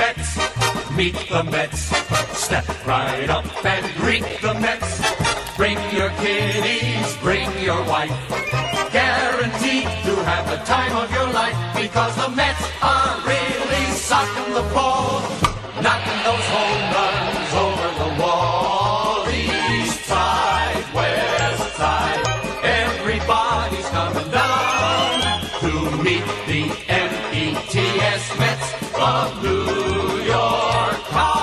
Mets. Meet the Mets. Step right up and greet the Mets. Bring your kiddies, bring your wife. Guaranteed to have the time of your life, because the Mets are really socking the ball, knocking those home runs over the wall. East side, west side, everybody's coming down to meet the METS Mets of New York town.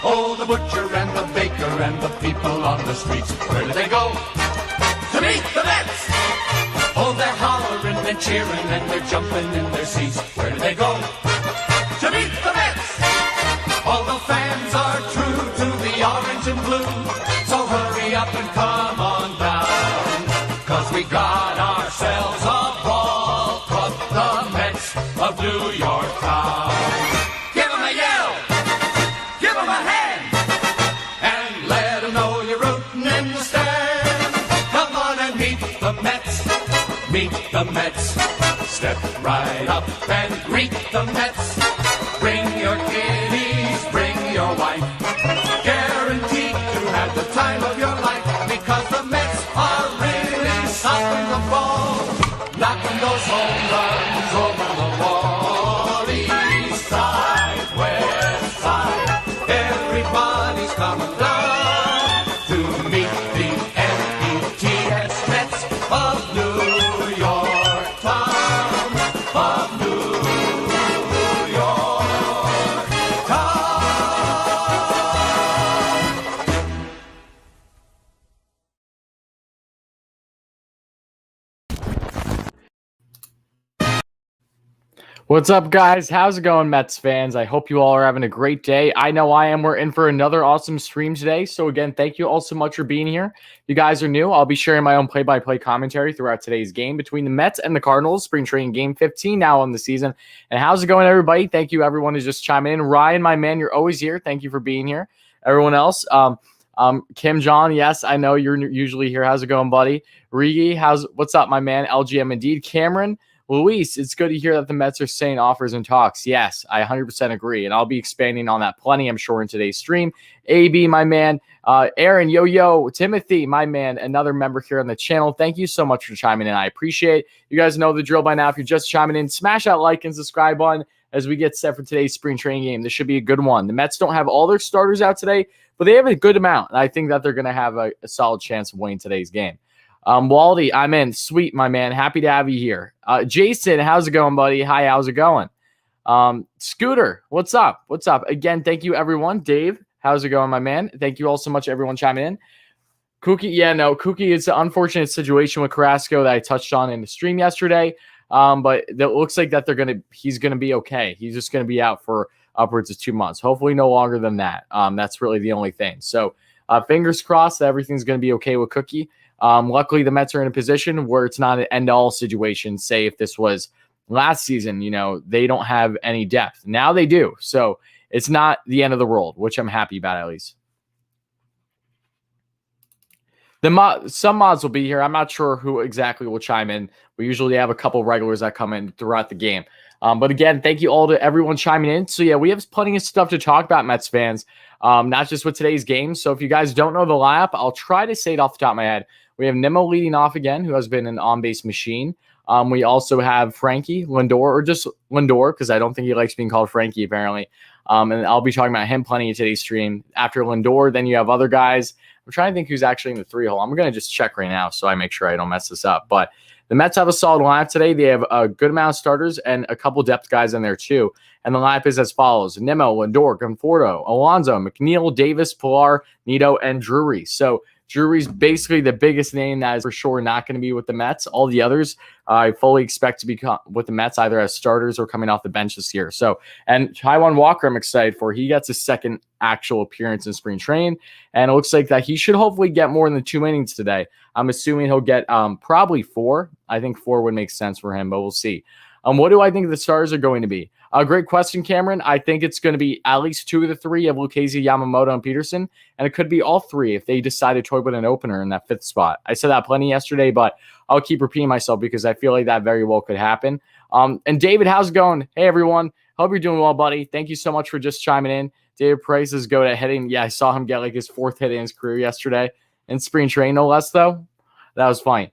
Oh, the butcher and the baker and the people on the streets, where do they go? To meet the Mets! Oh, they're hollering and cheering and they're jumping in their seats. Where do they go? To meet the Mets! All the fans are true to the orange and blue, so hurry up and come on down, 'cause we got ourselves a ball club, the Mets of New York town. Give 'em a yell! Give 'em a hand! And let 'em know you're rooting in the stand. Meet the Mets, meet the Mets. Step right up and greet the Mets. Bring your kiddies, bring your wife. Guaranteed to have the time of your life, because the Mets are really socking the ball, knocking those home runs over the wall. East side, west side, everybody's coming down to meet the METS Mets of New York town, of New York town. What's up, guys? How's it going, Mets fans? I hope you all are having a great day. I know I am. We're in for another awesome stream today. So again, thank you all so much for being here. If you guys are new, I'll be sharing my own play-by-play commentary throughout today's game between the Mets and the Cardinals. Spring training game 15 now on the season. And how's it going, everybody? Thank you, everyone who's just chiming in. Ryan, my man, you're always here. Thank you for being here. Everyone else, Kim John, yes, I know you're usually here. How's it going, buddy? Rigi, what's up, my man? LGM indeed. Cameron, Luis, it's good to hear that the Mets are saying offers and talks. Yes, I 100% agree, and I'll be expanding on that plenty, I'm sure, in today's stream. AB, my man. Aaron, yo. Timothy, my man, another member here on the channel. Thank you so much for chiming in. I appreciate it. You guys know the drill by now. If you're just chiming in, smash that like and subscribe button as we get set for today's spring training game. This should be a good one. The Mets don't have all their starters out today, but they have a good amount, and I think that they're going to have a solid chance of winning today's game. Waldy, I'm in. Sweet, my man. Happy to have you here. Jason, how's it going, buddy? Hi, how's it going? Scooter, what's up? What's up? Again, thank you, everyone. Dave, how's it going, my man? Thank you all so much, everyone chiming in. Cookie, Cookie, it's an unfortunate situation with Carrasco that I touched on in the stream yesterday. But it looks like that he's gonna be okay. He's just gonna be out for upwards of 2 months. Hopefully no longer than that. That's really the only thing. So fingers crossed that everything's gonna be okay with Cookie. Luckily, the Mets are in a position where it's not an end-all situation. Say if this was last season, they don't have any depth. Now they do. So it's not the end of the world, which I'm happy about at least. Some mods will be here. I'm not sure who exactly will chime in. We usually have a couple regulars that come in throughout the game. But again, thank you all to everyone chiming in. So yeah, we have plenty of stuff to talk about, Mets fans, not just with today's game. So if you guys don't know the lineup, I'll try to say it off the top of my head. We have Nimmo leading off again, who has been an on-base machine. We also have Frankie, Lindor, or just Lindor, because I don't think he likes being called Frankie, apparently. And I'll be talking about him plenty in today's stream. After Lindor, then you have other guys. I'm trying to think who's actually in the 3-hole. I'm going to just check right now so I make sure I don't mess this up. But the Mets have a solid lineup today. They have a good amount of starters and a couple depth guys in there too. And the lineup is as follows: Nimmo, Lindor, Conforto, Alonso, McNeil, Davis, Pilar, Nito, and Drury. So Drury's basically the biggest name that is for sure not going to be with the Mets. All the others, I fully expect to be with the Mets either as starters or coming off the bench this year. So, and Taijuan Walker, I'm excited for. He gets his second actual appearance in spring training, and it looks like that he should hopefully get more than 2 innings today. I'm assuming he'll get probably 4. I think 4 would make sense for him, but we'll see. What do I think the stars are going to be? A great question, Cameron. I think it's going to be at least 2 of the 3 of Lucchesi, Yamamoto, and Peterson, and it could be all 3 if they decide to toy with an opener in that 5th spot. I said that plenty yesterday, but I'll keep repeating myself because I feel like that very well could happen. And David, how's it going? Hey, everyone. Hope you're doing well, buddy. Thank you so much for just chiming in. David Price is good at hitting. Yeah, I saw him get like his 4th hit in his career yesterday in spring training, no less, though. That was funny.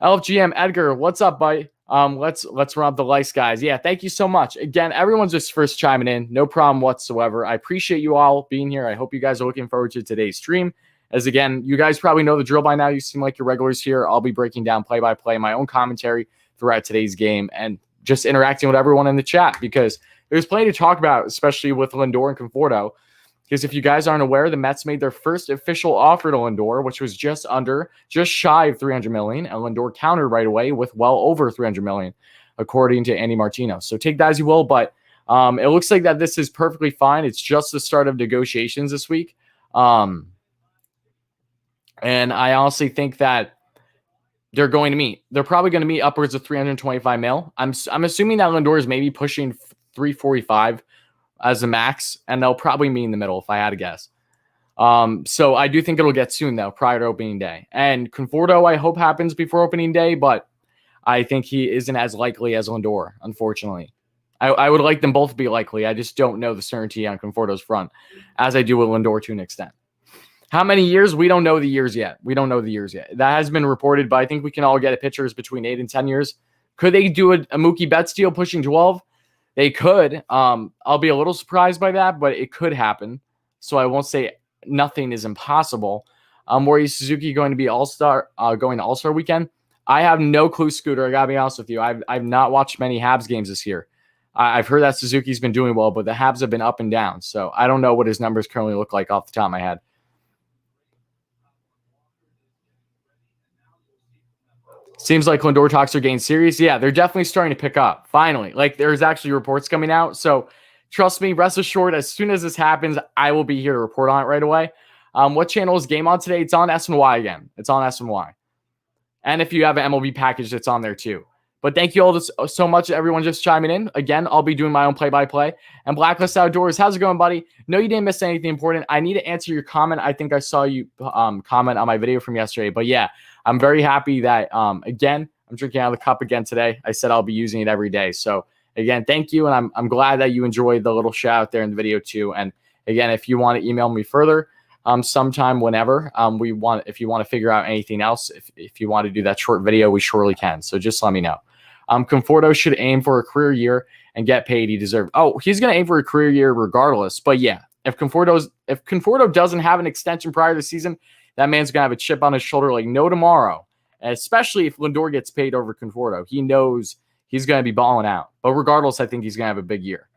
LFGM Edgar, what's up, buddy? Let's run up the likes, guys. Yeah, thank you so much. Again, everyone's just first chiming in. No problem whatsoever. I appreciate you all being here. I hope you guys are looking forward to today's stream. As again, you guys probably know the drill by now. You seem like your regulars here. I'll be breaking down play-by-play, my own commentary throughout today's game, and just interacting with everyone in the chat because there's plenty to talk about, especially with Lindor and Conforto. Because if you guys aren't aware, the Mets made their first official offer to Lindor, which was just shy of $300 million, and Lindor countered right away with well over $300 million, according to Andy Martino. So take that as you will, but it looks like that this is perfectly fine. It's just the start of negotiations this week. And I honestly think that they're going to meet. They're probably going to meet upwards of $325 million. I'm assuming that Lindor is maybe pushing $345 as a max, and they'll probably meet in the middle if I had to guess. So I do think it'll get soon, though, prior to opening day. And Conforto, I hope happens before opening day, but I think he isn't as likely as Lindor, unfortunately. I would like them both to be likely. I just don't know the certainty on Conforto's front, as I do with Lindor to an extent. How many years? We don't know the years yet. That has been reported, but I think we can all get a picture between 8 and 10 years. Could they do a Mookie Betts deal pushing 12? They could. I'll be a little surprised by that, but it could happen. So I won't say nothing is impossible. Morty Suzuki going to be going to All-Star weekend? I have no clue, Scooter. I got to be honest with you. I've not watched many Habs games this year. I've heard that Suzuki's been doing well, but the Habs have been up and down. So I don't know what his numbers currently look like off the top of my head. Seems like Lindor talks are getting serious. Yeah, they're definitely starting to pick up. Finally, like there's actually reports coming out. So trust me, rest assured, as soon as this happens, I will be here to report on it right away. What channel is Game on today? It's on SNY again. It's on SNY. And if you have an MLB package, it's on there too. But thank you all so much, everyone, just chiming in. Again, I'll be doing my own play-by-play. And Blacklist Outdoors, how's it going, buddy? No, you didn't miss anything important. I need to answer your comment. I think I saw you comment on my video from yesterday. But yeah, I'm very happy that, again, I'm drinking out of the cup again today. I said I'll be using it every day. So, again, thank you. And I'm glad that you enjoyed the little shout out there in the video, too. And, again, if you want to email me further sometime, whenever, if you want to figure out anything else, if you want to do that short video, we surely can. So just let me know. Conforto should aim for a career year and get paid he deserves. Oh, he's going to aim for a career year regardless. But, yeah, if Conforto doesn't have an extension prior to the season, that man's going to have a chip on his shoulder like no tomorrow, especially if Lindor gets paid over Conforto. He knows he's going to be balling out. But regardless, I think he's going to have a big year.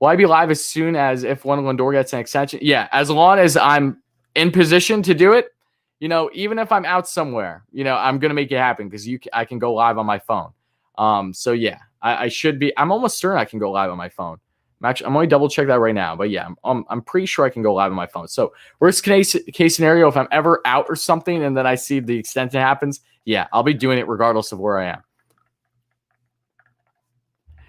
Will I be live as soon as if one Lindor gets an extension? Yeah, as long as I'm in position to do it, even if I'm out somewhere, I'm going to make it happen because I can go live on my phone. So, yeah, I should be. I'm almost certain I can go live on my phone. I'm only double check that right now, but yeah, I'm pretty sure I can go live on my phone. So worst case scenario, if I'm ever out or something and then I see the extension happens, yeah, I'll be doing it regardless of where I am.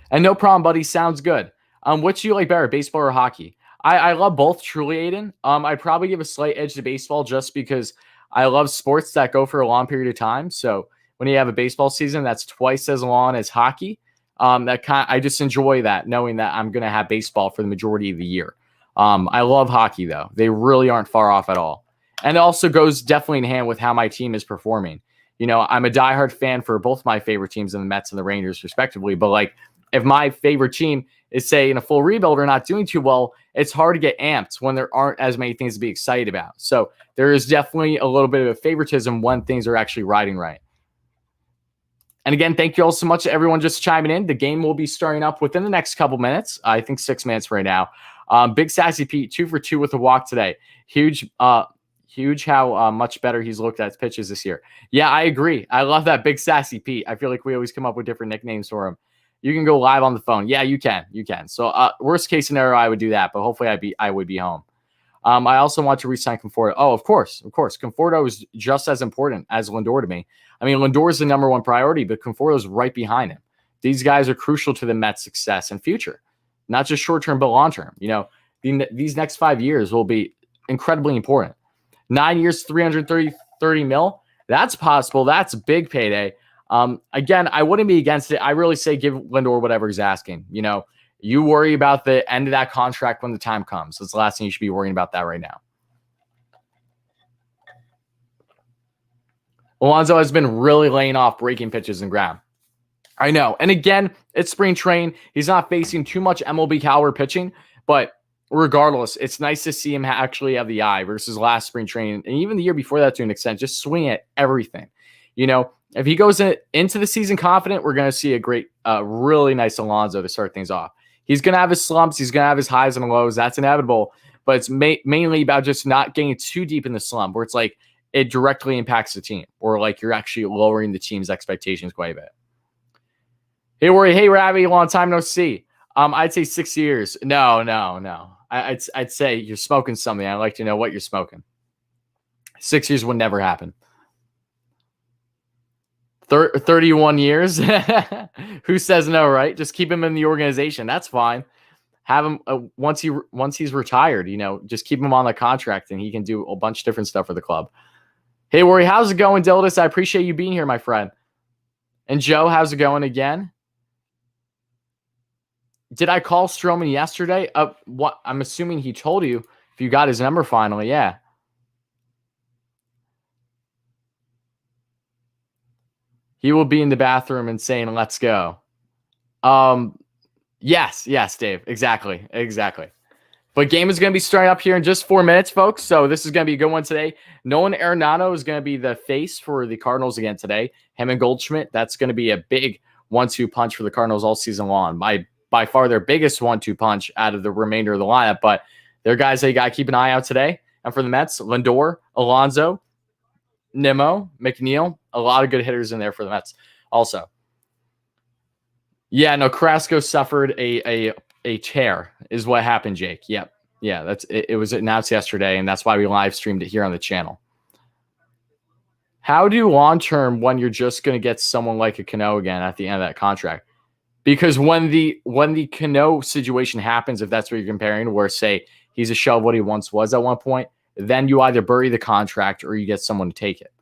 And no problem, buddy. Sounds good. Which do you like better, baseball or hockey? I love both, truly, Aiden. I probably give a slight edge to baseball just because I love sports that go for a long period of time. So when you have a baseball season that's twice as long as hockey, I just enjoy that, knowing that I'm going to have baseball for the majority of the year. I love hockey, though. They really aren't far off at all. And it also goes definitely in hand with how my team is performing. I'm a diehard fan for both my favorite teams in the Mets and the Rangers, respectively. But, like, if my favorite team is, say, in a full rebuild or not doing too well, it's hard to get amped when there aren't as many things to be excited about. So there is definitely a little bit of a favoritism when things are actually riding right. And again, thank you all so much, everyone just chiming in. The game will be starting up within the next couple minutes. I think 6 minutes right now. Big Sassy Pete, 2 for 2 with a walk today. Huge how much better he's looked at his pitches this year. Yeah, I agree. I love that Big Sassy Pete. I feel like we always come up with different nicknames for him. You can go live on the phone. Yeah, you can. So worst case scenario, I would do that, but hopefully I would be home. I also want to re-sign Conforto. Oh, of course. Conforto is just as important as Lindor to me. I mean, Lindor is the number one priority, but Conforto is right behind him. These guys are crucial to the Mets' success and future, not just short-term, but long-term. These next 5 years will be incredibly important. 9 years, $330 million. That's possible. That's a big payday. Again, I wouldn't be against it. I really say give Lindor whatever he's asking. You worry about the end of that contract when the time comes. That's the last thing you should be worrying about that right now. Alonso has been really laying off breaking pitches and ground. I know. And again, it's spring train. He's not facing too much MLB caliber pitching, but regardless, it's nice to see him actually have the eye versus last spring training and even the year before that to an extent, just swing at everything. If he goes into the season confident, we're going to see a great, really nice Alonso to start things off. He's going to have his slumps. He's going to have his highs and lows. That's inevitable. But it's mainly about just not getting too deep in the slump where it's like it directly impacts the team or like you're actually lowering the team's expectations quite a bit. Hey, Worry. Hey, Ravi. Long time no see. I'd say 6 years. No. I'd say you're smoking something. I'd like to know what you're smoking. 6 years would never happen. 31 years. Who says no, right? Just keep him in the organization. That's fine. Have him once he's retired, just keep him on the contract and he can do a bunch of different stuff for the club. Hey, Worry, how's it going, Dildis? I appreciate you being here, my friend. And Joe, how's it going again? Did I call Stroman yesterday? What I'm assuming he told you if you got his number finally, yeah. He will be in the bathroom and saying, let's go. Yes, Dave. Exactly. But game is going to be starting up here in just 4 minutes, folks. So this is going to be a good one today. Nolan Arenado is going to be the face for the Cardinals again today. Him and Goldschmidt, that's going to be a big 1-2 punch for the Cardinals all season long. By far their biggest 1-2 punch out of the remainder of the lineup. But they're guys that you got to keep an eye out today. And for the Mets, Lindor, Alonso, Nimmo, McNeil, a lot of good hitters in there for the Mets also. Yeah, no, Carrasco suffered a tear is what happened, Jake. Yep. Yeah, that's it was announced yesterday, and that's why we live streamed it here on the channel. How do long-term when you're just going to get someone like a Cano again at the end of that contract? Because when the Cano situation happens, if that's what you're comparing, where say he's a shell of what he once was at one point, then you either bury the contract or you get someone to take it.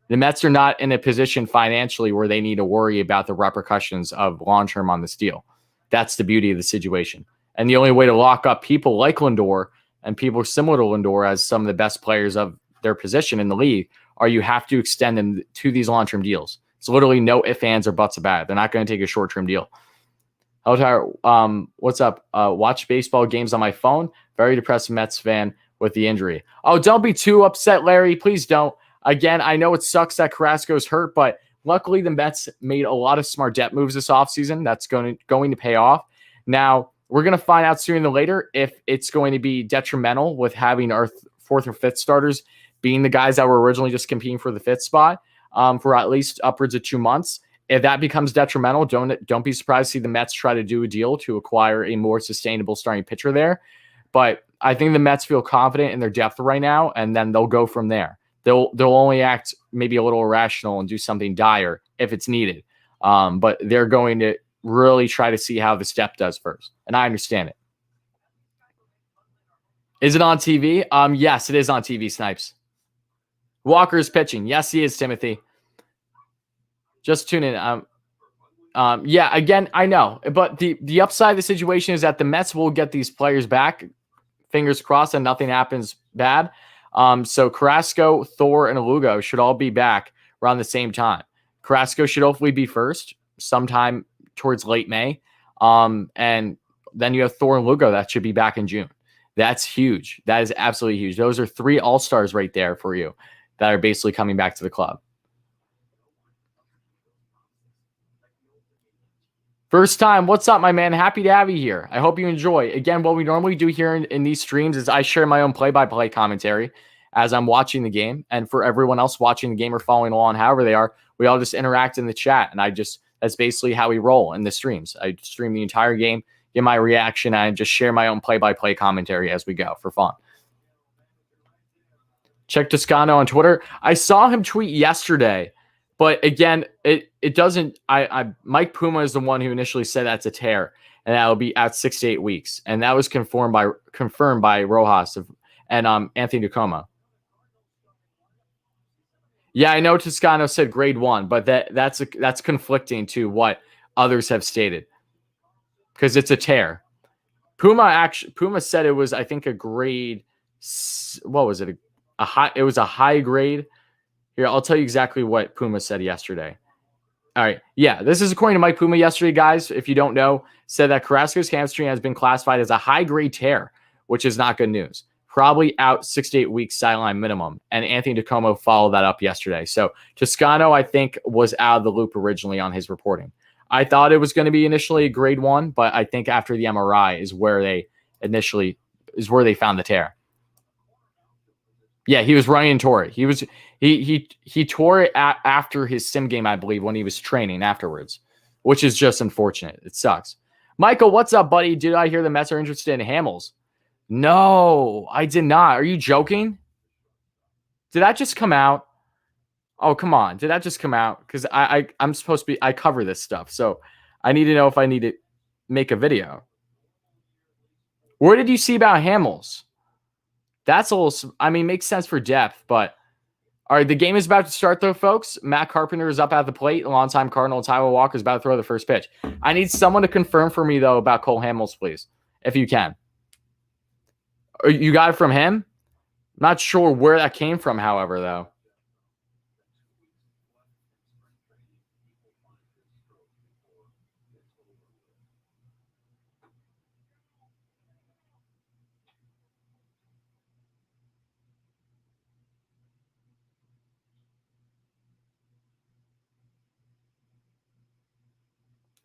The Mets are not in a position financially where they need to worry about the repercussions of long-term on this deal. That's the beauty of the situation. And the only way to lock up people like Lindor and people similar to Lindor as some of the best players of their position in the league are you have to extend them to these long-term deals. It's literally no ifs, ands, or buts about it. They're not going to take a short-term deal. What's up? Watch baseball games on my phone. Very depressed Mets fan with the injury. Oh, don't be too upset, Larry. Please don't. Again, I know it sucks that Carrasco's hurt, but luckily the Mets made a lot of smart depth moves this offseason. That's going to pay off. Now, we're going to find out sooner than later if it's going to be detrimental with having our fourth or fifth starters being the guys that were originally just competing for the fifth spot for at least upwards of 2 months. If that becomes detrimental, don't be surprised to see the Mets try to do a deal to acquire a more sustainable starting pitcher there. But I think the Mets feel confident in their depth right now, and then they'll go from there. They'll only act maybe a little irrational and do something dire if it's needed. But they're going to really try to see how the step does first. And I understand it. Is it on TV? Yes, it is on TV, Snipes. Walker is pitching. Yes, he is, Timothy. Just tune in. Yeah, again, I know. But the upside of the situation is that the Mets will get these players back. Fingers crossed and nothing happens bad. So Carrasco, Thor, and Lugo should all be back around the same time. Carrasco should hopefully be first sometime towards late May. And then you have Thor and Lugo that should be back in June. That's huge. That is absolutely huge. Those are 3 all-stars right there for you that are basically coming back to the club. First time. What's up, my man? Happy to have you here. I hope you enjoy. Again, what we normally do here in these streams is I share my own play-by-play commentary as I'm watching the game. And for everyone else watching the game or following along, however they are, we all just interact in the chat. And that's basically how we roll in the streams. I stream the entire game, get my reaction, and I just share my own play-by-play commentary as we go for fun. Check Toscano on Twitter. I saw him tweet yesterday, but again, it doesn't. Mike Puma is the one who initially said that's a tear, and that will be out 6 to 8 weeks, and that was confirmed by Rojas and Anthony Tacoma. Yeah, I know Toscano said grade 1, but that's conflicting to what others have stated because it's a tear. Puma said it was, I think, a grade. What was it? A high. It was a high grade. Here, I'll tell you exactly what Puma said yesterday. All right. Yeah, this is according to Mike Puma yesterday, guys. If you don't know, said that Carrasco's hamstring has been classified as a high-grade tear, which is not good news. Probably out 6 to 8 weeks sideline minimum. And Anthony DeComo followed that up yesterday. So Toscano, I think, was out of the loop originally on his reporting. I thought it was going to be initially grade 1, but I think after the MRI is where they found the tear. Yeah, he was running and tore it. He tore it after his sim game, I believe, when he was training afterwards, which is just unfortunate. It sucks. Michael, what's up, buddy? Did I hear the Mets are interested in Hamels? No, I did not. Are you joking? Did that just come out? Oh, come on. Did that just come out? Because I'm supposed to be, I cover this stuff. So I need to know if I need to make a video. Where did you see about Hamels? That's a little, I mean, makes sense for depth, but all right, the game is about to start, though, folks. Matt Carpenter is up at the plate. The longtime Cardinal Taiwo Walker is about to throw the first pitch. I need someone to confirm for me, though, about Cole Hamels, please, if you can. You got it from him? Not sure where that came from, however, though.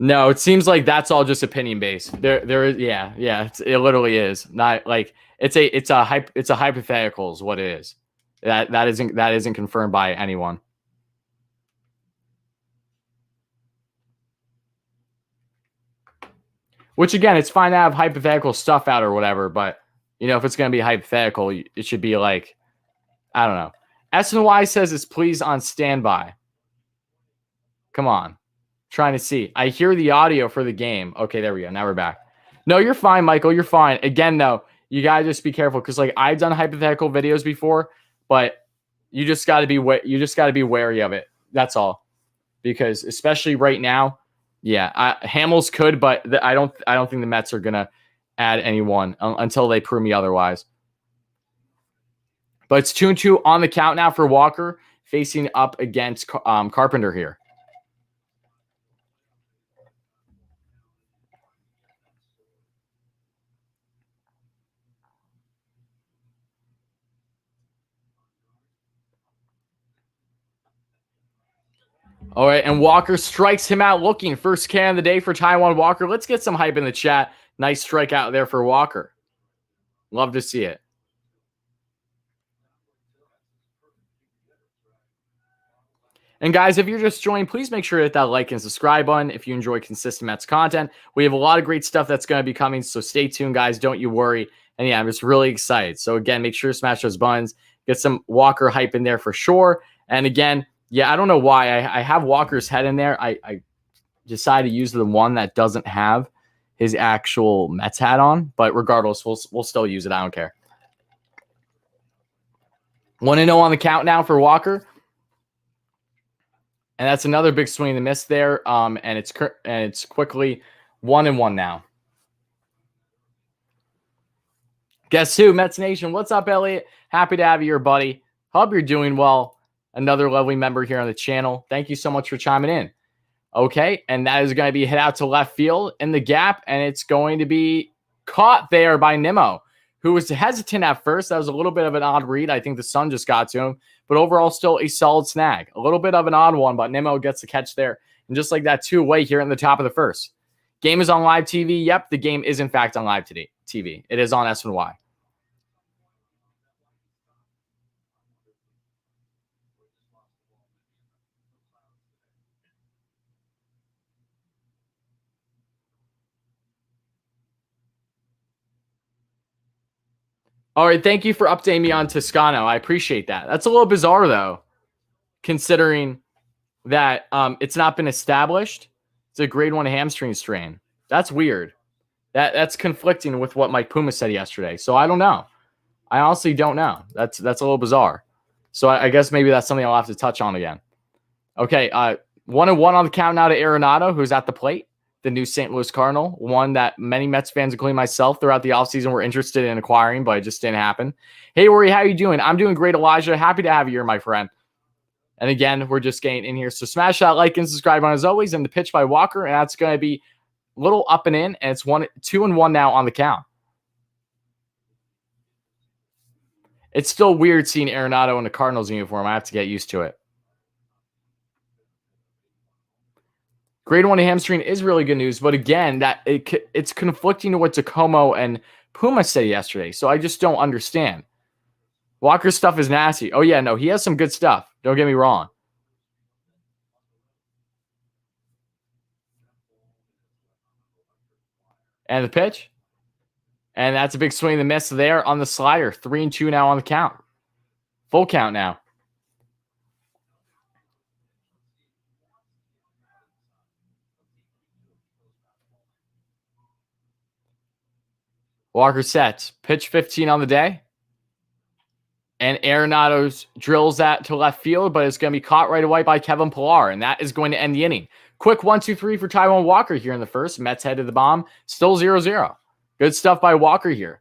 No, it seems like that's all just opinion based. There is, yeah, it literally is not like it's a hypothetical is what it is. That isn't confirmed by anyone. Which again, it's fine to have hypothetical stuff out or whatever, but you know, if it's going to be hypothetical, it should be like, I don't know. SNY says it's please on standby. Come on. Trying to see. I hear the audio for the game. Okay, there we go. Now we're back. No, you're fine, Michael. You're fine. Again, though, you gotta just be careful because, like, I've done hypothetical videos before, but you just gotta be wary of it. That's all. Because especially right now, yeah, Hamels could, but I don't think the Mets are gonna add anyone until they prove me otherwise. But it's 2-2 on the count now for Walker facing up against Carpenter here. All right, and Walker strikes him out looking. First can of the day for Taijuan Walker. Let's get some hype in the chat. Nice strikeout there for Walker. Love to see it. And guys, if you're just joining, please make sure to hit that like and subscribe button if you enjoy consistent Mets content. We have a lot of great stuff that's going to be coming, so stay tuned, guys. Don't you worry. And yeah, I'm just really excited. So again, make sure to smash those buttons. Get some Walker hype in there for sure. And again, yeah, I don't know why. I have Walker's head in there. I decided to use the one that doesn't have his actual Mets hat on. But regardless, we'll still use it. I don't care. 1-0 on the count now for Walker. And that's another big swing and a miss there. And it's quickly 1-1 now. Guess who? Mets Nation. What's up, Elliot? Happy to have you here, buddy. Hope you're doing well. Another lovely member here on the channel. Thank you so much for chiming in. Okay, and that is going to be hit out to left field in the gap, and it's going to be caught there by Nimmo, who was hesitant at first. That was a little bit of an odd read. I think the sun just got to him, but overall still a solid snag. A little bit of an odd one, but Nimmo gets the catch there. And just like that, two-way here in the top of the first. Game is on live TV. Yep, the game is in fact on live TV. It is on SNY. All right, thank you for updating me on Toscano. I appreciate that. That's a little bizarre, though, considering that it's not been established. It's a grade 1 hamstring strain. That's weird. That's conflicting with what Mike Puma said yesterday. So I don't know. I honestly don't know. That's a little bizarre. So I guess maybe that's something I'll have to touch on again. Okay, 1-1 on the count now to Arenado, who's at the plate, the new St. Louis Cardinal, one that many Mets fans, including myself, throughout the offseason were interested in acquiring, but it just didn't happen. Hey, Rory, how you doing? I'm doing great, Elijah. Happy to have you here, my friend. And again, we're just getting in here. So smash that like and subscribe on as always. And the pitch by Walker, and that's going to be a little up and in, and it's 2-1 now on the count. It's still weird seeing Arenado in the Cardinals uniform. I have to get used to it. Grade 1 hamstring is really good news, but again, that it's conflicting to what Tacoma and Puma said yesterday. So I just don't understand. Walker's stuff is nasty. Oh yeah, no, he has some good stuff. Don't get me wrong. And the pitch. And that's a big swing and a miss there on the slider. 3-2 now on the count. Full count now. Walker sets. Pitch 15 on the day. And Arenado's drills that to left field, but it's going to be caught right away by Kevin Pillar. And that is going to end the inning. Quick 1-2-3 for Taijuan Walker here in the first. Mets head to the bomb. Still 0-0. Good stuff by Walker here.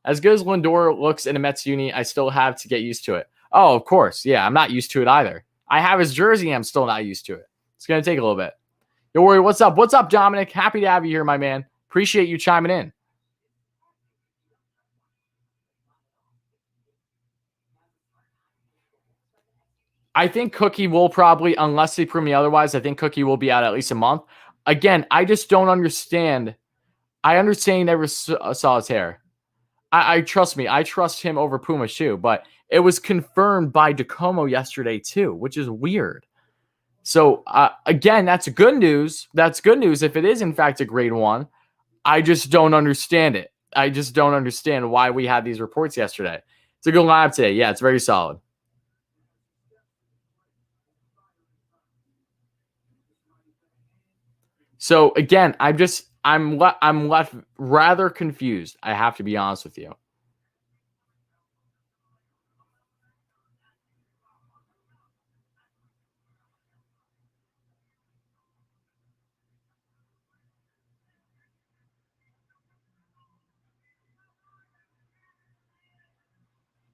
As good as Lindor looks in a Mets uni, I still have to get used to it. Oh, of course. Yeah, I'm not used to it either. I have his jersey. I'm still not used to it. It's going to take a little bit. Don't worry. What's up? What's up, Dominic? Happy to have you here, my man. Appreciate you chiming in. I think Cookie will probably, unless they prove me otherwise, I think Cookie will be out at least a month. Again, I just don't understand. I understand he never saw his hair. I trust me. I trust him over Puma too, but it was confirmed by DeComo yesterday too, which is weird. So again, that's good news. That's good news if it is in fact a grade 1. I just don't understand it. I just don't understand why we had these reports yesterday. It's a good lineup today. Yeah, it's very solid. So again, I'm left rather confused. I have to be honest with you.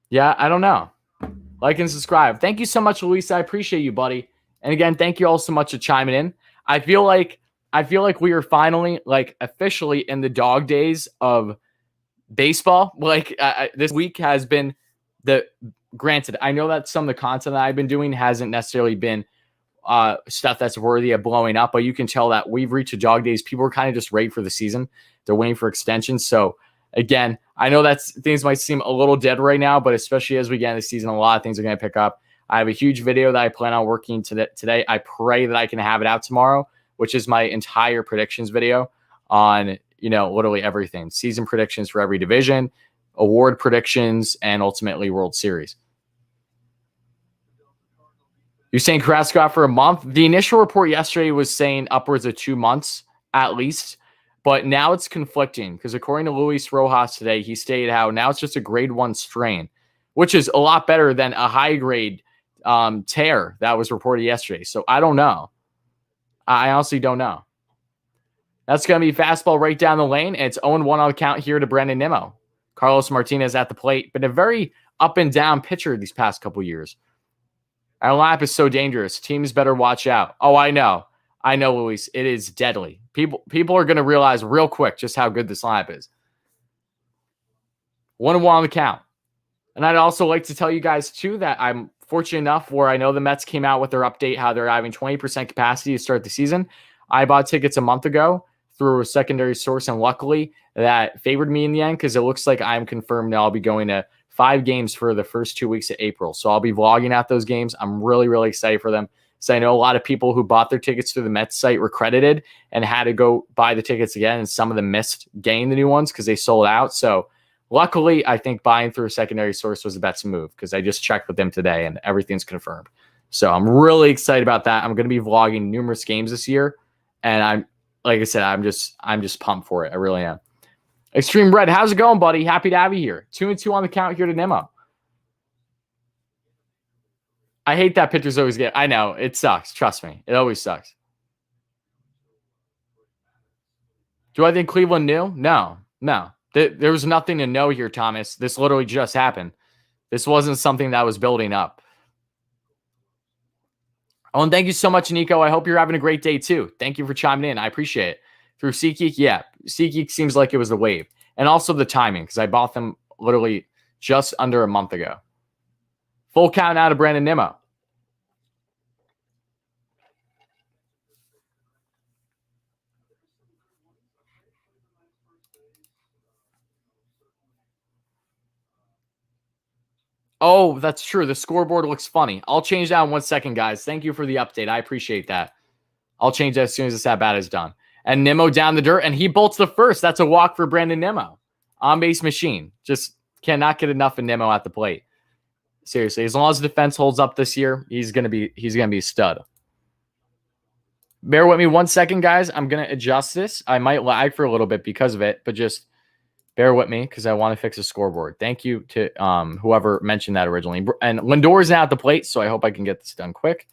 Yeah, I don't know. Like and subscribe. Thank you so much, Luis. I appreciate you, buddy. And again, thank you all so much for chiming in. I feel like we are finally officially in the dog days of baseball. This week has been granted, I know that some of the content that I've been doing hasn't necessarily been stuff that's worthy of blowing up, but you can tell that we've reached a dog days. People are kind of just ready for the season. They're waiting for extensions. So again, I know that things might seem a little dead right now, but especially as we get into the season, a lot of things are going to pick up. I have a huge video that I plan on working today. I pray that I can have it out tomorrow, which is my entire predictions video on, literally everything. Season predictions for every division, award predictions, and ultimately World Series. You're saying Carrasco out for a month? The initial report yesterday was saying upwards of 2 months at least, but now it's conflicting because according to Luis Rojas today, he stated how now it's just a grade 1 strain, which is a lot better than a high grade tear that was reported yesterday. So I don't know. I honestly don't know. That's going to be fastball right down the lane, and it's 0-1 on the count here to Brandon Nimmo. Carlos Martinez at the plate, been a very up and down pitcher these past couple years. Our lineup is so dangerous. Teams better watch out. Oh, I know, Luis. It is deadly. People are going to realize real quick just how good this lineup is. 1-1 on the count. And I'd also like to tell you guys, too, that I'm fortunate enough where I know the Mets came out with their update, how they're having 20% capacity to start the season. I bought tickets a month ago through a secondary source, and luckily that favored me in the end because it looks like I'm confirmed now I'll be going to 5 games for the first 2 weeks of April. So I'll be vlogging at those games. I'm really, really excited for them. So I know a lot of people who bought their tickets through the Mets site were credited and had to go buy the tickets again, and some of them missed getting the new ones because they sold out. So luckily, I think buying through a secondary source was the best move because I just checked with them today and everything's confirmed. So I'm really excited about that. I'm going to be vlogging numerous games this year, and like I said, I'm just pumped for it. I really am. Extreme Red, how's it going, buddy? Happy to have you here. 2-2 on the count here to Nimmo. I hate that pitchers always get. I know it sucks. Trust me, it always sucks. Do I think Cleveland knew? No, no. There was nothing to know here, Thomas. This literally just happened. This wasn't something that was building up. Oh, and thank you so much, Nico. I hope you're having a great day too. Thank you for chiming in. I appreciate it. Through SeatGeek, yeah, SeatGeek seems like it was the wave, and also the timing because I bought them literally just under a month ago. Full count out of Brandon Nimmo. Oh, that's true. The scoreboard looks funny. I'll change that in 1 second, guys. Thank you for the update. I appreciate that. I'll change that as soon as this at-bat is done. And Nimmo down the dirt, and he bolts the first. That's a walk for Brandon Nimmo. On-base machine. Just cannot get enough of Nimmo at the plate. Seriously, as long as the defense holds up this year, he's gonna be a stud. Bear with me 1 second, guys. I'm gonna adjust this. I might lag for a little bit because of it, but just bear with me because I want to fix the scoreboard. Thank you to whoever mentioned that originally. And Lindor is now at the plate, so I hope I can get this done quick.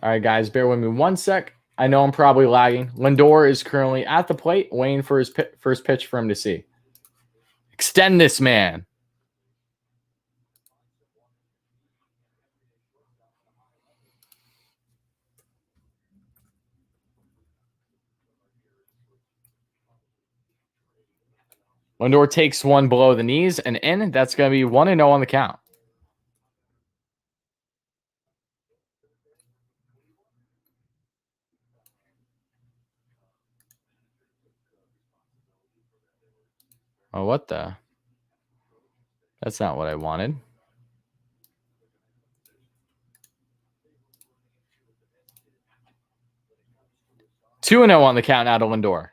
All right, guys, bear with me 1 sec. I know I'm probably lagging. Lindor is currently at the plate, waiting for his first pitch for him to see. Extend this man. Lindor takes one below the knees and in. That's going to be 1-0 on the count. Oh, what the? That's not what I wanted. Two 2-0 on the count out of Lindor.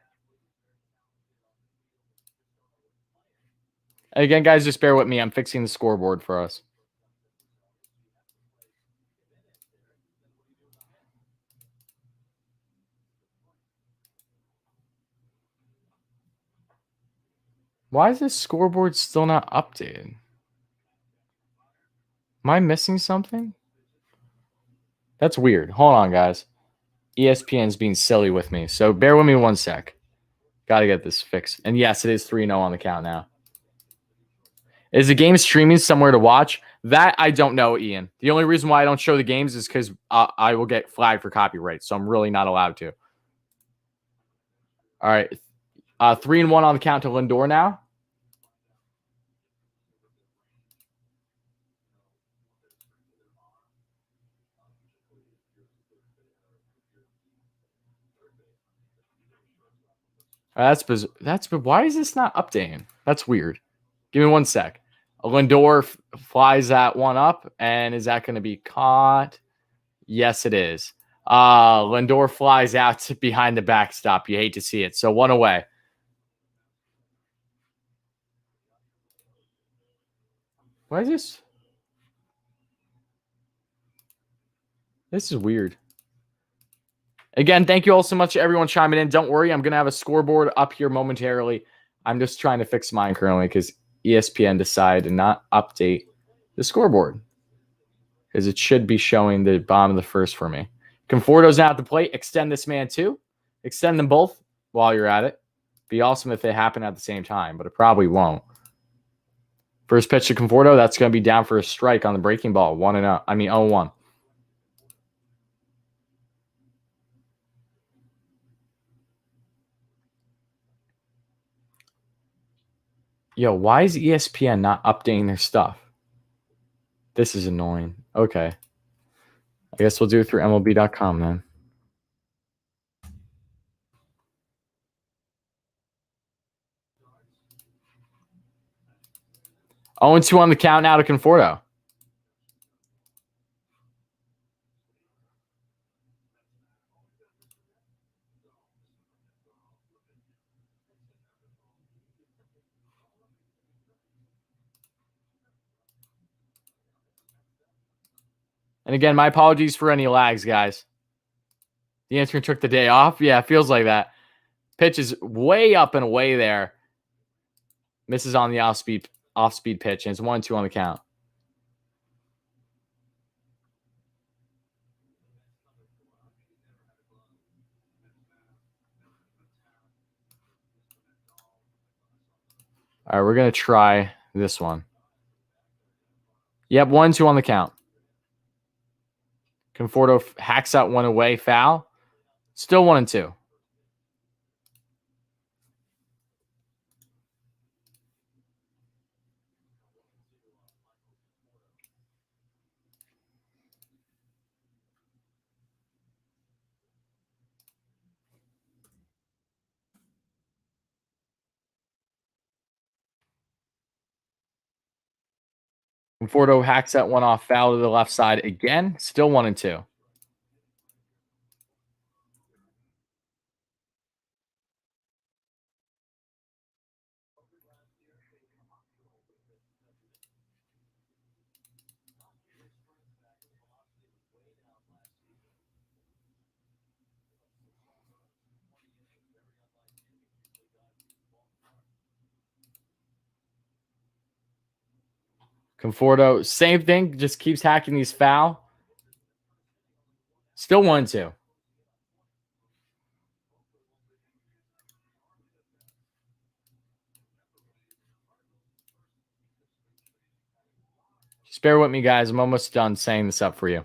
Again, guys, just bear with me. I'm fixing the scoreboard for us. Why is this scoreboard still not updated? Am I missing something? That's weird. Hold on, guys. ESPN's being silly with me, so bear with me 1 sec. Got to get this fixed. And yes, it is 3-0 on the count now. Is the game streaming somewhere to watch? That I don't know, Ian. The only reason why I don't show the games is because I will get flagged for copyright, so I'm really not allowed to. All right. 3-1 on the count to Lindor now. That's why is this not updating? That's weird. Give me 1 sec. Lindor flies that one up, and is that going to be caught? Yes, it is. Lindor flies out behind the backstop. You hate to see it. So 1 away. Why is this? This is weird. Again, thank you all so much, everyone chiming in. Don't worry, I'm going to have a scoreboard up here momentarily. I'm just trying to fix mine currently because ESPN decided to not update the scoreboard because it should be showing the bottom of the first for me. Conforto's now at the plate. Extend this man too. Extend them both while you're at it. Be awesome if they happen at the same time, but it probably won't. First pitch to Conforto, that's going to be down for a strike on the breaking ball. 1-0. I mean 0-1. Yo, why is ESPN not updating their stuff? This is annoying. Okay. I guess we'll do it through MLB.com then. 0-2 on the count now to Conforto. And again, my apologies for any lags, guys. The intern took the day off. Yeah, it feels like that. Pitch is way up and away there. Misses on the off-speed pitch, and it's 1-2 on the count. All right, we're going to try this one. Yep, 1-2 on the count. Conforto hacks out one away, foul. Still 1-2. Conforto hacks that one off, foul to the left side again. Still 1-2. Conforto, same thing, just keeps hacking these foul. Still 1-2. Just bear with me, guys. I'm almost done saying this up for you.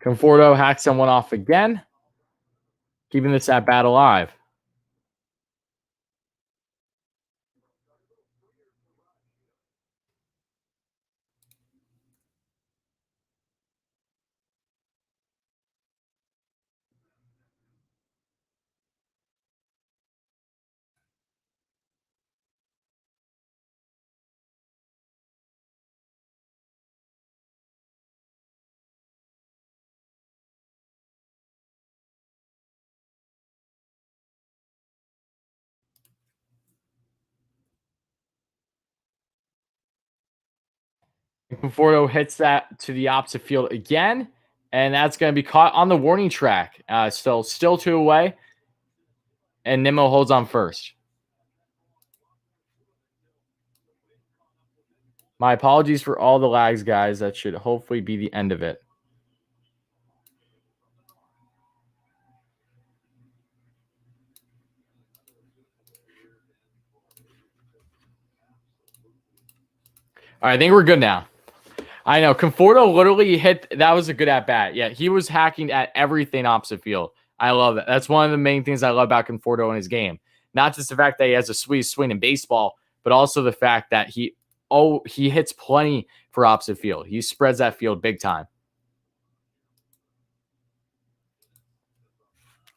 Conforto hacks someone off again, keeping this at bat alive. Conforto hits that to the opposite field again, and that's going to be caught on the warning track. Still 2 away, and Nimmo holds on first. My apologies for all the lags, guys. That should hopefully be the end of it. All right, I think we're good now. I know. Conforto literally hit. That was a good at bat. Yeah, he was hacking at everything opposite field. I love that. That's one of the main things I love about Conforto in his game. Not just the fact that he has a sweet swing in baseball, but also the fact that he hits plenty for opposite field. He spreads that field big time.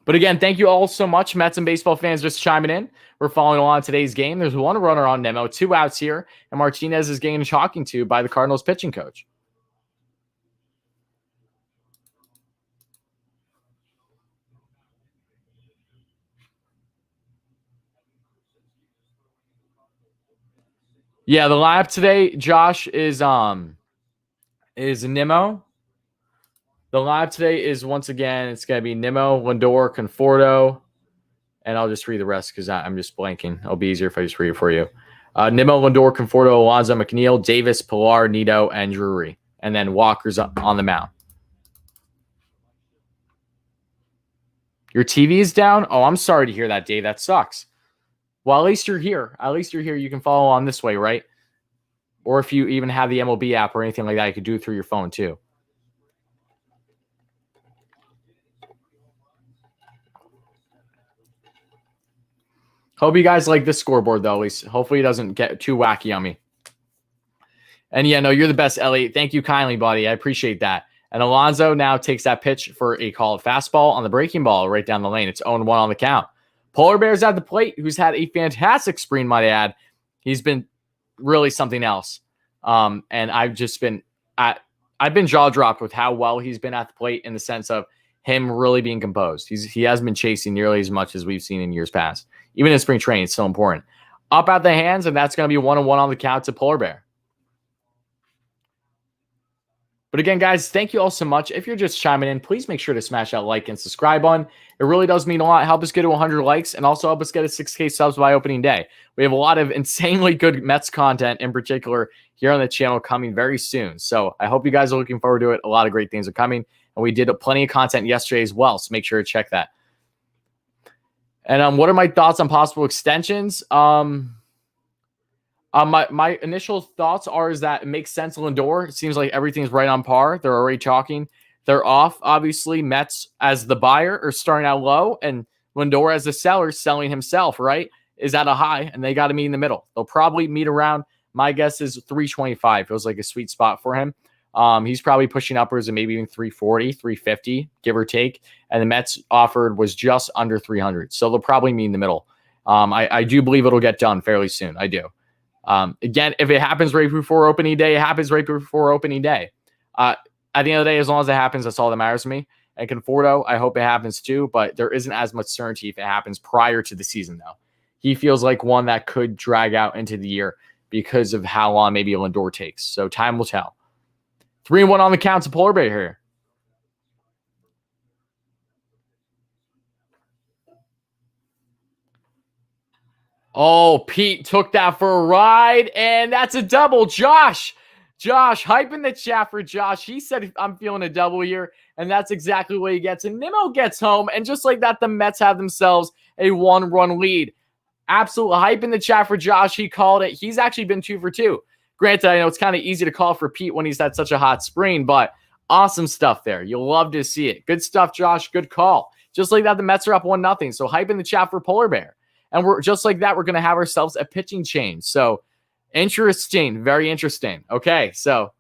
But again, thank you all so much, Mets and baseball fans, just chiming in. We're following along today's game. There's one runner on Nemo, 2 outs here, and Martinez is getting talking to by the Cardinals pitching coach. Yeah, the lineup today, Josh, is Nemo. The lineup today is, once again, it's going to be Nemo, Lindor, Conforto, and I'll just read the rest because I'm just blanking. It'll be easier if I just read it for you. Nemo, Lindor, Conforto, Alonso, McNeil, Davis, Pilar, Nito, and Drury. And then Walker's on the mound. Your TV is down? Oh, I'm sorry to hear that, Dave. That sucks. Well, at least you're here. At least you're here. You can follow on this way, right? Or if you even have the MLB app or anything like that, you could do it through your phone too. Hope you guys like this scoreboard, though. At least hopefully it doesn't get too wacky on me. And yeah, no, you're the best, Elliot. Thank you kindly, buddy. I appreciate that. And Alonso now takes that pitch for a called fastball on the breaking ball right down the lane. It's 0-1 on the count. Polar Bear's at the plate, who's had a fantastic spring, might I add. He's been really something else. And I've just been I've been jaw dropped with how well he's been at the plate in the sense of him really being composed. He hasn't been chasing nearly as much as we've seen in years past. Even in spring training, it's so important. Up at the hands, and that's going to be 1-1 on the count to Polar Bear. But again, guys, thank you all so much. If you're just chiming in, please make sure to smash that like and subscribe button. It really does mean a lot. Help us get to 100 likes and also help us get a 6K subs by opening day. We have a lot of insanely good Mets content in particular here on the channel coming very soon. So I hope you guys are looking forward to it. A lot of great things are coming. And we did plenty of content yesterday as well. So make sure to check that. And what are my thoughts on possible extensions? My initial thoughts is that it makes sense. Lindor, it seems like everything's right on par. They're already talking. They're off. Obviously, Mets as the buyer are starting out low, and Lindor as the seller selling himself, right, is at a high, and they got to meet in the middle. They'll probably meet around, my guess is 325. Feels like a sweet spot for him. He's probably pushing upwards of maybe even 340, 350, give or take. And the Mets offered was just under 300. So they'll probably meet in the middle. I do believe it'll get done fairly soon. I do. Again, if it happens right before opening day, it happens right before opening day. At the end of the day, as long as it happens, that's all that matters to me. And Conforto, I hope it happens too, but there isn't as much certainty if it happens prior to the season, though. He feels like one that could drag out into the year because of how long maybe Lindor takes. So time will tell. 3-1 on the count to Polar Bear here. Oh, Pete took that for a ride, and that's a double. Josh hyping the chat for Josh. He said, I'm feeling a double here, and that's exactly what he gets. And Nimmo gets home, and just like that, the Mets have themselves a 1-run lead. Absolute hype in the chat for Josh. He called it. He's actually been 2 for 2. Granted, I know it's kind of easy to call for Pete when he's had such a hot spring, but awesome stuff there. You'll love to see it. Good stuff, Josh. Good call. Just like that, the Mets are up 1-0. So hype in the chat for Polar Bear. And we're just like that, we're going to have ourselves a pitching change. So interesting. Very interesting. Okay, so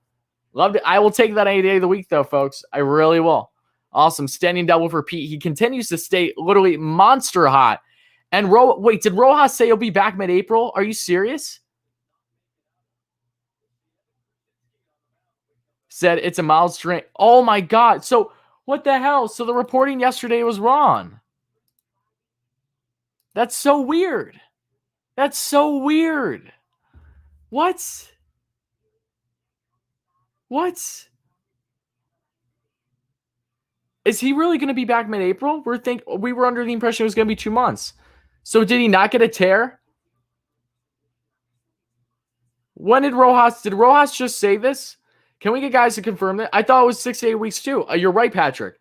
loved it. I will take that any day of the week, though, folks. I really will. Awesome. Standing double for Pete. He continues to stay literally monster hot. And wait, did Rojas say he'll be back mid-April? Are you serious? Said it's a mild strain. Oh, my God. So what the hell? So the reporting yesterday was wrong. That's so weird. That's so weird. What? Is he really going to be back mid-April? We were under the impression it was going to be 2 months. So did he not get a tear? When did Rojas just say this? Can we get guys to confirm that? I thought it was 6 to 8 weeks too. You're right, Patrick.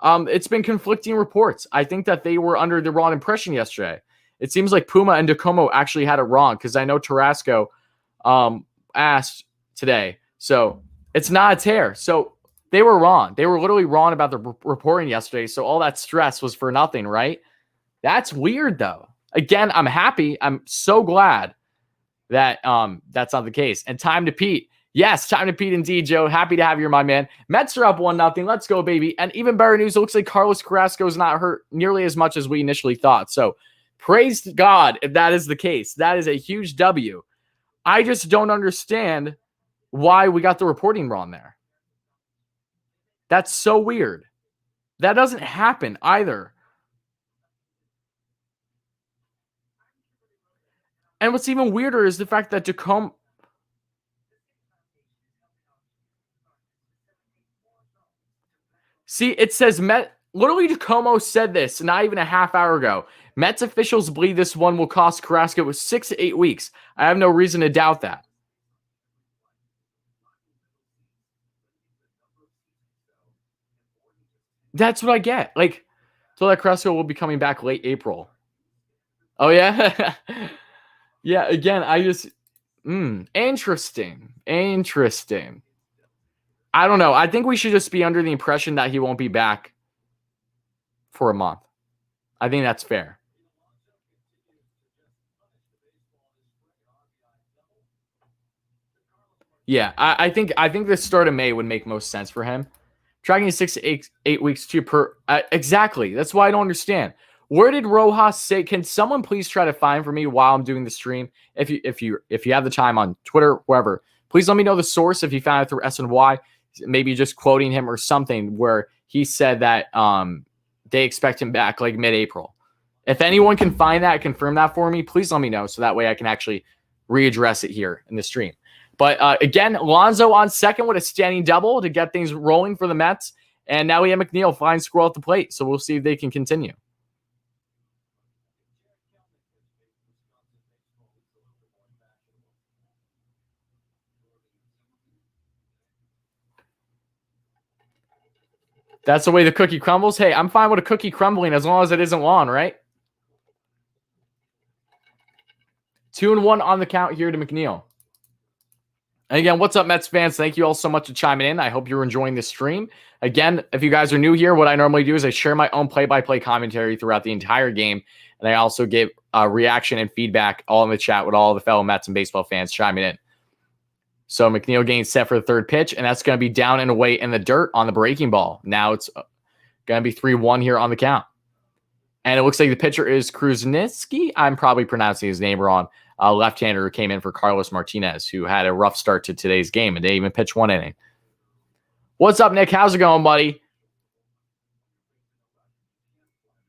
It's been conflicting reports. I think that they were under the wrong impression yesterday. It seems like Puma and DeComo actually had it wrong because I know Tarasco asked today. So it's not a tear. So they were wrong. They were literally wrong about the reporting yesterday. So all that stress was for nothing, right? That's weird, though. Again, I'm happy. I'm so glad that that's not the case. And time to Pete. Yes, time to Pete indeed, Joe. Happy to have you, my man. Mets are up 1-0. Let's go, baby. And even better news, it looks like Carlos Carrasco is not hurt nearly as much as we initially thought. So praise God if that is the case. That is a huge W. I just don't understand why we got the reporting wrong there. That's so weird. That doesn't happen either. And what's even weirder is the fact that DeComo... See, it says literally DeComo said this not even a half hour ago. Mets officials believe this one will cost Carrasco 6 to 8 weeks. I have no reason to doubt that. That's what I get. So that Carrasco will be coming back late April. Oh, yeah? Yeah, again, I just... Interesting. I don't know. I think we should just be under the impression that he won't be back for a month. I think that's fair. Yeah, I think the start of May would make most sense for him. Tracking 6 to 8 weeks too per exactly. That's why I don't understand. Where did Rojas say? Can someone please try to find for me while I'm doing the stream? If you have the time on Twitter, wherever, please let me know the source if you found it through SNY. maybe just quoting him or something where he said that they expect him back like mid-April. If anyone can find that, confirm that for me, please let me know so that way I can actually readdress it here in the stream. But again, Alonso on second with a standing double to get things rolling for the Mets. And now we have McNeil flying squirrel at the plate. So we'll see if they can continue. That's the way the cookie crumbles. Hey, I'm fine with a cookie crumbling as long as it isn't lawn, right? 2-1 on the count here to McNeil. And again, what's up, Mets fans? Thank you all so much for chiming in. I hope you're enjoying this stream. Again, if you guys are new here, what I normally do is I share my own play-by-play commentary throughout the entire game. And I also give reaction and feedback all in the chat with all the fellow Mets and baseball fans chiming in. So McNeil getting set for the third pitch, and that's going to be down and away in the dirt on the breaking ball. Now it's going to be 3-1 here on the count. And it looks like the pitcher is Krusnitsky. I'm probably pronouncing his name wrong. Left-hander who came in for Carlos Martinez, who had a rough start to today's game and didn't even pitch one inning. What's up, Nick? How's it going, buddy?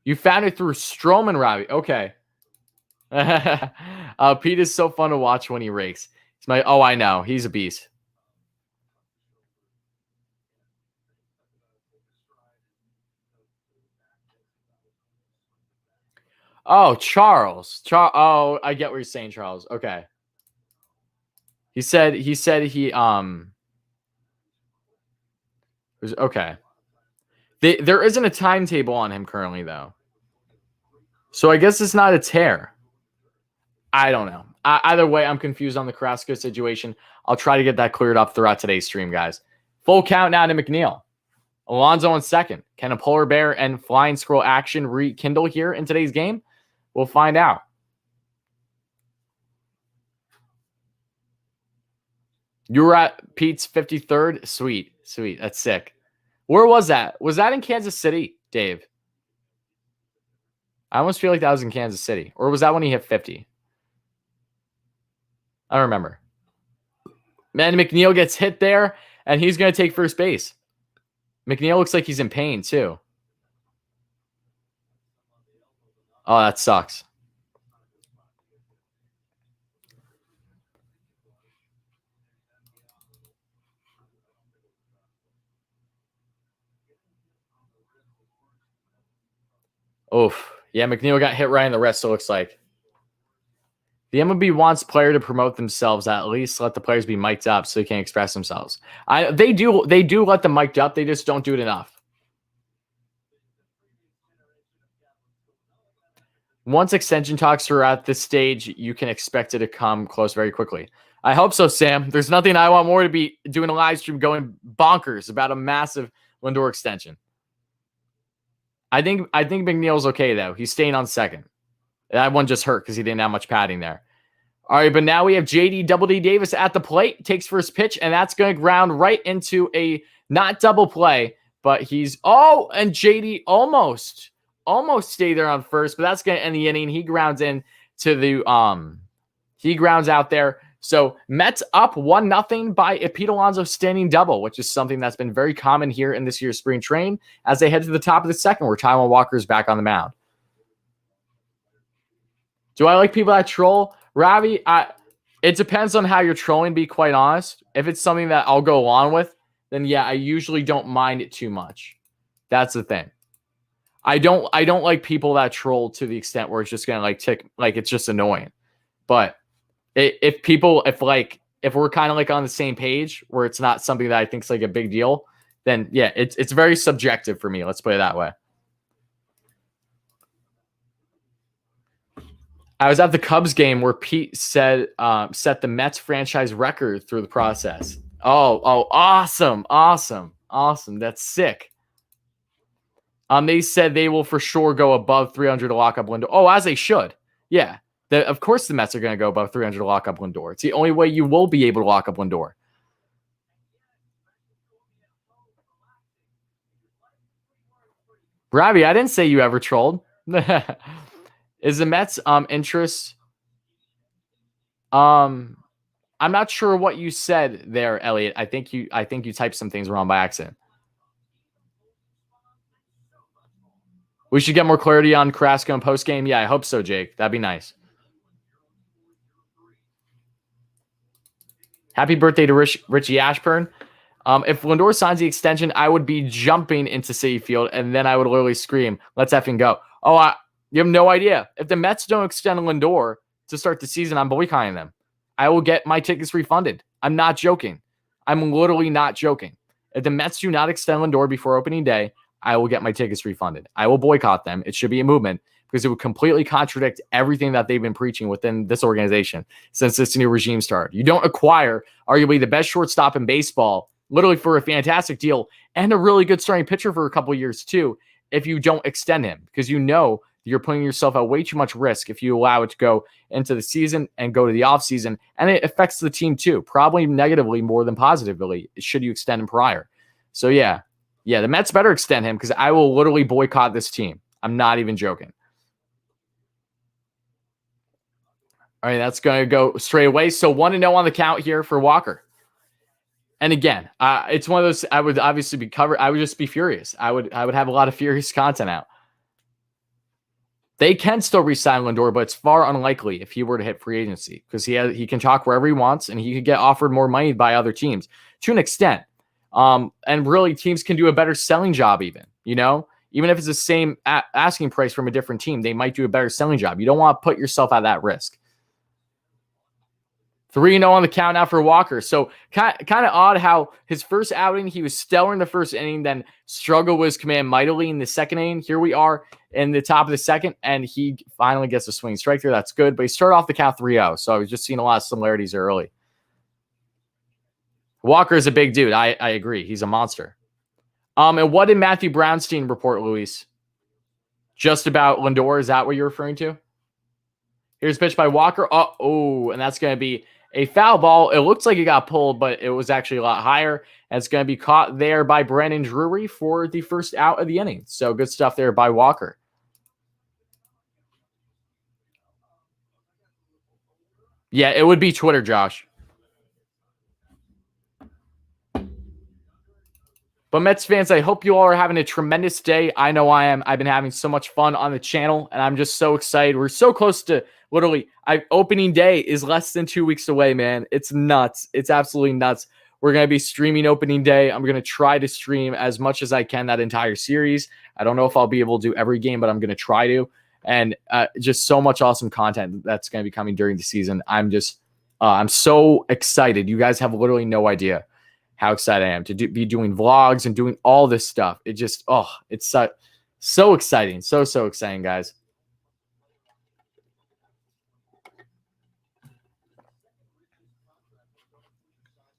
You found it through Stroman, Robbie. Okay. Pete is so fun to watch when he rakes. Oh, I know. He's a beast. Oh, Charles. Oh, I get what you're saying, Charles. Okay. He said he okay. There isn't a timetable on him currently, though. So I guess it's not a tear. I don't know. Either way, I'm confused on the Carrasco situation. I'll try to get that cleared up throughout today's stream, guys. Full count now to McNeil. Alonso on second. Can a polar bear and flying squirrel action rekindle here in today's game? We'll find out. You were at Pete's 53rd? Sweet. That's sick. Where was that? Was that in Kansas City, Dave? I almost feel like that was in Kansas City. Or was that when he hit 50? I don't remember. Man, McNeil gets hit there, and he's going to take first base. McNeil looks like he's in pain, too. Oh, that sucks. Oof. Yeah, McNeil got hit right in the wrist, it looks like. The MLB wants player to promote themselves. At least let the players be mic'd up so they can express themselves. They do let them mic'd up. They just don't do it enough. Once extension talks are at this stage, you can expect it to come close very quickly. I hope so, Sam. There's nothing I want more to be doing a live stream going bonkers about a massive Lindor extension. I think McNeil's okay, though. He's staying on second. That one just hurt because he didn't have much padding there. All right, but now we have JD Double D Davis at the plate. Takes first pitch, and that's going to ground right into a not double play, but he's... Oh, and JD almost stayed there on first, but that's going to end the inning. He grounds in to the... He grounds out there. So Mets up 1-0 by a Pete Alonso standing double, which is something that's been very common here in this year's spring train as they head to the top of the second where Taijuan Walker is back on the mound. Do I like people that troll? Ravi, it depends on how you're trolling, to be quite honest. If it's something that I'll go along with, then yeah, I usually don't mind it too much. That's the thing. I don't like people that troll to the extent where it's just gonna tick, it's just annoying. But if we're kind of on the same page where it's not something that I think is a big deal, then yeah, it's very subjective for me. Let's put it that way. I was at the Cubs game where Pete said set the Mets franchise record through the process. Oh, awesome. That's sick. They said they will for sure go above 300 to lock up Lindor. Oh, as they should. Yeah. Of course the Mets are going to go above 300 to lock up Lindor. It's the only way you will be able to lock up Lindor. Robbie, I didn't say you ever trolled. Is the Mets interest I'm not sure what you said there, Elliot. I think you typed some things wrong by accident. We should get more clarity on Carrasco in post game. Yeah, I hope so, Jake. That'd be nice. Happy birthday to Richie Ashburn. If Lindor signs the extension, I would be jumping into Citi Field, and then I would literally scream, "Let's effing go!" Oh, you have no idea. If the Mets don't extend Lindor to start the season, I'm boycotting them. I will get my tickets refunded. I'm not joking. I'm literally not joking. If the Mets do not extend Lindor before opening day, I will get my tickets refunded. I will boycott them. It should be a movement because it would completely contradict everything that they've been preaching within this organization since this new regime started. You don't acquire arguably the best shortstop in baseball, literally for a fantastic deal, and a really good starting pitcher for a couple of years too, if you don't extend him, because you know you're putting yourself at way too much risk if you allow it to go into the season and go to the offseason, and it affects the team too, probably negatively more than positively, should you extend him prior. So yeah, the Mets better extend him because I will literally boycott this team. I'm not even joking. All right, that's going to go straight away. So 1-0 on the count here for Walker. And again, it's one of those, I would obviously be covered. I would just be furious. I would have a lot of furious content out. They can still re-sign Lindor, but it's far unlikely if he were to hit free agency because he can talk wherever he wants and he could get offered more money by other teams to an extent. And really, teams can do a better selling job even, even if it's the same asking price from a different team, they might do a better selling job. You don't want to put yourself at that risk. 3-0 on the count now for Walker. So kind of odd how his first outing, he was stellar in the first inning, then struggled with his command mightily in the second inning. Here we are in the top of the second, and he finally gets a swing strike there. That's good. But he started off the count 3-0, so I was just seeing a lot of similarities early. Walker is a big dude. I agree. He's a monster. And what did Matthew Brownstein report, Luis? Just about Lindor? Is that what you're referring to? Here's a pitch by Walker. And that's going to be a foul ball. It looks like it got pulled, but it was actually a lot higher. And it's going to be caught there by Brandon Drury for the first out of the inning. So good stuff there by Walker. Yeah, it would be Twitter, Josh. But Mets fans, I hope you all are having a tremendous day. I know I am. I've been having so much fun on the channel, and I'm just so excited. We're so close to literally opening day is less than 2 weeks away, man. It's nuts. It's absolutely nuts. We're going to be streaming opening day. I'm going to try to stream as much as I can that entire series. I don't know if I'll be able to do every game, but I'm going to try to. And just so much awesome content that's going to be coming during the season. I'm so excited. You guys have literally no idea how excited I am to be doing vlogs and doing all this stuff. It just, it's so exciting. So exciting, guys.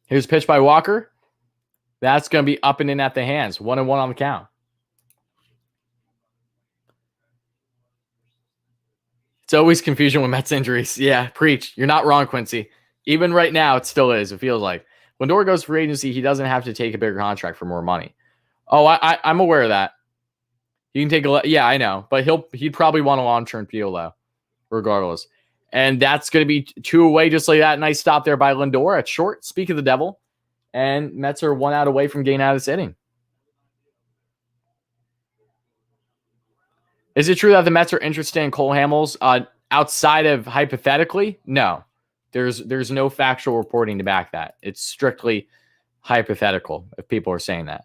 Here's a pitch by Walker. That's going to be up and in at the hands. 1-1 on the count. It's always confusion with Mets injuries. Yeah, preach. You're not wrong, Quincy. Even right now, it still is. It feels like. When Lindor goes free agency, he doesn't have to take a bigger contract for more money. Oh, I'm aware of that. You can take yeah, I know. But he'd probably want a long-term deal, though, regardless. And that's going to be 2 away just like that. Nice stop there by Lindor at short. Speak of the devil. And Mets are 1 out away from getting out of this inning. Is it true that the Mets are interested in Cole Hamels outside of hypothetically? No. There's no factual reporting to back that. It's strictly hypothetical if people are saying that.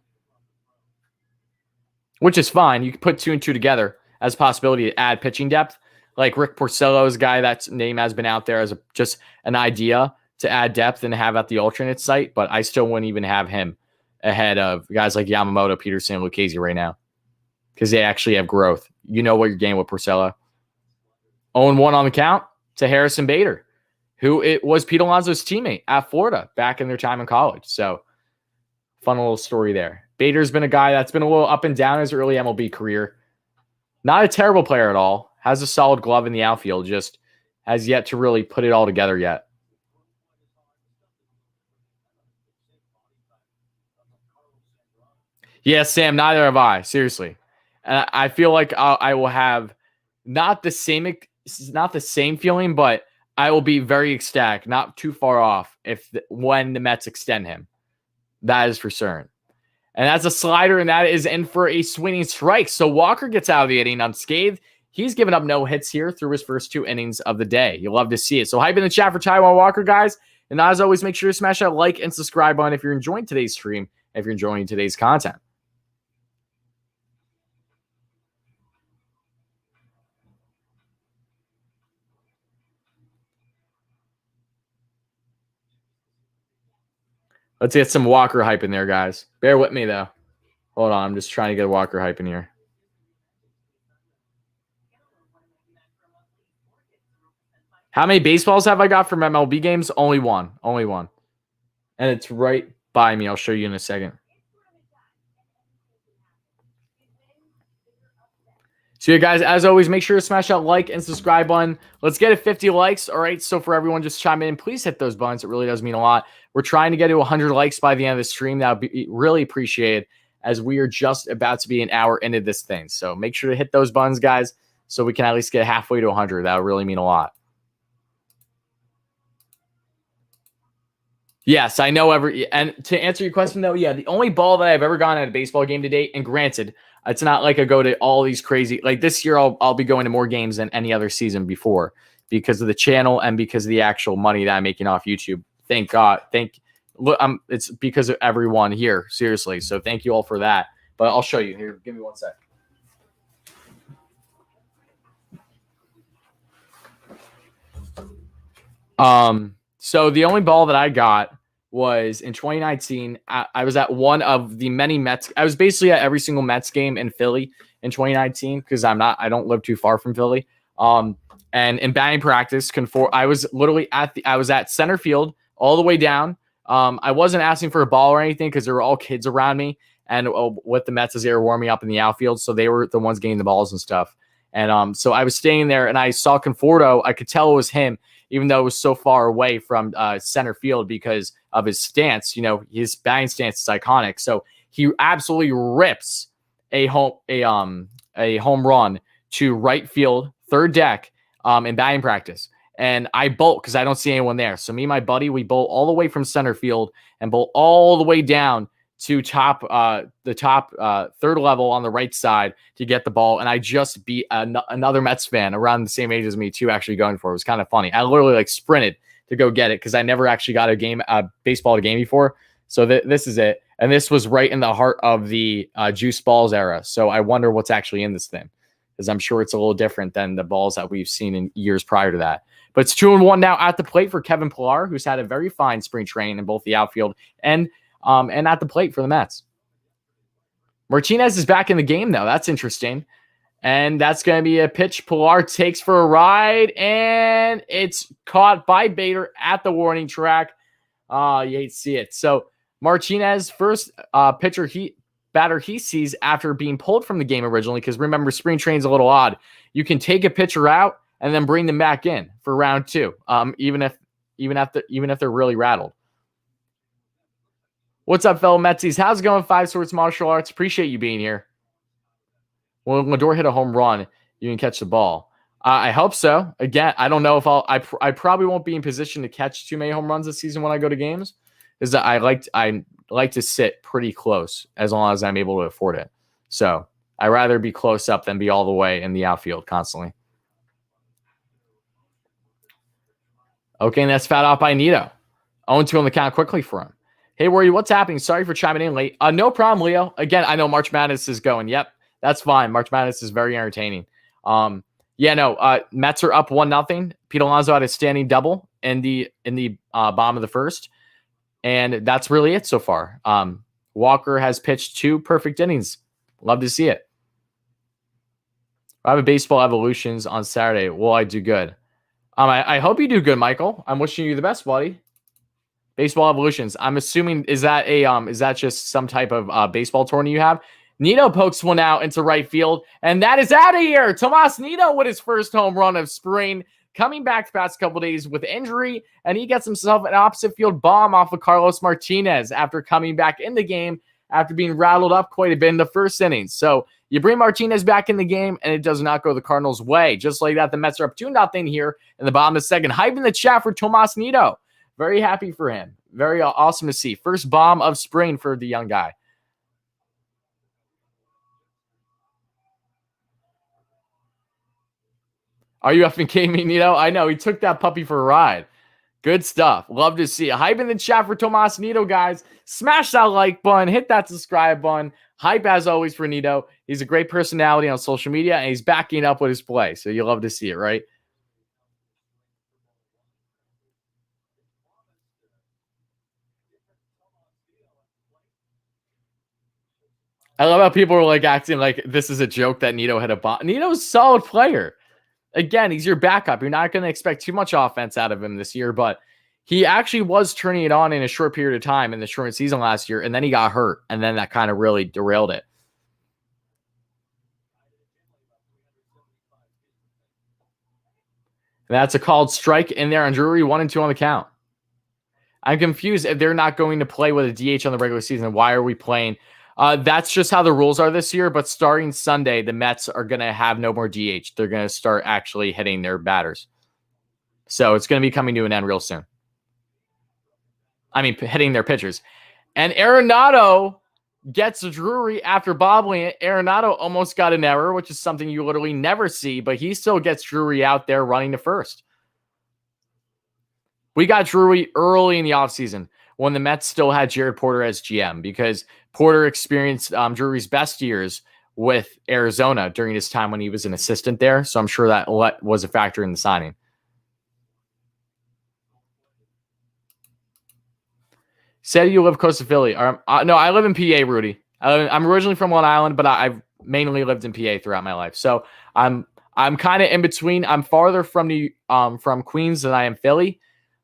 Which is fine. You can put 2 and 2 together as a possibility to add pitching depth. Like Rick Porcello's guy, that name has been out there as just an idea to add depth and have at the alternate site, but I still wouldn't even have him ahead of guys like Yamamoto, Peterson, and Lucchesi right now because they actually have growth. You know what you're getting with Porcello. 0-1 on the count to Harrison Bader, who it was Pete Alonso's teammate at Florida back in their time in college. So fun little story there. Bader's been a guy that's been a little up and down in his early MLB career. Not a terrible player at all. Has a solid glove in the outfield. Just has yet to really put it all together yet. Yeah, Sam, neither have I. Seriously. And I feel like I will have not the same feeling, but I will be very ecstatic, not too far off when the Mets extend him. That is for certain. And that's a slider, and that is in for a swinging strike. So Walker gets out of the inning unscathed. He's given up no hits here through his first 2 innings of the day. You'll love to see it. So hype in the chat for Taijuan Walker, guys. And as always, make sure to smash that like and subscribe button if you're enjoying today's stream, if you're enjoying today's content. Let's get some Walker hype in there, guys. Bear with me, though. Hold on. I'm just trying to get Walker hype in here. How many baseballs have I got from MLB games? Only one. Only one. And it's right by me. I'll show you in a second. So, yeah, guys, as always, make sure to smash that like and subscribe button. Let's get it 50 likes. All right. So, for everyone just chime in, please hit those buttons. It really does mean a lot. We're trying to get to 100 likes by the end of the stream. That would be really appreciated, as we are just about to be an hour into this thing. So, make sure to hit those buttons, guys, so we can at least get halfway to 100. That would really mean a lot. Yes, I know and to answer your question though, yeah, the only ball that I've ever gone at a baseball game to date, and granted, it's not like I go to all these crazy, like this year I'll be going to more games than any other season before because of the channel and because of the actual money that I'm making off YouTube. Thank God. It's because of everyone here, seriously. So thank you all for that. But I'll show you here. Give me 1 sec. So the only ball that I got was in 2019. I was at one of the many Mets. I was basically at every single Mets game in Philly in 2019 because I don't live too far from Philly. And in batting practice, I was literally I was at center field all the way down. I wasn't asking for a ball or anything because there were all kids around me and with the Mets as they were warming up in the outfield. So they were the ones getting the balls and stuff. And so I was staying there and I saw Conforto. I could tell it was him, even though it was so far away from center field because of his stance. You know, his batting stance is iconic. So he absolutely rips a home run to right field, third deck, in batting practice. And I bolt because I don't see anyone there. So me and my buddy, we bolt all the way from center field and bolt all the way down to the top third level on the right side to get the ball. And I just beat another Mets fan around the same age as me too, actually going for it. It was kind of funny. I literally sprinted to go get it because I never actually got a baseball at a game before. So this is it. And this was right in the heart of the juice balls era. So I wonder what's actually in this thing, because I'm sure it's a little different than the balls that we've seen in years prior to that. But it's 2-1 now at the plate for Kevin Pillar, who's had a very fine spring training in both the outfield and at the plate for the Mets. Martinez is back in the game, though. That's interesting. And that's going to be a pitch Pillar takes for a ride, and it's caught by Bader at the warning track. You hate to see it. So Martinez, first batter he sees after being pulled from the game originally, because remember, spring training's a little odd. You can take a pitcher out and then bring them back in for round 2, even if they're really rattled. What's up, fellow Metsies? How's it going, Five Swords Martial Arts? Appreciate you being here. When Lindor hit a home run, you can catch the ball. I hope so. Again, I don't know if I probably won't be in position to catch too many home runs this season when I go to games, because I like to sit pretty close as long as I'm able to afford it. So I'd rather be close up than be all the way in the outfield constantly. Okay, and that's fouled off by Nito. 0-2 on the count quickly for him. Hey, Wardy, what's happening? Sorry for chiming in late. No problem, Leo. Again, I know March Madness is going. Yep, that's fine. March Madness is very entertaining. Mets are up 1-0. Pete Alonso had a standing double in the bottom of the first, and that's really it so far. Walker has pitched 2 perfect innings. Love to see it. I have a baseball evolutions on Saturday. Will I do good? I hope you do good, Michael. I'm wishing you the best, buddy. Baseball evolutions. I'm assuming is that just some type of baseball tournament you have? Nito pokes one out into right field, and that is out of here. Tomas Nito with his first home run of spring, coming back the past couple days with injury, and he gets himself an opposite field bomb off of Carlos Martinez after coming back in the game after being rattled up quite a bit in the first inning. So You bring Martinez back in the game, and it does not go the Cardinals' way. Just like that, the Mets are up 2-0 here in the bottom of the second. Hype in the chat for Tomas Nido. Very happy for him. Very awesome to see. First bomb of spring for the young guy. Are you effing kidding me, Nito? I know. He took that puppy for a ride. Good stuff. Love to see it. Hype in the chat for Tomas Nito, guys. Smash that like button. Hit that subscribe button. Hype, as always, for Nito. He's a great personality on social media, and he's backing up with his play. So you love to see it, right? I love how people are like acting like this is a joke that Nito had a bomb. Nito's a solid player. Again, he's your backup. You're not going to expect too much offense out of him this year, but he actually was turning it on in a short period of time in the short season last year, and then he got hurt, and then that kind of really derailed it. And that's a called strike in there on Drury, 1-2 on the count. I'm confused if they're not going to play with a DH on the regular season. Why are we playing? That's just how the rules are this year, but starting Sunday, the Mets are going to have no more DH. They're going to start actually hitting their batters. So it's going to be coming to an end real soon. I mean, hitting their pitchers. And Arenado gets Drury after bobbling it. Arenado almost got an error, which is something you literally never see, but he still gets Drury out there running to first. We got Drury early in the offseason when the Mets still had Jared Porter as GM because Porter experienced Drury's best years with Arizona during his time when he was an assistant there. So I'm sure that was a factor in the signing. Said you live close to Philly. No, I live in PA, Rudy. I'm originally from Long Island, but I've mainly lived in PA throughout my life. So I'm kind of in between. I'm farther from Queens than I am Philly.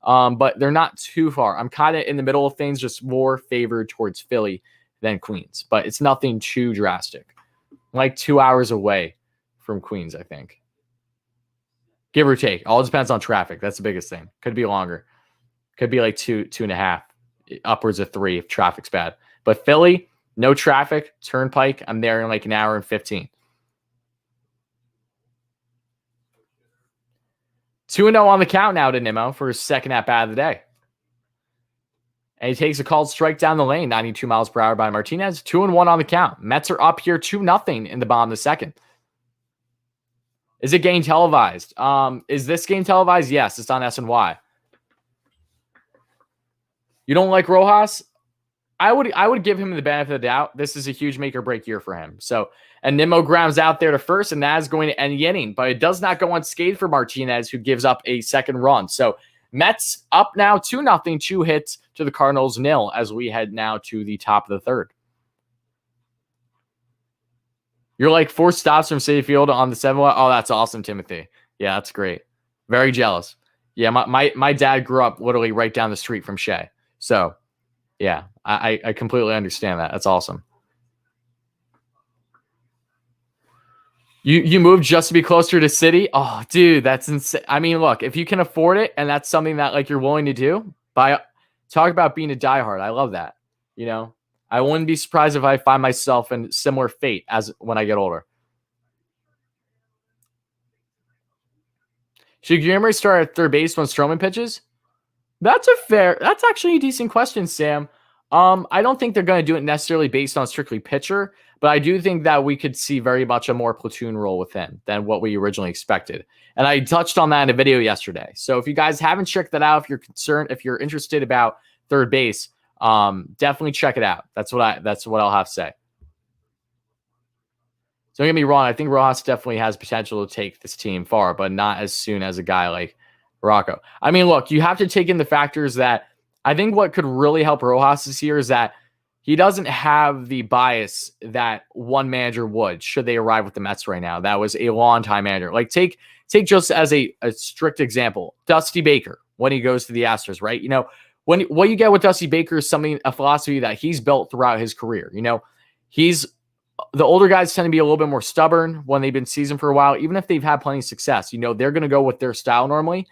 But they're not too far. I'm kind of in the middle of things, just more favored towards Philly than Queens. But it's nothing too drastic. I'm like 2 hours away from Queens, I think. Give or take. All depends on traffic. That's the biggest thing. Could be longer. Could be like 2.5, upwards of 3 if traffic's bad. But Philly, no traffic, turnpike. I'm there in like an hour and 15. 2-0 on the count now to Nimmo for his second at-bat of the day. And he takes a called strike down the lane, 92 miles per hour by Martinez. 2-1 on the count. Mets are up here 2-0 in the bottom of the second. Is it game televised? Is this game televised? Yes, it's on SNY. You don't like Rojas? I would give him the benefit of the doubt. This is a huge make or break year for him. So, and Nimmo grounds out there to first, and that is going to end the inning. But it does not go unscathed for Martinez, who gives up a second run. So Mets up now 2-0, 2 hits to the Cardinals 0 as we head now to the top of the third. You're like 4 stops from Citi Field on the 7. Oh, that's awesome, Timothy. Yeah, that's great. Very jealous. Yeah, my dad grew up literally right down the street from Shea. So, yeah, I completely understand that. That's awesome. You moved just to be closer to city? Oh, dude, that's insane. I mean, look, if you can afford it and that's something that like you're willing to do, talk about being a diehard. I love that. You know, I wouldn't be surprised if I find myself in similar fate as when I get older. Should Guillermo start at third base when Stroman pitches? That's actually a decent question, Sam. I don't think they're going to do it necessarily based on strictly pitcher, but I do think that we could see very much a more platoon role with him than what we originally expected. And I touched on that in a video yesterday. So if you guys haven't checked that out, if you're interested about third base, definitely check it out. That's what I'll have to say. So don't get me wrong. I think Rojas definitely has potential to take this team far, but not as soon as a guy like Rocco. I mean, look, you have to take in the factors that I think what could really help Rojas this year is that he doesn't have the bias that one manager would should they arrive with the Mets right now. That was a long-time manager. Like take just as a strict example, Dusty Baker when he goes to the Astros, right? You know, what you get with Dusty Baker is a philosophy that he's built throughout his career. You know, the older guys tend to be a little bit more stubborn when they've been seasoned for a while, even if they've had plenty of success. You know, they're going to go with their style normally.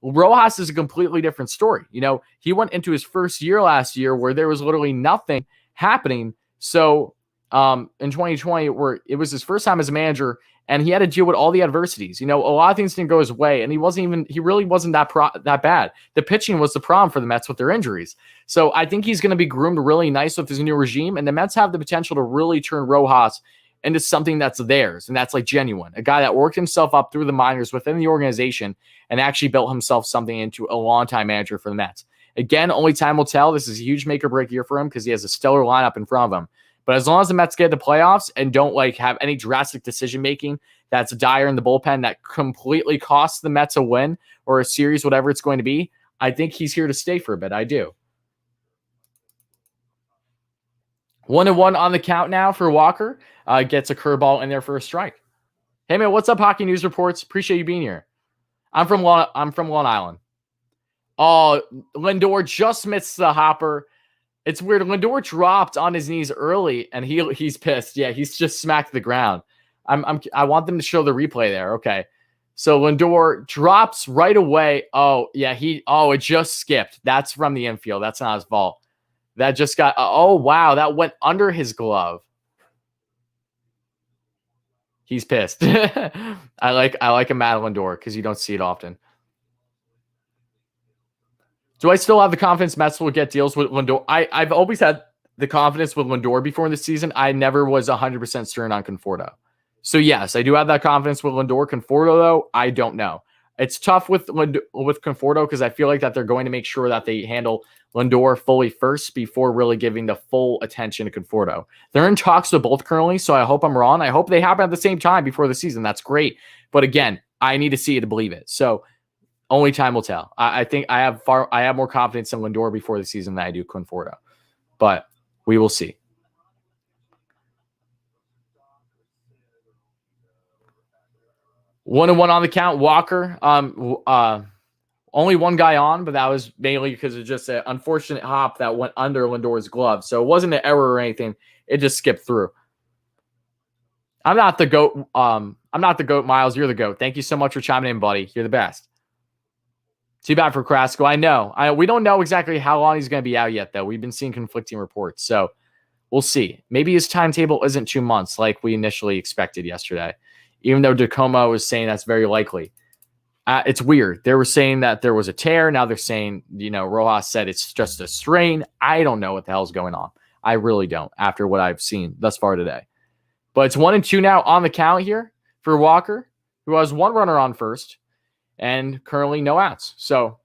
Rojas is a completely different story. You know, he went into his first year last year where there was literally nothing happening. So in 2020 where it was his first time as a manager and he had to deal with all the adversities. A lot of things didn't go his way and he really wasn't that bad. The pitching was the problem for the Mets with their injuries. So I think he's going to be groomed really nice with his new regime, and the Mets have the potential to really turn Rojas into something that's theirs and that's like genuine. A guy that worked himself up through the minors within the organization and actually built himself something into a long-time manager for the Mets. Again, only time will tell. This is a huge make or break year for him because he has a stellar lineup in front of him. But as long as the Mets get the playoffs and don't have any drastic decision making that's dire in the bullpen that completely costs the Mets a win or a series, whatever it's going to be, I think he's here to stay for a bit. I do. 1-1 on the count now for Walker. Gets a curveball in there for a strike. Hey man, what's up, Hockey News Reports? Appreciate you being here. I'm from Long Island. Oh, Lindor just missed the hopper. It's weird. Lindor dropped on his knees early, and he's pissed. Yeah, he's just smacked the ground. I want them to show the replay there. Okay, so Lindor drops right away. Oh yeah, it just skipped. That's from the infield. That's not his fault. That just got. Oh wow, that went under his glove. He's pissed. I like a Matt Lindor because you don't see it often. Do I still have the confidence Mets will get deals with Lindor? I've always had the confidence with Lindor before the season. I never was 100% certain on Conforto. So yes, I do have that confidence with Lindor. Conforto, though, I don't know. It's tough with Conforto because I feel like that they're going to make sure that they handle Lindor fully first before really giving the full attention to Conforto. They're in talks with both currently, so I hope I'm wrong. I hope they happen at the same time before the season. That's great. But again, I need to see it to believe it. So only time will tell. I think I have more confidence in Lindor before the season than I do Conforto. But we will see. One on the count. Walker. Only one guy on, but that was mainly because of just an unfortunate hop that went under Lindor's glove. So it wasn't an error or anything. It just skipped through. I'm not the GOAT. I'm not the GOAT, Miles. You're the GOAT. Thank you so much for chiming in, buddy. You're the best. Too bad for Carrasco. I know. We don't know exactly how long he's going to be out yet, though. We've been seeing conflicting reports. So we'll see. Maybe his timetable isn't 2 months like we initially expected yesterday, even though DeComo was saying that's very likely. It's weird. They were saying that there was a tear. Now they're saying, Rojas said it's just a strain. I don't know what the hell's going on. I really don't after what I've seen thus far today. But it's 1-2 now on the count here for Walker, who has one runner on first and currently no outs. So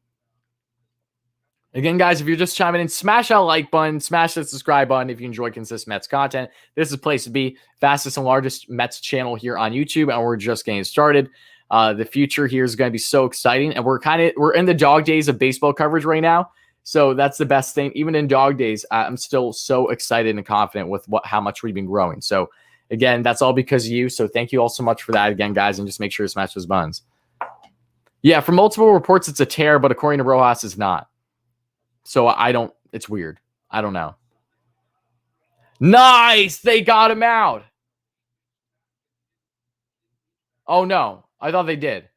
again, guys, if you're just chiming in, smash that like button, smash that subscribe button if you enjoy consistent Mets content. This is a place to be. Fastest and largest Mets channel here on YouTube, and we're just getting started. The future here is going to be so exciting, and we're in the dog days of baseball coverage right now. So that's the best thing. Even in dog days, I'm still so excited and confident with how much we've been growing. So again, that's all because of you. So thank you all so much for that again, guys, and just make sure to smash those buttons. Yeah, from multiple reports, it's a tear, but according to Rojas, it's not. So it's weird. I don't know. Nice! They got him out. Oh, no. I thought they did.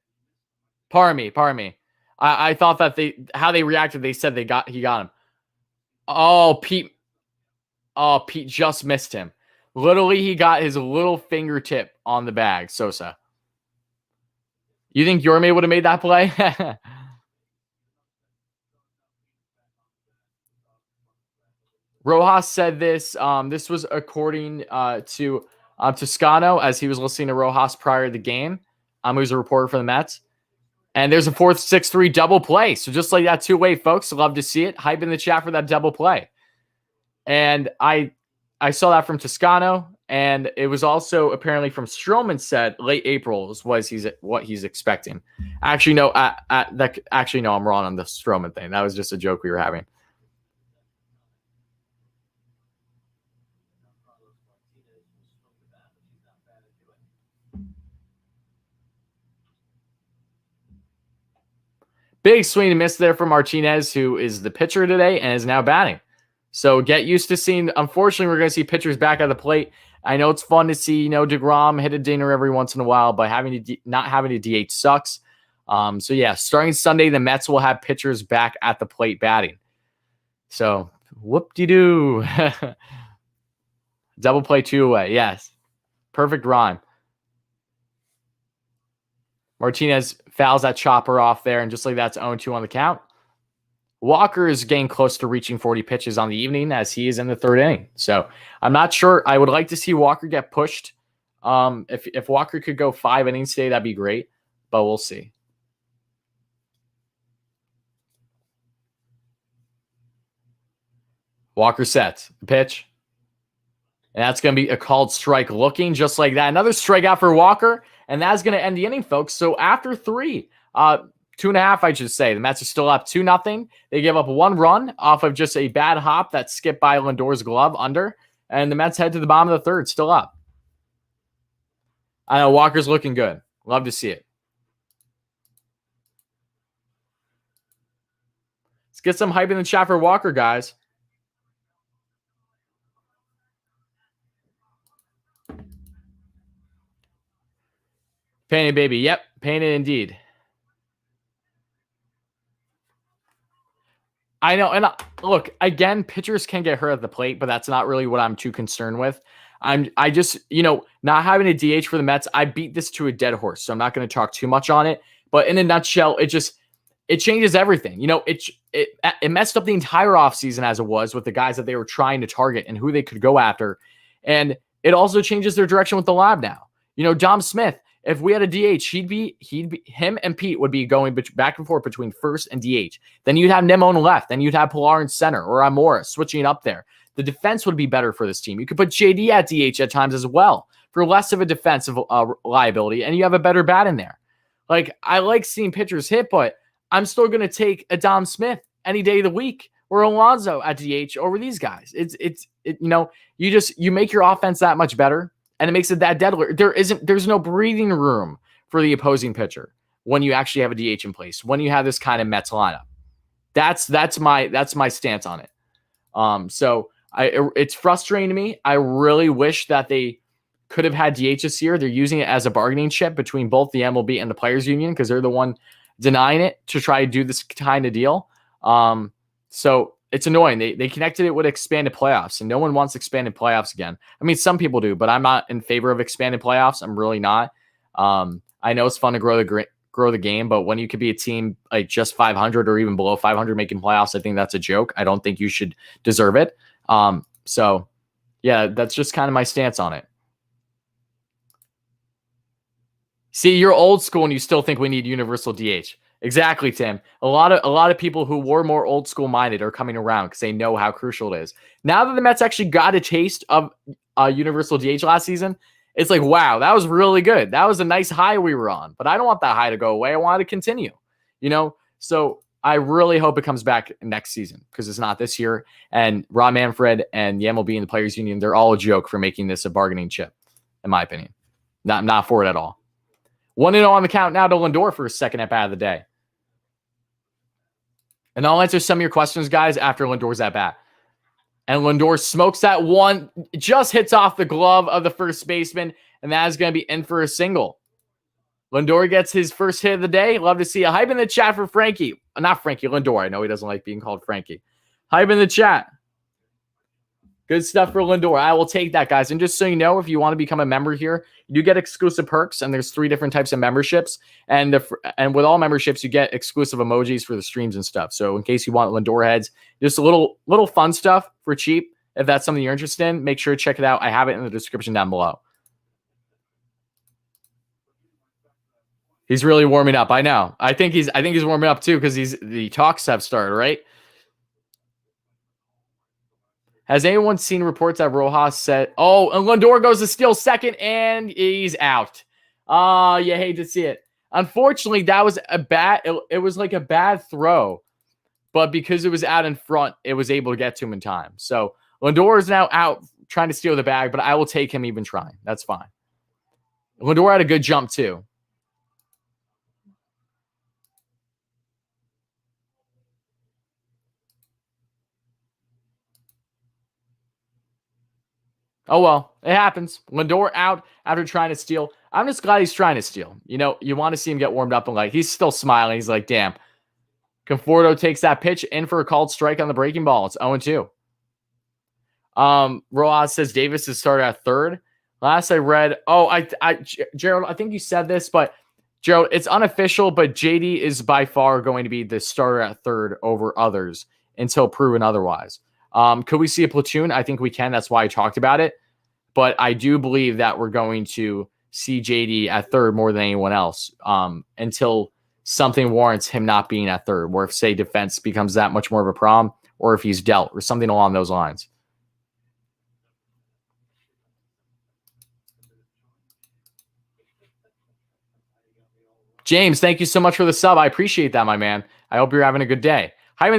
Pardon me. I thought that how they reacted, they said he got him. Oh, Pete just missed him. Literally, he got his little fingertip on the bag, Sosa. You think Yorme would have made that play? Rojas said this. This was according to Toscano as he was listening to Rojas prior to the game. He was a reporter for the Mets. And there's a 6-3 double play. So just like that two-way, folks. Love to see it. Hype in the chat for that double play. And I saw that from Toscano. And it was also apparently from Stroman said late April is what he's expecting. Actually, no, no, I'm wrong on the Stroman thing. That was just a joke we were having. Big swing and miss there for Martinez, who is the pitcher today and is now batting. So get used to seeing. Unfortunately, we're going to see pitchers back at the plate. I know it's fun to see, DeGrom hit a dinger every once in a while, but not having to DH sucks. So yeah, starting Sunday, the Mets will have pitchers back at the plate batting. So whoop-de-doo. Double play 2 away. Yes. Perfect rhyme. Martinez fouls that chopper off there, and just like that's 0-2 on the count. Walker is getting close to reaching 40 pitches on the evening as he is in the third inning. So I'm not sure. I would like to see Walker get pushed. If Walker could go 5 innings today, that'd be great, but we'll see. Walker sets the pitch. And that's going to be a called strike looking just like that. Another strikeout for Walker, and that's going to end the inning, folks. So after 3, 2.5, I should say, the Mets are still up 2-0. They give up 1 run off of just a bad hop that skipped by Lindor's glove under, and the Mets head to the bottom of the third, still up. I know Walker's looking good. Love to see it. Let's get some hype in the chat for Walker, guys. Painted, baby. Yep, painted indeed. I know, and look, again, pitchers can get hurt at the plate, but that's not really what I'm too concerned with. I just, not having a DH for the Mets, I beat this to a dead horse, so I'm not going to talk too much on it. But in a nutshell, it changes everything. It messed up the entire offseason as it was with the guys that they were trying to target and who they could go after. And it also changes their direction with the lab now. Dom Smith, if we had a DH, him and Pete would be going back and forth between first and DH. Then you'd have Nemo on the left. Then you'd have Pilar in center or Amora switching it up there. The defense would be better for this team. You could put JD at DH at times as well for less of a defensive liability, and you have a better bat in there. Like, I like seeing pitchers hit, but I'm still going to take a Dom Smith any day of the week or Alonso at DH over these guys. You make your offense that much better. And it makes it that deadly. There's no breathing room for the opposing pitcher when you actually have a DH in place, when you have this kind of Mets lineup. That's my stance on it. So it's frustrating to me. I really wish that they could have had DH this year. They're using it as a bargaining chip between both the MLB and the Players Union because they're the one denying it to try to do this kind of deal. So it's annoying. They connected it with expanded playoffs, and no one wants expanded playoffs again. I mean, some people do, but I'm not in favor of expanded playoffs. I'm really not. I know it's fun to grow the game, but when you could be a team like just 500 or even below 500 making playoffs, I think that's a joke. I don't think you should deserve it. So yeah, that's just kind of my stance on it. See, you're old school and you still think we need universal DH. Exactly, Tim. A lot of people who were more old school minded are coming around because they know how crucial it is. Now that the Mets actually got a taste of universal DH last season, it's like, wow, that was really good. That was a nice high we were on. But I don't want that high to go away. I want it to continue. So I really hope it comes back next season because it's not this year. And Rob Manfred and the MLB and the Players Union, they're all a joke for making this a bargaining chip, in my opinion. Not for it at all. 1-0 on the count now to Lindor for his second at bat of the day. And I'll answer some of your questions, guys, after Lindor's at bat. And Lindor smokes that one, just hits off the glove of the first baseman, and that is going to be in for a single. Lindor gets his first hit of the day. Love to see a hype in the chat for Frankie. Not Frankie, Lindor. I know he doesn't like being called Frankie. Hype in the chat. Good stuff for Lindor. I will take that, guys. And just so you know, if you want to become a member here, you do get exclusive perks, and there's 3 different types of memberships. And with all memberships, you get exclusive emojis for the streams and stuff. So in case you want Lindor heads, just a little fun stuff for cheap. If that's something you're interested in, make sure to check it out. I have it in the description down below. He's really warming up. I know. I think he's warming up too because the talks have started, right? Has anyone seen reports that Rojas said, oh, and Lindor goes to steal second, and he's out. You hate to see it. Unfortunately, that was it was like a bad throw, but because it was out in front, it was able to get to him in time. So Lindor is now out trying to steal the bag, but I will take him even trying. That's fine. Lindor had a good jump too. Oh, well, it happens. Lindor out after trying to steal. I'm just glad he's trying to steal. You want to see him get warmed up, and like he's still smiling. He's like, damn. Conforto takes that pitch in for a called strike on the breaking ball. It's 0-2. Roaz says Davis is started at third. Last I read, Gerald, I think you said this, but Gerald, it's unofficial, but JD is by far going to be the starter at third over others until proven otherwise. Could we see a platoon? I think we can. That's why I talked about it. But I do believe that we're going to see JD at third more than anyone else until something warrants him not being at third, where if, say, defense becomes that much more of a problem, or if he's dealt, or something along those lines. James, thank you so much for the sub. I appreciate that, my man. I hope you're having a good day. Hype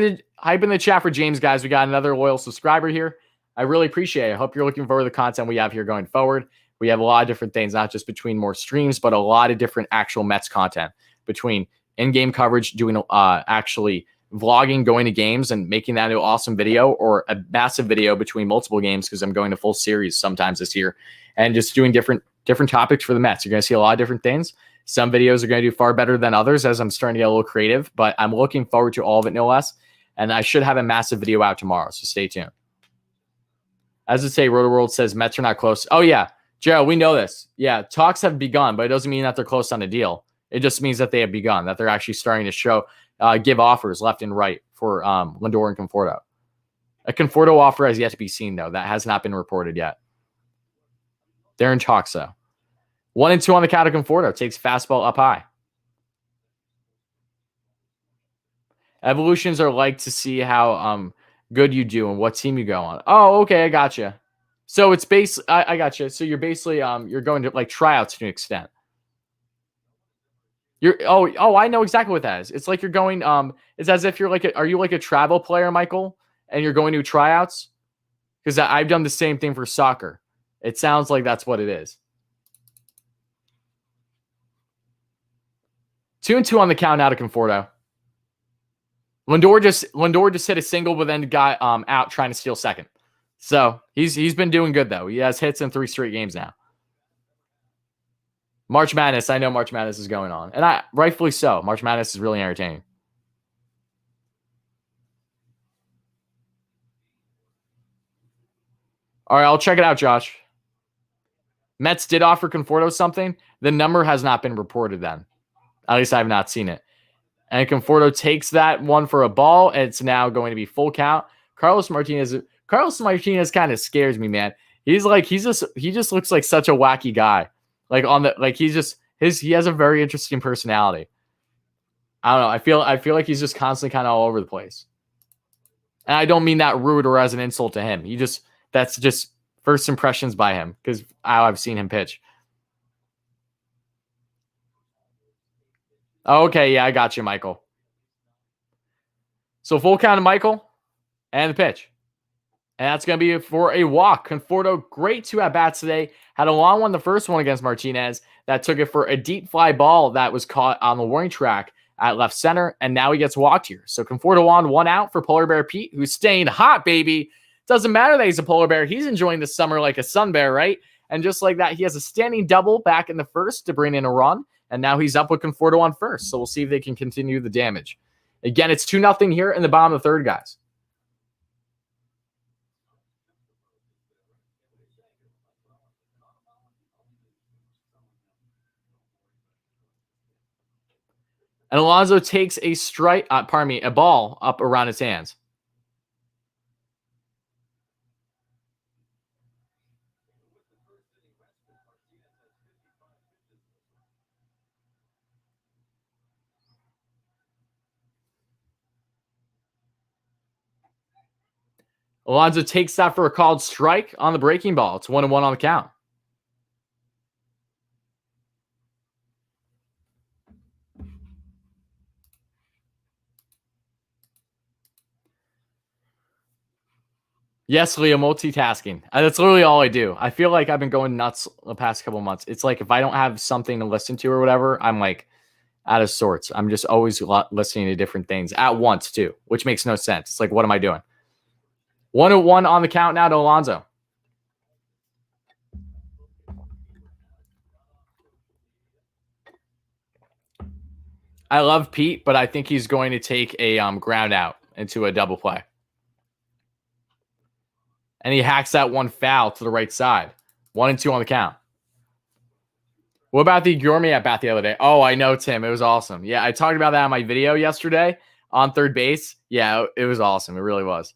in the chat for James, guys. We got another loyal subscriber here. I really appreciate it. I hope you're looking forward to the content we have here going forward. We have a lot of different things, not just between more streams, but a lot of different actual Mets content between in-game coverage, doing actually vlogging, going to games and making that an awesome video, or a massive video between multiple games, because I'm going to full series sometimes this year, and just doing different topics for the Mets. You're going to see a lot of different things. Some videos are going to do far better than others as I'm starting to get a little creative, but I'm looking forward to all of it, no less. And I should have a massive video out tomorrow, so stay tuned. As I say, Rotoworld says Mets are not close. Oh, yeah. Gerald, we know this. Yeah, talks have begun, but it doesn't mean that they're close on a deal. It just means that they have begun, that they're actually starting to give offers left and right for Lindor and Conforto. A Conforto offer has yet to be seen, though. That has not been reported yet. They're in talks, though. 1-2 on the count of Conforto. Takes fastball up high. Evolutions are like to see how good you do and what team you go on. Oh, okay, I gotcha. So it's I gotcha. So you're basically you're going to like tryouts to an extent. I know exactly what that is. It's like you're going it's as if you're are you like a travel player, Michael, and you're going to tryouts? Because I've done the same thing for soccer. It sounds like that's what it is. 2-2 on the count out of Conforto. Lindor just hit a single, but then got out trying to steal second. So he's been doing good, though. He has hits in 3 straight games now. March Madness. I know March Madness is going on, and rightfully so. March Madness is really entertaining. All right, I'll check it out, Josh. Mets did offer Conforto something. The number has not been reported then. At least I have not seen it. And Conforto takes that one for a ball, and it's now going to be full count. Carlos Martinez kind of scares me, man. He just looks like such a wacky guy. He has a very interesting personality. I don't know. I feel like he's just constantly kind of all over the place. And I don't mean that rude or as an insult to him. That's just first impressions by him, because how I've seen him pitch. Okay, yeah, I got you, Michael. So full count of Michael and the pitch. And that's going to be for a walk. Conforto, great 2 at-bats today. Had a long one, the first one against Martinez. That took it for a deep fly ball that was caught on the warning track at left center. And now he gets walked here. So Conforto on, 1 out for Polar Bear Pete, who's staying hot, baby. Doesn't matter that he's a polar bear. He's enjoying the summer like a sun bear, right? And just like that, he has a standing double back in the first to bring in a run. And now he's up with Conforto on first. So we'll see if they can continue the damage. Again, it's 2-0 here in the bottom of the third, guys. And Alonso takes a ball up around his hands. Alonso takes that for a called strike on the breaking ball. It's 1-1 on the count. Yes, Leo, multitasking. That's literally all I do. I feel like I've been going nuts the past couple months. It's like if I don't have something to listen to or whatever, I'm like out of sorts. I'm just always listening to different things at once too, which makes no sense. It's like, what am I doing? 1-1 on the count now to Alonso. I love Pete, but I think he's going to take a ground out into a double play. And he hacks that one foul to the right side. 1-2 on the count. What about the Gourmet at bat the other day? Oh, I know, Tim. It was awesome. Yeah, I talked about that in my video yesterday on third base. Yeah, it was awesome. It really was.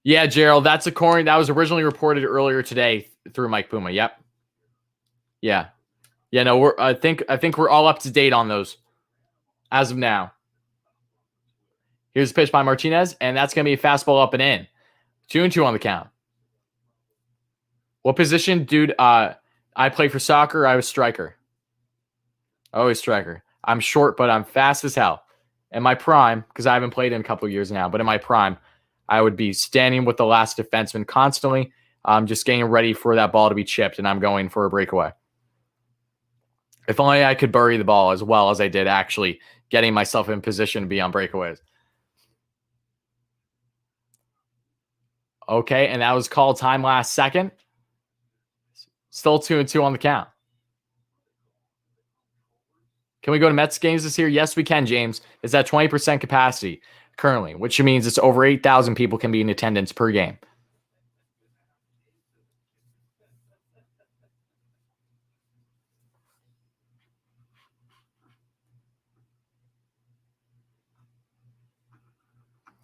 Yeah, Gerald, that's a corner that was originally reported earlier today through Mike Puma. Yep. Yeah. Yeah, no, I think we're all up to date on those as of now. Here's a pitch by Martinez, and that's going to be a fastball up and in. 2-2 on the count. What position, dude? I play for soccer. I was striker. Always striker. I'm short, but I'm fast as hell. In my prime, because I haven't played in a couple of years now, but in my prime, I would be standing with the last defenseman constantly. I'm just getting ready for that ball to be chipped, and I'm going for a breakaway. If only I could bury the ball as well as I did actually getting myself in position to be on breakaways. Okay, and that was called time last second. Still 2-2 on the count. Can we go to Mets games this year? Yes, we can, James. It's at 20% capacity currently, which means it's over 8,000 people can be in attendance per game.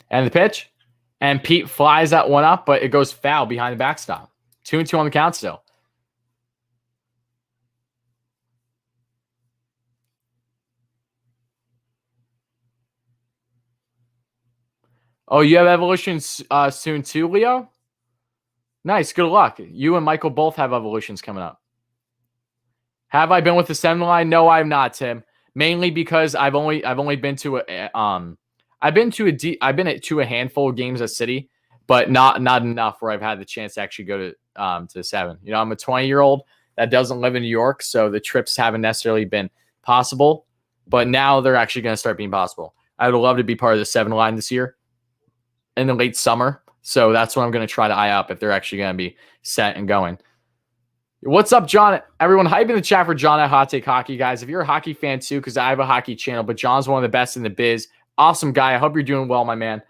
And the pitch. And Pete flies that one up, but it goes foul behind the backstop. 2-2 on the count still. Oh, you have evolutions soon too, Leo? Nice. Good luck. You and Michael both have evolutions coming up. Have I been with the 7 line? No, I'm not, Tim. Mainly because I've only been to I've been to a handful of games at City, but not enough where I've had the chance to actually go to 7. You know, I'm a 20-year-old that doesn't live in New York, so the trips haven't necessarily been possible, but now they're actually going to start being possible. I would love to be part of the 7 line this year in the late summer. So that's what I'm going to try to eye up if they're actually going to be set and going. What's up, John? Everyone, hype in the chat for John at Hot Take Hockey, guys. If you're a hockey fan too, because I have a hockey channel, but John's one of the best in the biz. Awesome guy. I hope you're doing well, my man.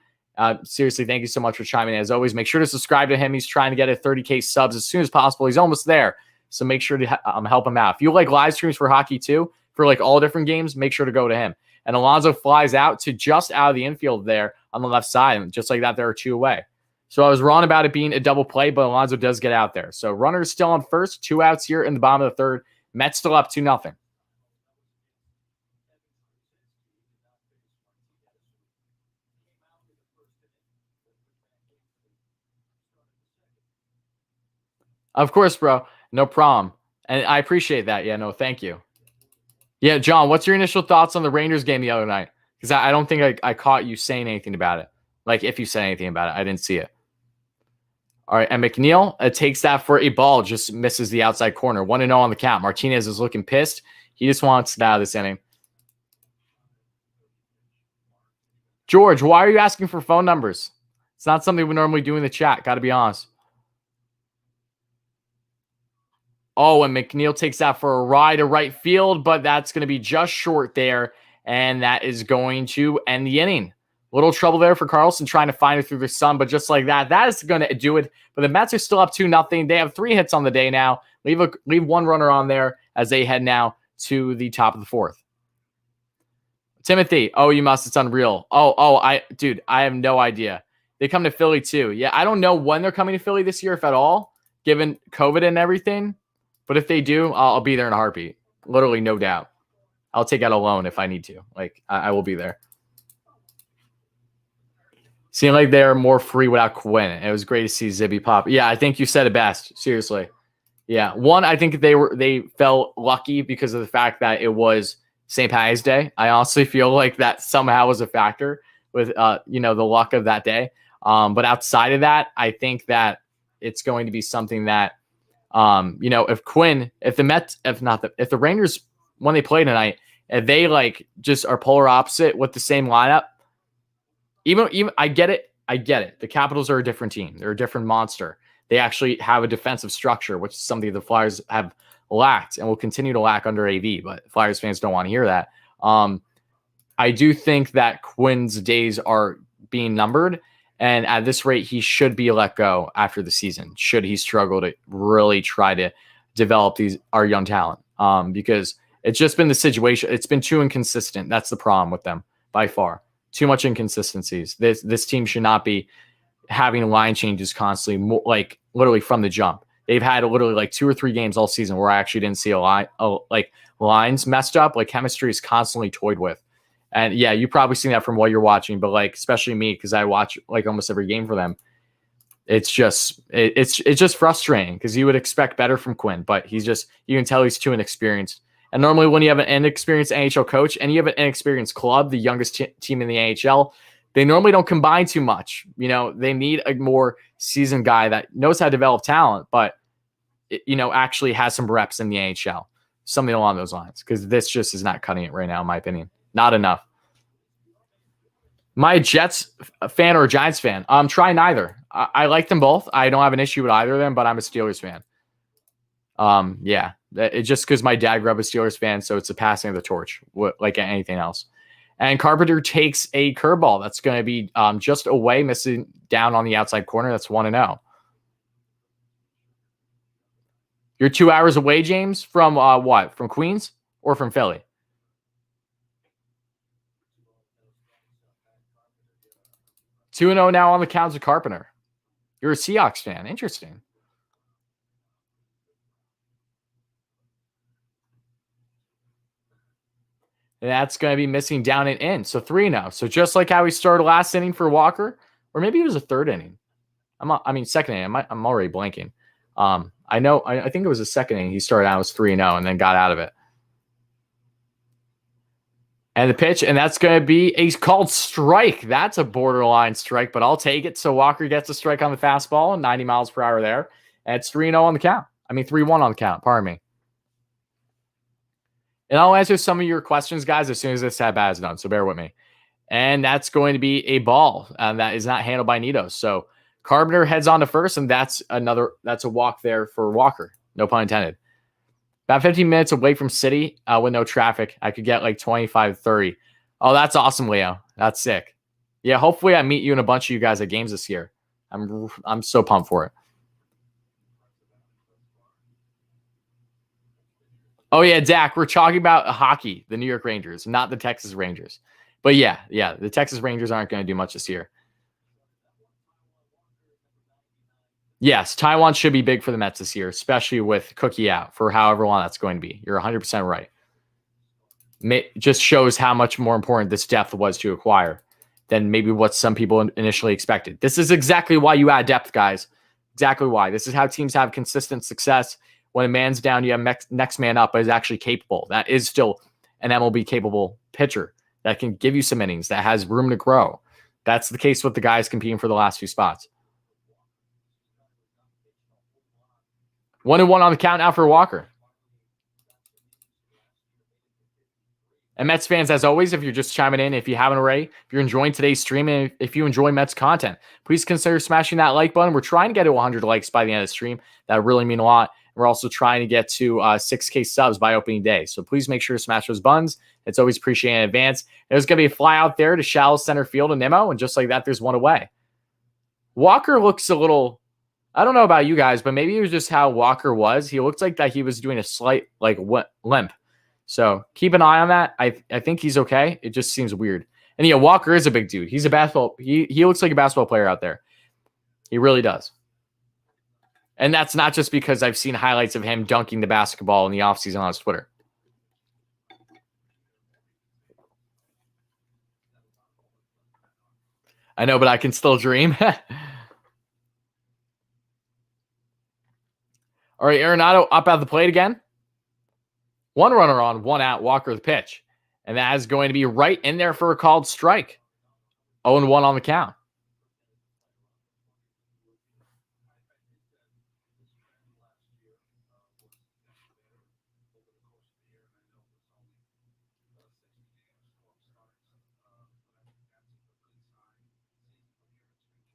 Seriously, thank you so much for chiming in. As always, make sure to subscribe to him. He's trying to get a 30K subs as soon as possible. He's almost there. So make sure to help him out. If you like live streams for hockey too, for like all different games, make sure to go to him. And Alonso flies out to just out of the infield there on the left side. And just like that, there are 2 away. So I was wrong about it being a double play, but Alonso does get out there. So runner is still on first. 2 outs here in the bottom of the third. Mets still up 2-0. Of course, bro. No problem. And I appreciate that. Yeah, no, thank you. Yeah, John, what's your initial thoughts on the Rangers game the other night? Because I don't think I caught you saying anything about it. Like, if you said anything about it, I didn't see it. All right, and McNeil takes that for a ball, just misses the outside corner. 1-0 on the count. Martinez is looking pissed. He just wants to get out of this inning. George, why are you asking for phone numbers? It's not something we normally do in the chat. Got to be honest. Oh, and McNeil takes that for a ride to right field, but that's going to be just short there, and that is going to end the inning. Little trouble there for Carlson trying to find it through the sun, but just like that, that is going to do it. But the Mets are still up 2-0. They have 3 hits on the day now. Leave one runner on there as they head now to the top of the 4th. Timothy, oh, you must. It's unreal. Dude, I have no idea. They come to Philly too. Yeah, I don't know when they're coming to Philly this year, if at all, given COVID and everything. But if they do, I'll be there in a heartbeat. Literally, no doubt. I'll take out a loan if I need to. Like, I will be there. Seemed like they're more free without Quinn. It was great to see Zibby pop. Yeah, I think you said it best. Seriously. Yeah. One, I think they felt lucky because of the fact that it was St. Patty's Day. I honestly feel like that somehow was a factor with the luck of that day. But outside of that, I think that it's going to be something that if the Rangers, when they play tonight, if they like just are polar opposite with the same lineup, even I get it. The Capitals are a different team. They're a different monster. They actually have a defensive structure, which is something the Flyers have lacked and will continue to lack under AV, but Flyers fans don't want to hear that. I do think that Quinn's days are being numbered. And at this rate, he should be let go after the season, should he struggle to really try to develop our young talent. Because it's just been the situation. It's been too inconsistent. That's the problem with them by far. Too much inconsistencies. This team should not be having line changes constantly, like literally from the jump. They've had literally like 2 or 3 games all season where I actually didn't see a line, like lines messed up. Like chemistry is constantly toyed with. And yeah, you've probably seen that from what you're watching, but like, especially me, because I watch like almost every game for them. It's just frustrating because you would expect better from Quinn, but you can tell he's too inexperienced. And normally when you have an inexperienced NHL coach and you have an inexperienced club, the youngest team in the NHL, they normally don't combine too much. You know, they need a more seasoned guy that knows how to develop talent, but actually has some reps in the NHL, something along those lines. Because this just is not cutting it right now, in my opinion. Not enough. My Jets fan or a Giants fan? Try neither. I like them both. I don't have an issue with either of them, but I'm a Steelers fan. Yeah, it's just because my dad grew up a Steelers fan, so it's a passing of the torch, like anything else. And Carpenter takes a curveball that's going to be just away, missing down on the outside corner. That's 1-0. You're 2 hours away, James, from what? From Queens or from Philly? Two 2-0 now on the counts of Carpenter. You're a Seahawks fan. Interesting. And that's going to be missing down and in. So 3-0. So just like how we started last inning for Walker, or maybe it was a third inning. Second inning. I'm already blanking. I think it was the second inning. He started out as 3-0 and then got out of it. And the pitch, and that's going to be a called strike. That's a borderline strike, but I'll take it. So Walker gets a strike on the fastball, 90 miles per hour there. And it's 3-0 on the count. 3-1 on the count. Pardon me. And I'll answer some of your questions, guys, as soon as this at-bat is done. So bear with me. And that's going to be a ball that is not handled by Nito. So Carpenter heads on to first, and that's a walk there for Walker. No pun intended. About 15 minutes away from City with no traffic. I could get like 25, 30. Oh, that's awesome, Leo. That's sick. Yeah, hopefully I meet you and a bunch of you guys at games this year. I'm so pumped for it. Oh, yeah, Dak, we're talking about hockey, the New York Rangers, not the Texas Rangers. But yeah, the Texas Rangers aren't going to do much this year. Yes, Taiwan should be big for the Mets this year, especially with Cookie out for however long that's going to be. You're 100% right. Just shows how much more important this depth was to acquire than maybe what some people initially expected. This is exactly why you add depth, guys. Exactly why. This is how teams have consistent success. When a man's down, you have next man up, but is actually capable. That is still an MLB-capable pitcher that can give you some innings, that has room to grow. That's the case with the guys competing for the last few spots. 1-1 on the count now for Walker. And Mets fans, as always, if you're just chiming in, if you haven't already, if you're enjoying today's stream, and if you enjoy Mets content, please consider smashing that like button. We're trying to get to 100 likes by the end of the stream. That would really mean a lot. We're also trying to get to 6K subs by opening day. So please make sure to smash those buttons. It's always appreciated in advance. There's going to be a fly out there to shallow center field and Nimmo, and just like that, there's one away. Walker looks a little, I don't know about you guys, but maybe it was just how Walker was. He looked like that he was doing a slight limp. So keep an eye on that. I think he's okay. It just seems weird. And yeah, Walker is a big dude. He's a basketball. He looks like a basketball player out there. He really does. And that's not just because I've seen highlights of him dunking the basketball in the offseason on his Twitter. I know, but I can still dream. All right, Arenado up at the plate again. One runner on, one out, Walker the pitch. And that is going to be right in there for a called strike. 0-1 on the count.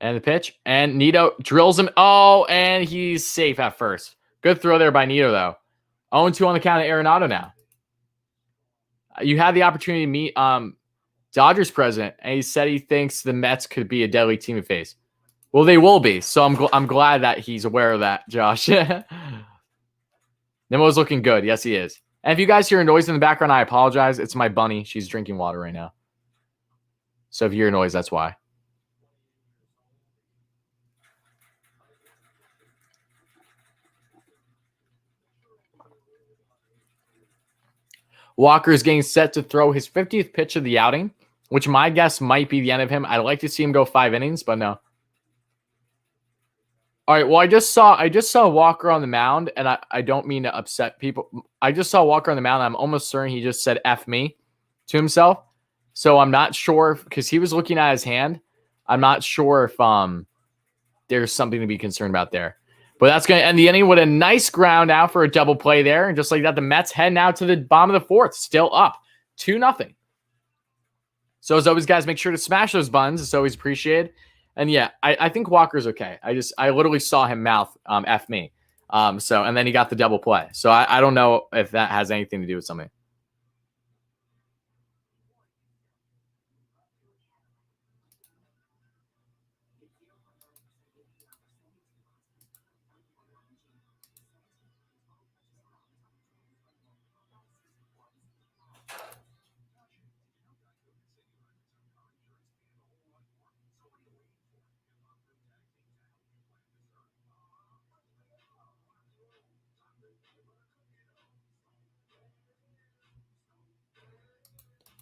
And the pitch. And Nito drills him. Oh, and he's safe at first. Good throw there by Nito, though. 0-2 on the count of Arenado now. You had the opportunity to meet Dodgers president, and he said he thinks the Mets could be a deadly team to face. Well, they will be, so I'm glad that he's aware of that, Josh. Nemo's looking good. Yes, he is. And if you guys hear a noise in the background, I apologize. It's my bunny. She's drinking water right now. So if you hear a noise, that's why. Walker is getting set to throw his 50th pitch of the outing, which my guess might be the end of him. I'd like to see him go 5 innings, but no. All right. Well, I just saw Walker on the mound, and I don't mean to upset people. I just saw Walker on the mound. I'm almost certain he just said F me to himself. So I'm not sure because he was looking at his hand. I'm not sure if there's something to be concerned about there. But that's going to end the inning with a nice ground out for a double play there. And just like that, the Mets head now to the bottom of the fourth, still up 2-0. So as always, guys, make sure to smash those buttons. It's always appreciated. And yeah, I think Walker's okay. I literally saw him mouth F me. And then he got the double play. So I don't know if that has anything to do with something.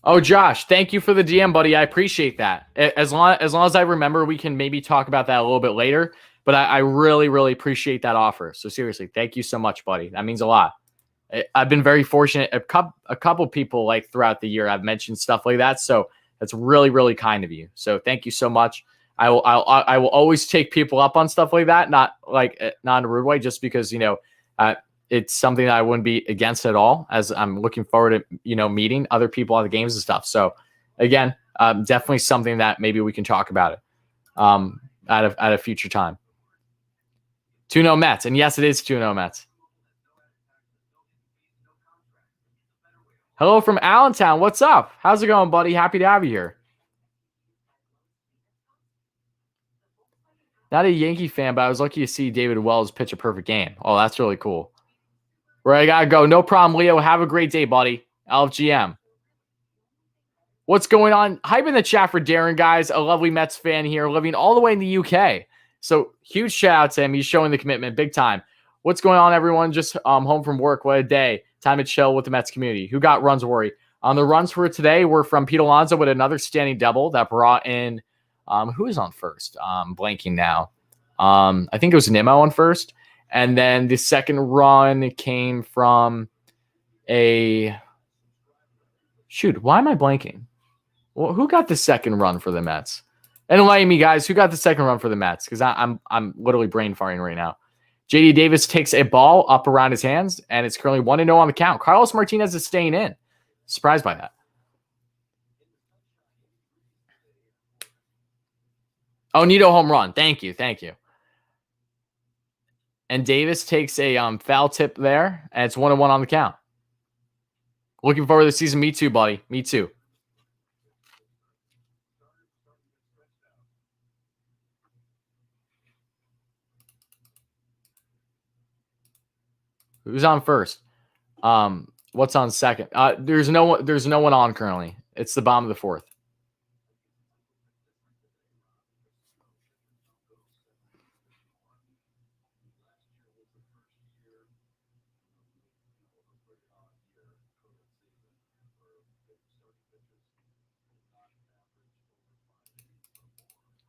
Oh, Josh, thank you for the DM, buddy. I appreciate that. As long as I remember, we can maybe talk about that a little bit later. But I really, really appreciate that offer. So seriously, thank you so much, buddy. That means a lot. I've been very fortunate. A couple people like throughout the year I've mentioned stuff like that. So that's really, really kind of you. So thank you so much. I will always take people up on stuff like that. Not in a rude way, just because it's something that I wouldn't be against at all, as I'm looking forward to, meeting other people at the games and stuff. So again, definitely something that maybe we can talk about it at a future time. 2-0 Mets. And yes, it is 2-0 Mets. Hello from Allentown. What's up? How's it going, buddy? Happy to have you here. Not a Yankee fan, but I was lucky to see David Wells pitch a perfect game. Oh, that's really cool. Where I gotta go. No problem, Leo. Have a great day, buddy. LFGM. What's going on? Hype in the chat for Darren, guys. A lovely Mets fan here, living all the way in the UK. So huge shout out to him. He's showing the commitment big time. What's going on, everyone? Just home from work. What a day. Time to chill with the Mets community. Who got runs, Worry? The runs for today were from Pete Alonso with another standing double that brought in who is on first? Blanking now. I think it was Nimmo on first. And then the second run came from why am I blanking? Well, who got the second run for the Mets? Enlighten me, guys. Who got the second run for the Mets? Because I'm literally brain farting right now. JD Davis takes a ball up around his hands, and it's currently 1-0 on the count. Carlos Martinez is staying in. Surprised by that. Oh, Nito home run. Thank you. And Davis takes a foul tip there, and it's 1-1 on the count. Looking forward to the season. Me too, buddy. Me too. Who's on first? What's on second? There's no one on currently. It's the bottom of the fourth.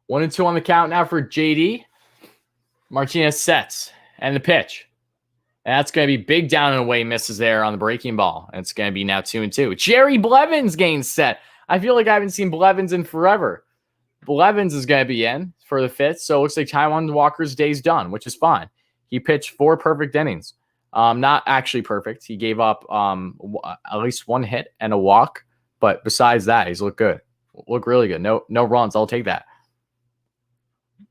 One and two on the count now for JD. Martinez sets and the pitch. And that's going to be big down and away misses there on the breaking ball. And it's going to be now 2-2. Jerry Blevins gains set. I feel like I haven't seen Blevins in forever. Blevins is going to be in for the fifth. So it looks like Taijuan Walker's day's done, which is fine. He pitched 4 perfect innings. Not actually perfect. He gave up at least 1 hit and a walk. But besides that, he's looked good. Look really good. No runs. I'll take that.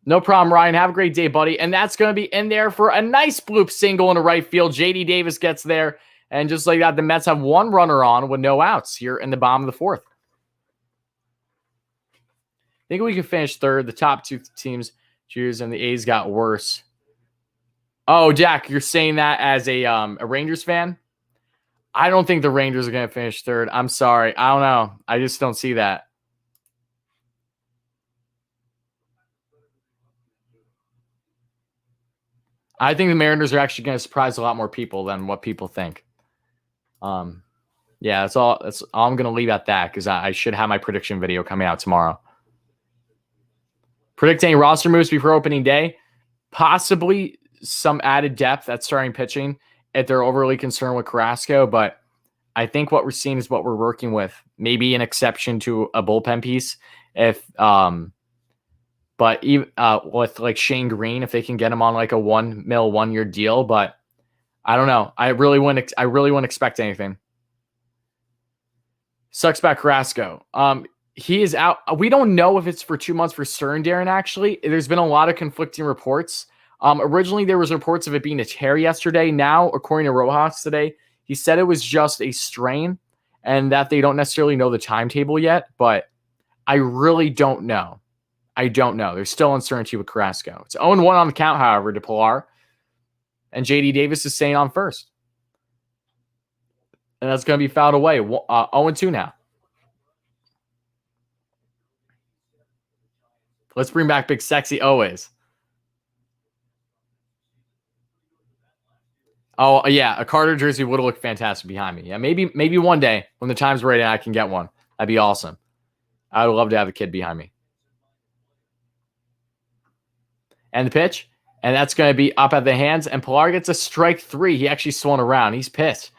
No problem, Ryan. Have a great day, buddy. And that's going to be in there for a nice bloop single in the right field. JD Davis gets there. And just like that, the Mets have 1 runner on with no outs here in the bottom of the fourth. think we can finish third. The top two teams, cheers, and the A's got worse. Oh, Jack, you're saying that as a Rangers fan? I don't think the Rangers are going to finish third. I'm sorry. I don't know. I just don't see that. I think the Mariners are actually going to surprise a lot more people than what people think. Yeah, that's all. That's all I'm going to leave at that because I should have my prediction video coming out tomorrow. Predicting roster moves before opening day, possibly some added depth at starting pitching if they're overly concerned with Carrasco, but I think what we're seeing is what we're working with. Maybe an exception to a bullpen piece if but even with like Shane Green, if they can get him on like a $1 million 1 year deal, but I don't know. I really wouldn't expect anything. Sucks about Carrasco. He is out. We don't know if it's for 2 months for Stern, Darren. Actually, there's been a lot of conflicting reports. Originally, there was reports of it being a tear yesterday. Now, according to Rojas today, he said it was just a strain and that they don't necessarily know the timetable yet. But I really don't know. I don't know. There's still uncertainty with Carrasco. It's 0-1 on the count, however, to Pilar. And JD Davis is staying on first. And that's going to be fouled away. 0-2 now. Let's bring back Big Sexy always. Oh, yeah. A Carter jersey would look fantastic behind me. Yeah, maybe one day when the time's right and I can get one. That'd be awesome. I would love to have a kid behind me. And the pitch. And that's going to be up at the hands. And Pilar gets a strike 3. He actually swung around. He's pissed.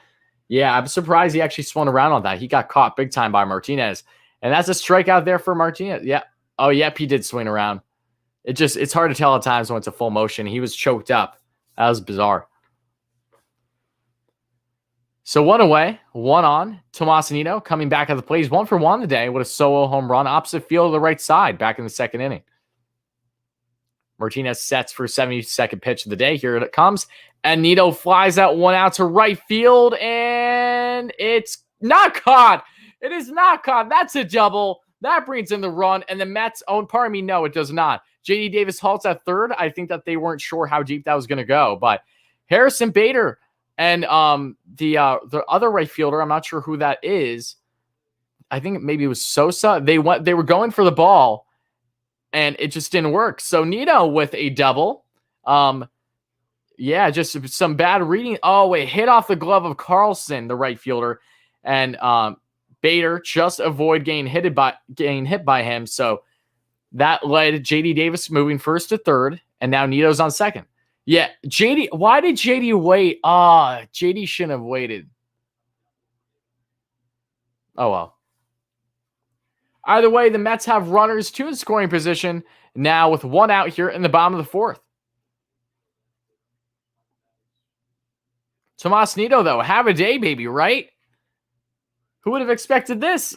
Yeah, I'm surprised he actually swung around on that. He got caught big time by Martinez. And that's a strikeout there for Martinez. Yeah. Oh, yep, he did swing around. It's hard to tell at times when it's a full motion. He was choked up. That was bizarre. So 1 away, 1 on. Tomasino coming back at the plate. He's 1 for 1 today with a solo home run opposite field to the right side back in the second inning. Martinez sets for 72nd pitch of the day. Here it comes. And Nito flies out 1 out to right field. And it's not caught. It is not caught. That's a double. That brings in the run. And the Mets, pardon me, no, it does not. JD Davis halts at third. I think that they weren't sure how deep that was going to go. But Harrison Bader and the other right fielder, I'm not sure who that is. I think maybe it was Sosa. They were going for the ball. And it just didn't work. So Nito with a double. Yeah, just some bad reading. Oh, it hit off the glove of Carlson, the right fielder. And Bader just avoid getting hit by him. So that led JD Davis moving first to third. And now Nito's on second. Yeah, why did JD wait? JD shouldn't have waited. Oh, well. Either way, the Mets have runners to in scoring position now with 1 out here in the bottom of the 4th. Tomas Nido, though, have a day, baby, right? Who would have expected this?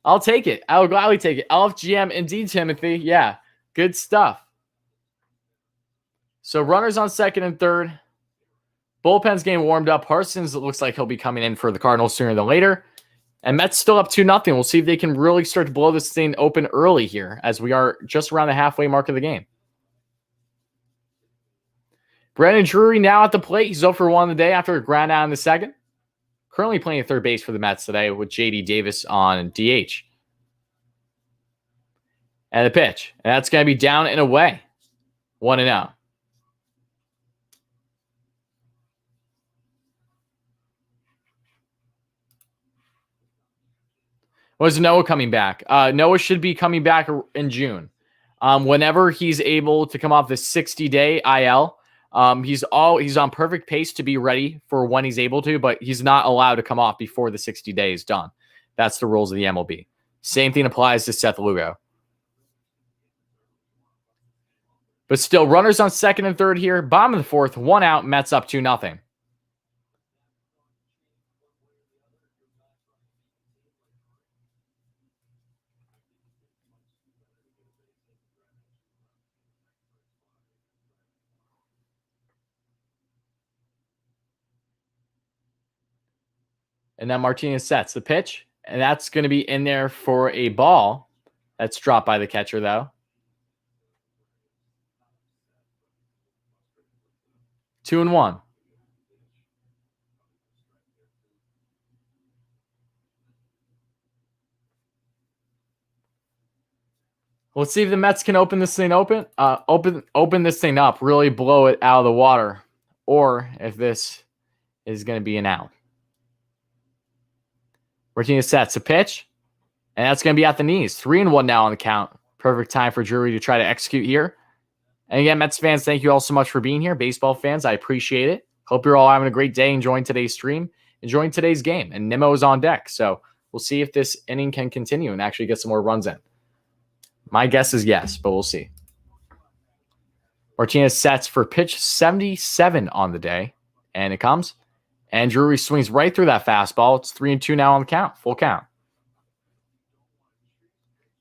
I'll take it. I'll gladly take it. LFGM, indeed, Timothy. Yeah, good stuff. So runners on second and third. Bullpen's getting warmed up. Parsons, it looks like he'll be coming in for the Cardinals sooner than later. And Mets still up 2-0. We'll see if they can really start to blow this thing open early here as we are just around the halfway mark of the game. Brandon Drury now at the plate. He's 0 for 1 today after a ground out in the second. Currently playing third base for the Mets today with JD Davis on DH. And the pitch. And that's going to be down and away. 1-0. Was Noah coming back? Noah should be coming back in June. Whenever he's able to come off the 60-day IL, he's on perfect pace to be ready for when he's able to, but he's not allowed to come off before the 60 days done. That's the rules of the MLB. Same thing applies to Seth Lugo. But still, runners on second and third here. Bottom of the 4th, 1 out, Mets up 2-0. And then Martinez sets the pitch, and that's going to be in there for a ball. That's dropped by the catcher, though. 2-1. Let's see if the Mets can open this thing open this thing up, really blow it out of the water, or if this is going to be an out. Martinez sets a pitch, and that's going to be at the knees. 3-1 now on the count. Perfect time for Drury to try to execute here. And again, Mets fans, thank you all so much for being here. Baseball fans, I appreciate it. Hope you're all having a great day, enjoying today's stream, enjoying today's game. And Nimmo is on deck, so we'll see if this inning can continue and actually get some more runs in. My guess is yes, but we'll see. Martinez sets for pitch 77 on the day, and it comes. And Drury swings right through that fastball. It's 3-2 now on the count, full count.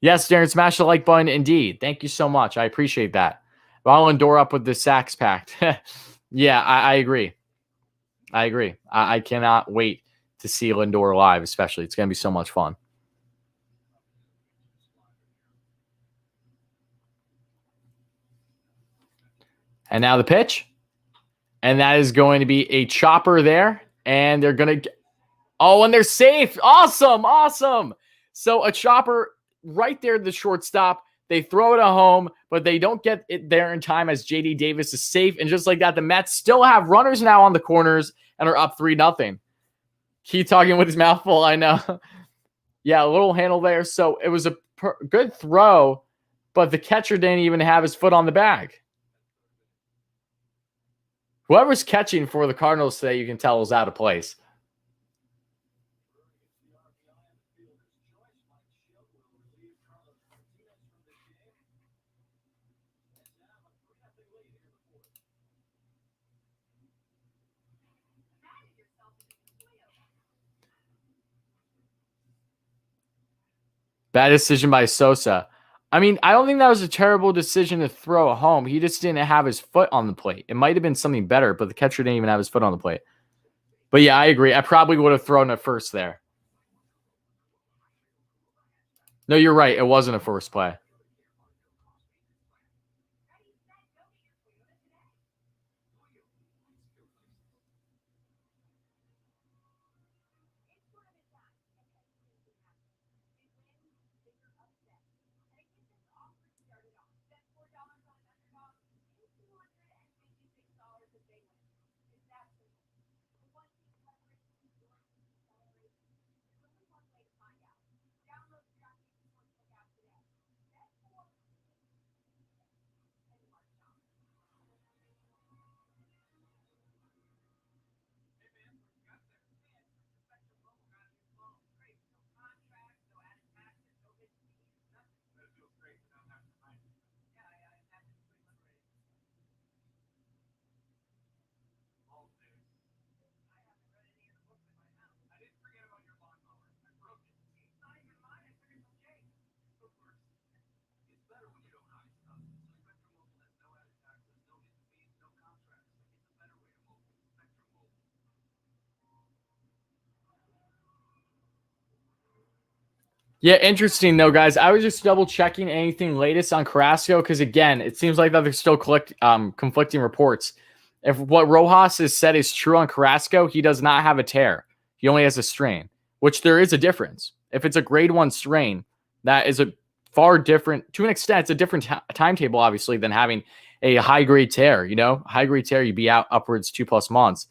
Yes, Darren, smash the like button indeed. Thank you so much. I appreciate that. I'll Lindor up with the sacks pact. Yeah, I agree. I cannot wait to see Lindor live, especially. It's going to be so much fun. And now the pitch. And that is going to be a chopper there. And they're going to... Oh, and they're safe. Awesome. So a chopper right there at the shortstop. They throw it at home, but they don't get it there in time as J.D. Davis is safe. And just like that, the Mets still have runners now on the corners and are up 3-0. Keep talking with his mouth full, I know. Yeah, a little handle there. So it was a good throw, but the catcher didn't even have his foot on the bag. Whoever's catching for the Cardinals today, you can tell is out of place. Bad decision by Sosa. I mean, I don't think that was a terrible decision to throw it home. He just didn't have his foot on the plate. It might have been something better, but the catcher didn't even have his foot on the plate. But yeah, I agree. I probably would have thrown it first there. No, you're right. It wasn't a first play. Yeah, interesting though, guys. I was just double checking anything latest on Carrasco because again, it seems like that there's still conflicting reports. If what Rojas has said is true on Carrasco, he does not have a tear. He only has a strain, which there is a difference. If it's a grade 1 strain, that is a far different, to an extent, it's a different timetable, obviously, than having a high grade tear. You know, high grade tear, you'd be out upwards 2+ months.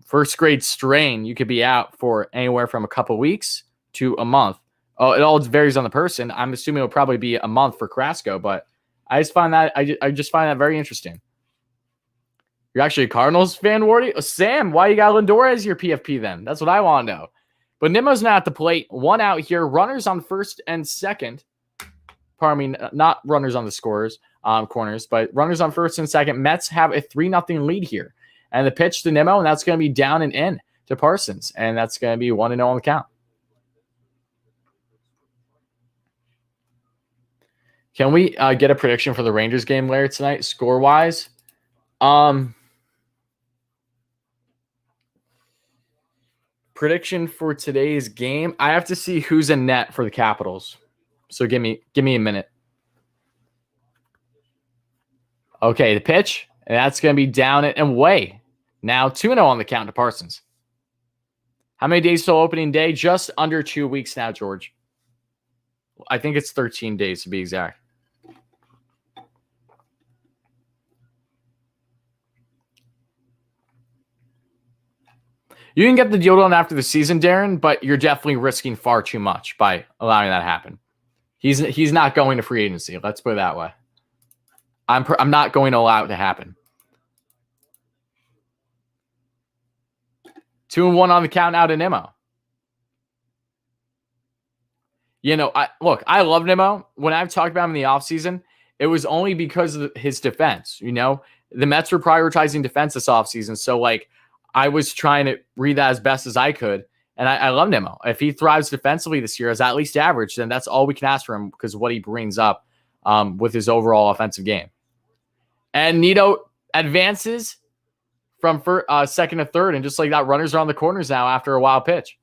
First grade strain, you could be out for anywhere from a couple weeks to a month. Oh, it all varies on the person. I'm assuming it'll probably be a month for Carrasco, but I just find that I just find that very interesting. You're actually a Cardinals fan, Wardy? Oh, Sam, why you got Lindor as your PFP then? That's what I want to know. But Nimmo's not at the plate. 1 out here. Runners on first and second. Pardon me, not runners on the scorers, corners, but runners on first and second. Mets have a 3-0 lead here. And the pitch to Nimmo, and that's going to be down and in to Parsons. And that's going to be 1-0 on the count. Can we get a prediction for the Rangers game later tonight, score-wise? Prediction for today's game. I have to see who's in net for the Capitals. So give me a minute. Okay, the pitch, and that's going to be down and away. Now 2-0 on the count to Parsons. How many days till opening day? Just under 2 weeks now, George. I think it's 13 days to be exact. You can get the deal done after the season, Darren, but you're definitely risking far too much by allowing that to happen. He's not going to free agency. Let's put it that way. I'm not going to allow it to happen. 2-1 on the count now to Nimmo. You know, I love Nimmo. When I've talked about him in the offseason, it was only because of his defense. You know, the Mets were prioritizing defense this offseason. So, like, I was trying to read that as best as I could. And I love Nimmo. If he thrives defensively this year as at least average, then that's all we can ask for him because of what he brings up with his overall offensive game. And Nito advances from second to third. And just like that, runners are on the corners now after a wild pitch.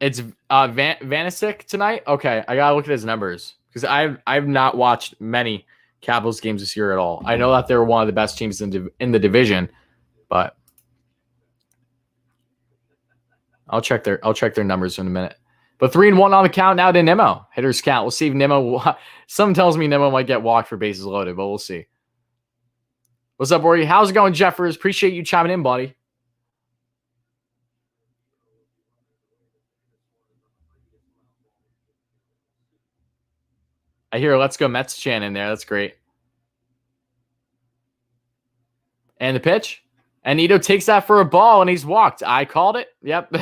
It's Vanisic tonight. Okay, I gotta look at his numbers because I've not watched many Capitals games this year at all. I know that they're one of the best teams in the division, but I'll check their numbers in a minute. But 3-1 on the count now to Nimmo. Hitters count. We'll see if Nimmo. Some tells me Nimmo might get walked for bases loaded, but we'll see. What's up, Wardy? How's it going, Jeffers? Appreciate you chiming in, buddy. I hear Let's Go Mets chant in there. That's great. And the pitch. And Ito takes that for a ball, and he's walked. I called it. Yep.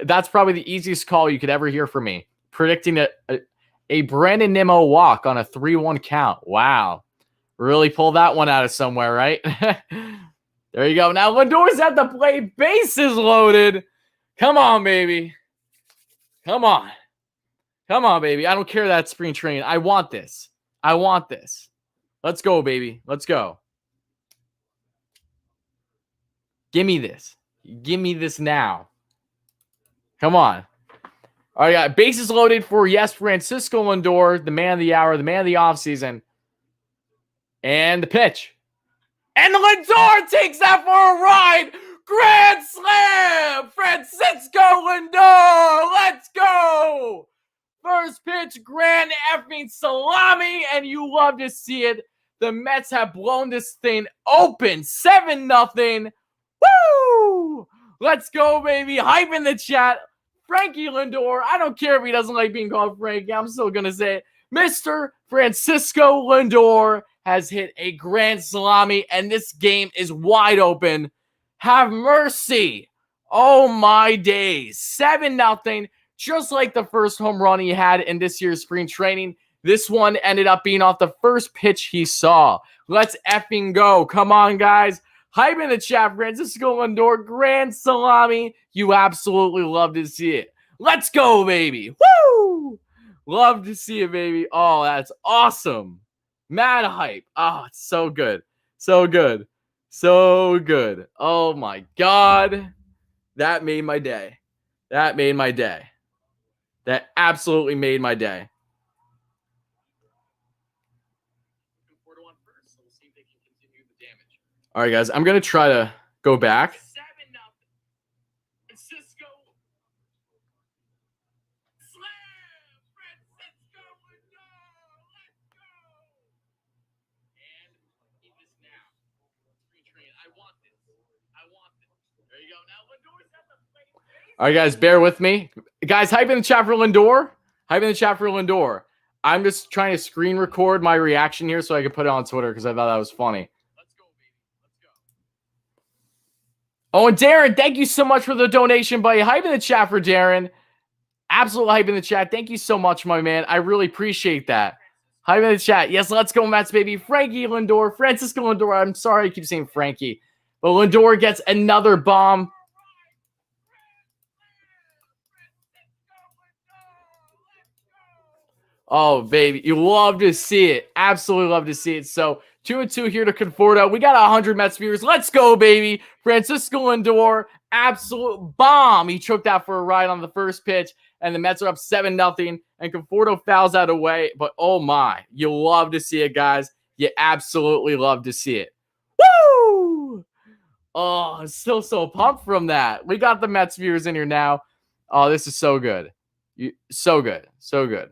That's probably the easiest call you could ever hear from me. Predicting a Brandon Nimmo walk on a 3-1 count. Wow. Really pulled that one out of somewhere, right? There you go. Now Lindor's at the plate. Bases loaded. Come on, baby. Come on. Come on, baby. I don't care that spring training. I want this. I want this. Let's go, baby. Let's go. Give me this. Give me this now. Come on. All right, got bases loaded for, yes, Francisco Lindor, the man of the hour, the man of the offseason. And the pitch. And Lindor takes that for a ride. Grand slam. Francisco Lindor. Let's go. First pitch, grand effing salami, and you love to see it. The Mets have blown this thing open. 7-0. Woo! Let's go, baby. Hype in the chat. Frankie Lindor. I don't care if he doesn't like being called Frankie. I'm still going to say it. Mr. Francisco Lindor has hit a grand salami, and this game is wide open. Have mercy. Oh, my days. 7-0. Just like the first home run he had in this year's spring training. This one ended up being off the first pitch he saw. Let's effing go. Come on, guys. Hype in the chat, Francisco Lindor, grand salami. You absolutely love to see it. Let's go, baby. Woo! Love to see it, baby. Oh, that's awesome. Mad hype. Oh, it's so good. So good. So good. Oh, my God. That made my day. That made my day. That absolutely made my day. All right, guys. I'm going to try to go back. 7-0. Francisco. Slam. Francisco Lindor. Let's go. And eat this now. I want this. I want this. There you go. Now Lindor's at the plate. All right, guys. Bear with me. Guys, hype in the chat for Lindor. Hype in the chat for Lindor. I'm just trying to screen record my reaction here so I can put it on Twitter because I thought that was funny. Oh, and Darren, thank you so much for the donation, buddy. Hype in the chat for Darren. Absolute hype in the chat. Thank you so much, my man. I really appreciate that. Hype in the chat. Yes, let's go, Mets, baby. Frankie Lindor. Francisco Lindor. I'm sorry I keep saying Frankie. But Lindor gets another bomb. Oh, baby. You love to see it. Absolutely love to see it. So 2-2 here to Conforto. We got 100 Mets viewers. Let's go, baby. Francisco Lindor, absolute bomb. He choked out for a ride on the first pitch, and the Mets are up 7-0, and Conforto fouls out away. But, oh, my. You love to see it, guys. You absolutely love to see it. Woo! Oh, I'm still so pumped from that. We got the Mets viewers in here now. Oh, this is so good. So good. So good.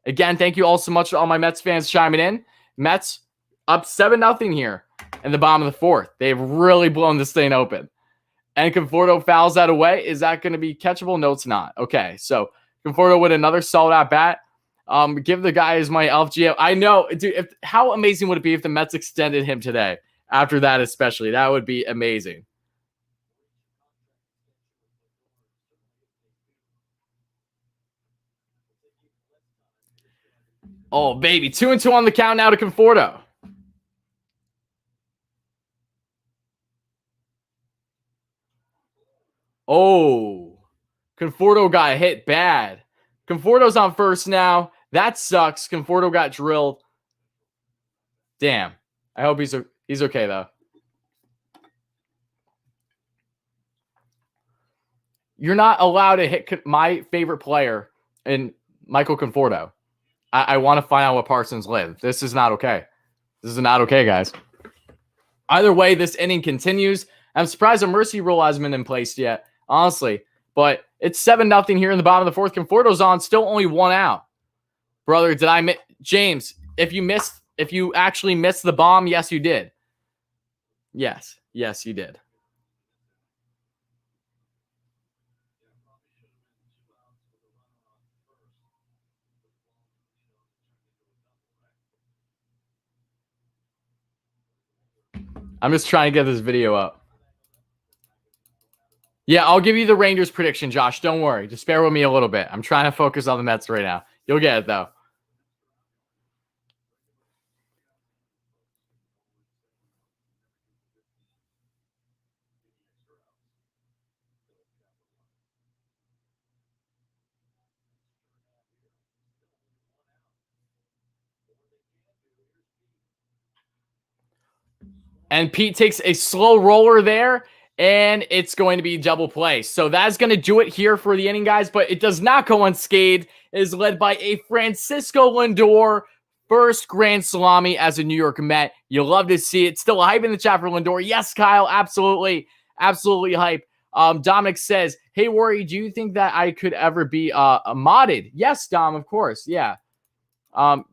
Again, thank you all so much to all my Mets fans chiming in. Mets up 7-0 here in the bottom of the fourth. They've really blown this thing open. And Conforto fouls that away. Is that going to be catchable? No, it's not. Okay, so Conforto with another solid at-bat. Give the guys my LFGM. I know, dude, how amazing would it be if the Mets extended him today? After that especially. That would be amazing. Oh, baby. 2-2 on the count now to Conforto. Oh, Conforto got hit bad. Conforto's on first now. That sucks. Conforto got drilled. Damn. I hope he's okay, though. You're not allowed to hit my favorite player in Michael Conforto. I want to find out what Parsons lived. This is not okay. This is not okay, guys. Either way, this inning continues. I'm surprised a mercy rule hasn't been in place yet, honestly. But it's 7-0 here in the bottom of the fourth. Conforto's on, still only one out. Brother, did I miss? James, if you actually missed the bomb, yes, you did. Yes, you did. I'm just trying to get this video up. Yeah, I'll give you the Rangers prediction, Josh. Don't worry. Just bear with me a little bit. I'm trying to focus on the Mets right now. You'll get it, though. And Pete takes a slow roller there, and it's going to be double play. So that's going to do it here for the inning, guys, but it does not go unscathed. It is led by a Francisco Lindor, first grand salami as a New York Met. You'll love to see it. Still a hype in the chat for Lindor. Yes, Kyle, absolutely. Absolutely hype. Dominic says, hey, Worry, do you think that I could ever be modded? Yes, Dom, of course. Yeah.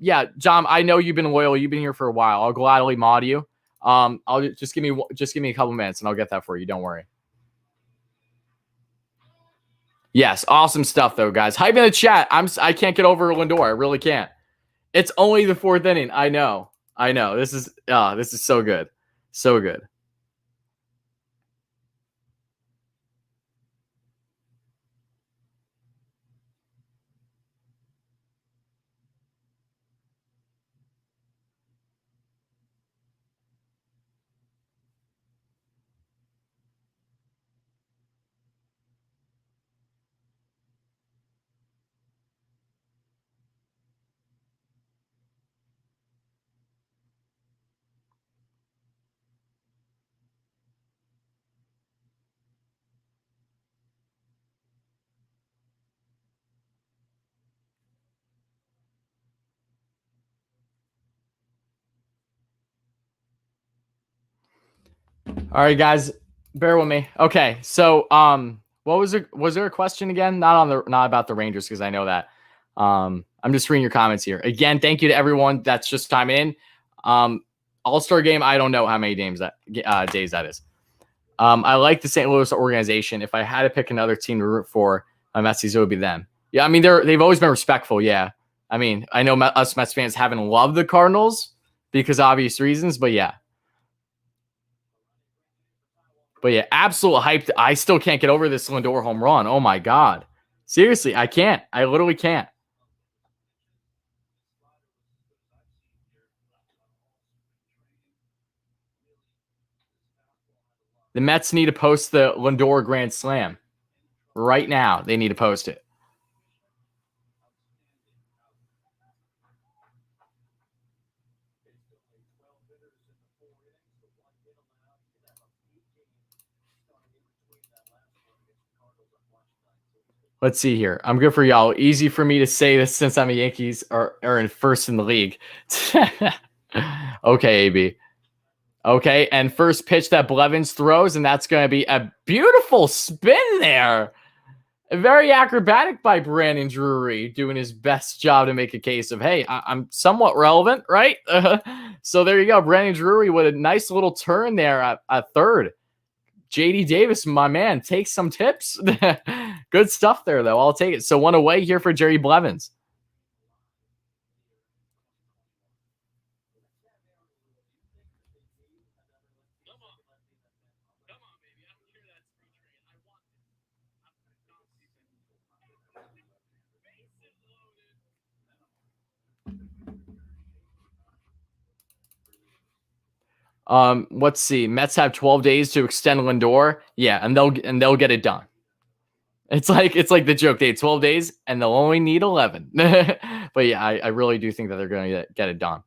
Yeah, Dom, I know you've been loyal. You've been here for a while. I'll gladly mod you. I'll just give me a couple minutes and I'll get that for you. Don't worry. Yes, awesome stuff though, guys. Hype in the chat. I can't get over Lindor. I really can't. It's only the fourth inning. I know. This is so good. So good. All right, guys, bear with me. Okay, so what was there? Was there a question again? Not about the Rangers because I know that. I'm just reading your comments here. Again, thank you to everyone that's just chiming in. All-Star game. I don't know how many days that is. I like the St. Louis organization. If I had to pick another team to root for, my Messies, it would be them. Yeah, I mean they've always been respectful. Yeah, I mean I know us Mets fans haven't loved the Cardinals because obvious reasons, but yeah. But yeah, absolute hype. I still can't get over this Lindor home run. Oh my God. Seriously, I can't. I literally can't. The Mets need to post the Lindor Grand Slam. Right now, they need to post it. Let's see here. I'm good for y'all. Easy for me to say this since I'm a Yankees are in first in the league. Okay, AB. Okay, and first pitch that Blevins throws, and that's going to be a beautiful spin there. Very acrobatic by Brandon Drury, doing his best job to make a case of, hey, I'm somewhat relevant, right? So there you go. Brandon Drury with a nice little turn there at third. JD Davis, my man, take some tips. Good stuff there, though. I'll take it. So one away here for Jerry Blevins. Let's see. Mets have 12 days to extend Lindor. Yeah, and they'll get it done. It's like the joke. They had 12 days and they'll only need 11. But yeah, I really do think that they're going to get it done.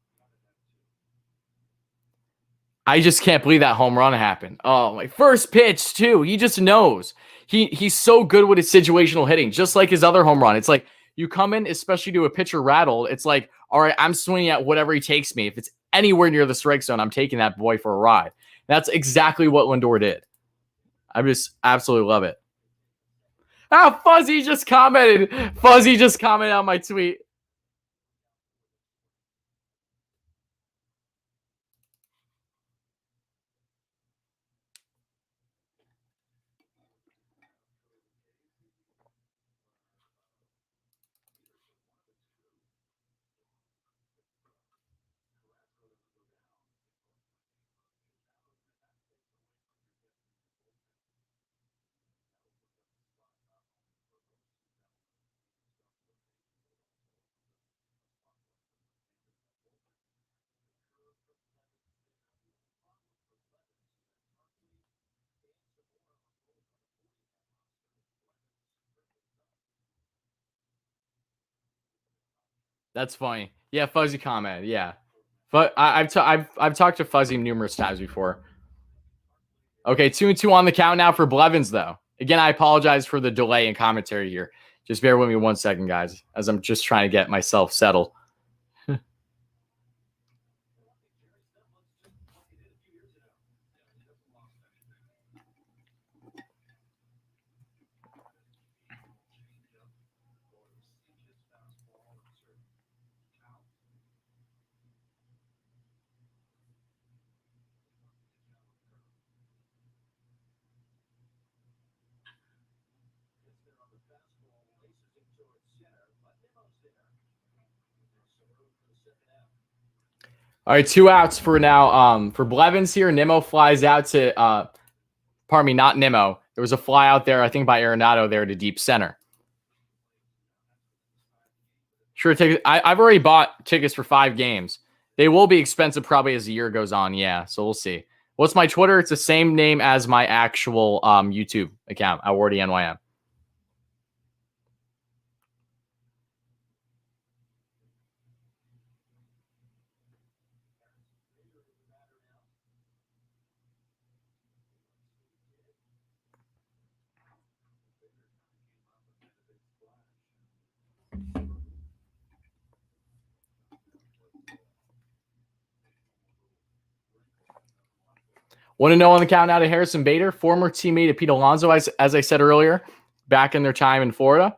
I just can't believe that home run happened. Oh, my first pitch too. He just knows. He's so good with his situational hitting, just like his other home run. It's like you come in, especially to a pitcher rattled. It's like, all right, I'm swinging at whatever he takes me. If it's anywhere near the strike zone, I'm taking that boy for a ride. That's exactly what Lindor did. I just absolutely love it. Ah, Fuzzy just commented. Fuzzy just commented on my tweet. That's funny. Yeah, Fuzzy comment. Yeah, but I've talked to Fuzzy numerous times before. Okay, 2-2 on the count now for Blevins, though. Again, I apologize for the delay in commentary here. Just bear with me 1 second, guys, as I'm just trying to get myself settled. All right, 2 outs for now. For Blevins here, Nimmo flies out to pardon me, not Nimmo. There was a fly out there, I think, by Arenado there to deep center. Sure, I've already bought tickets for 5 games. They will be expensive probably as the year goes on. Yeah, so we'll see. What's my Twitter? It's the same name as my actual YouTube account, WardyNYM. Want to know on the count now to Harrison Bader, former teammate of Pete Alonso, as I said earlier, back in their time in Florida.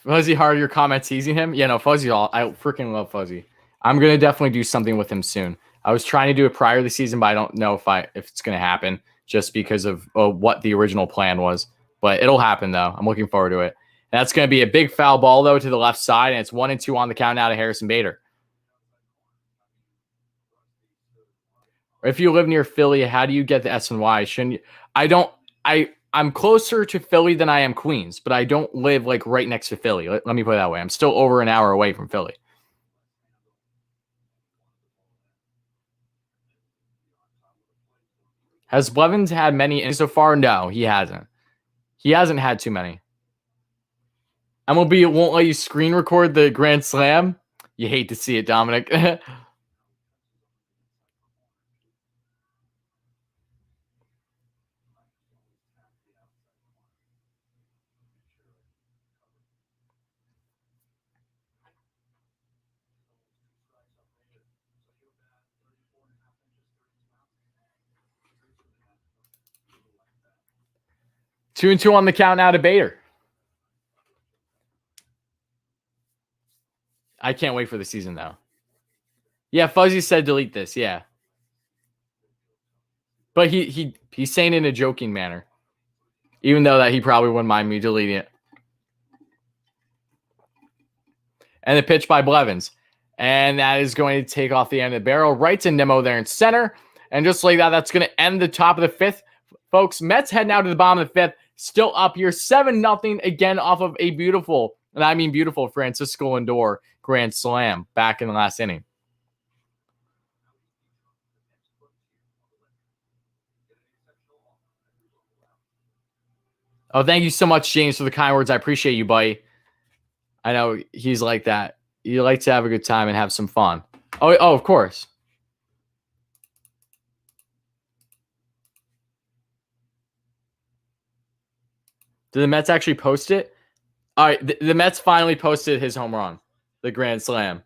Fuzzy Hard, your comment teasing him? Yeah, no, Fuzzy, I freaking love Fuzzy. I'm gonna definitely do something with him soon. I was trying to do it prior to the season, but I don't know if it's gonna happen just because of what the original plan was. But it'll happen though. I'm looking forward to it. And that's gonna be a big foul ball though to the left side, and it's 1-2 on the count now to Harrison Bader. If you live near Philly, how do you get the SNY? Shouldn't you? I don't. I'm closer to Philly than I am Queens, but I don't live like right next to Philly. Let me put it that way. I'm still over an hour away from Philly. Has Blevins had many so far? No, he hasn't. He hasn't had too many. MLB won't let you screen record the Grand Slam. You hate to see it, Dominic. 2-2 on the count now to Bader. I can't wait for the season though. Yeah, Fuzzy said delete this. Yeah, but he's saying in a joking manner, even though that he probably wouldn't mind me deleting it. And the pitch by Blevins, and that is going to take off the end of the barrel right to Nimmo there in center, and just like that, that's going to end the top of the fifth, folks. Mets head now to the bottom of the fifth, still up here 7-0 again off of a beautiful, and I mean beautiful, Francisco Lindor grand slam back in the last inning. Oh, thank you so much, James, for the kind words. I appreciate you, buddy. I know he's like that. You like to have a good time and have some fun. Oh, of course. Did the Mets actually post it? All right, the Mets finally posted his home run, the grand slam.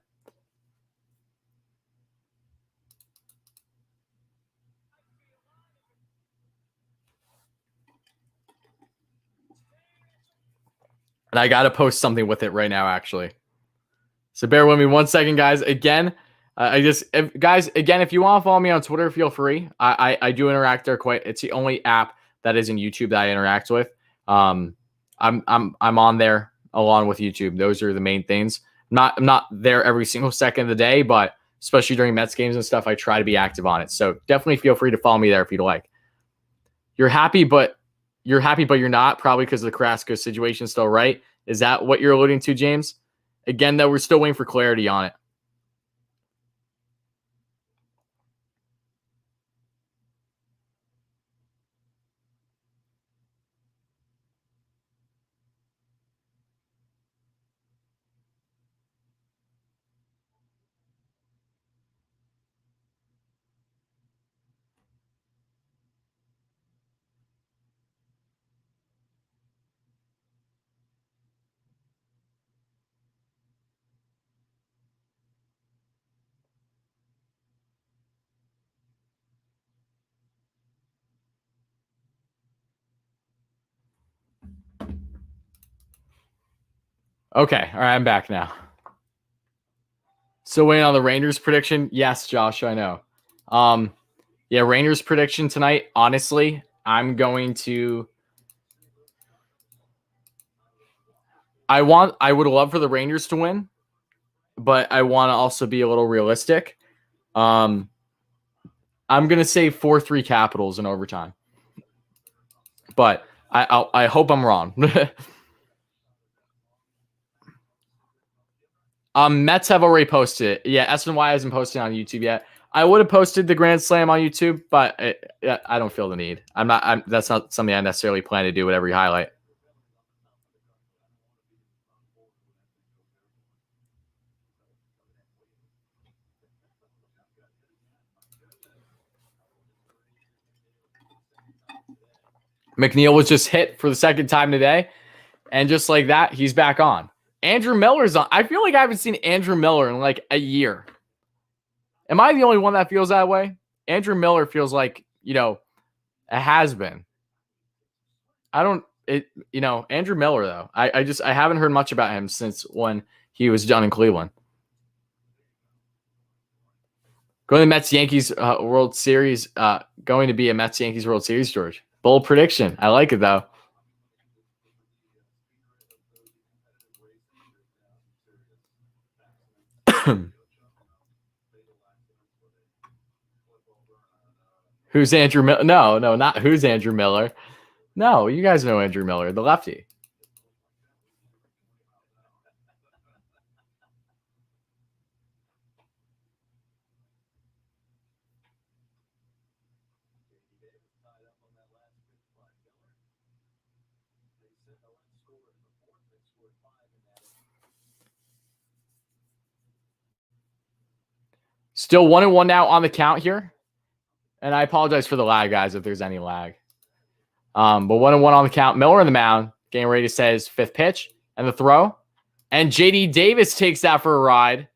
And I got to post something with it right now, actually. So bear with me 1 second, guys. Again, guys, if you want to follow me on Twitter, feel free. I do interact there quite. It's the only app that is in YouTube that I interact with. I'm on there along with YouTube. Those are the main things. I'm not there every single second of the day, but especially during Mets games and stuff, I try to be active on it. So definitely feel free to follow me there if you'd like. You're happy, but you're not, probably because of the Carrasco situation still, right? Is that what you're alluding to, James? Again, though, we're still waiting for clarity on it. Okay, all right, I'm back now. So waiting on the Rangers prediction. Yes, Josh, I know. Yeah, Rangers prediction tonight. Honestly, I'm going to. I would love for the Rangers to win, but I want to also be a little realistic. I'm gonna say 4-3 Capitals in overtime, but I hope I'm wrong. Mets have already posted it. Yeah, SNY hasn't posted on YouTube yet. I would have posted the Grand Slam on YouTube, but I don't feel the need. That's not something I necessarily plan to do with every highlight. McNeil was just hit for the second time today, and just like that, he's back on. Andrew Miller's on. I feel like I haven't seen Andrew Miller in like a year. Am I the only one that feels that way? Andrew Miller feels like, a has-been. Andrew Miller, though. I haven't heard much about him since when he was done in Cleveland. Going to the Mets-Yankees World Series. Going to be a Mets-Yankees World Series, George. Bold prediction. I like it, though. Who's Andrew Miller? No, not who's Andrew Miller. No, you guys know Andrew Miller, the lefty. Still 1-1 now on the count here. And I apologize for the lag, guys, if there's any lag. But 1-1 on the count. Miller on the mound, getting ready to say his fifth pitch and the throw. And JD Davis takes that for a ride,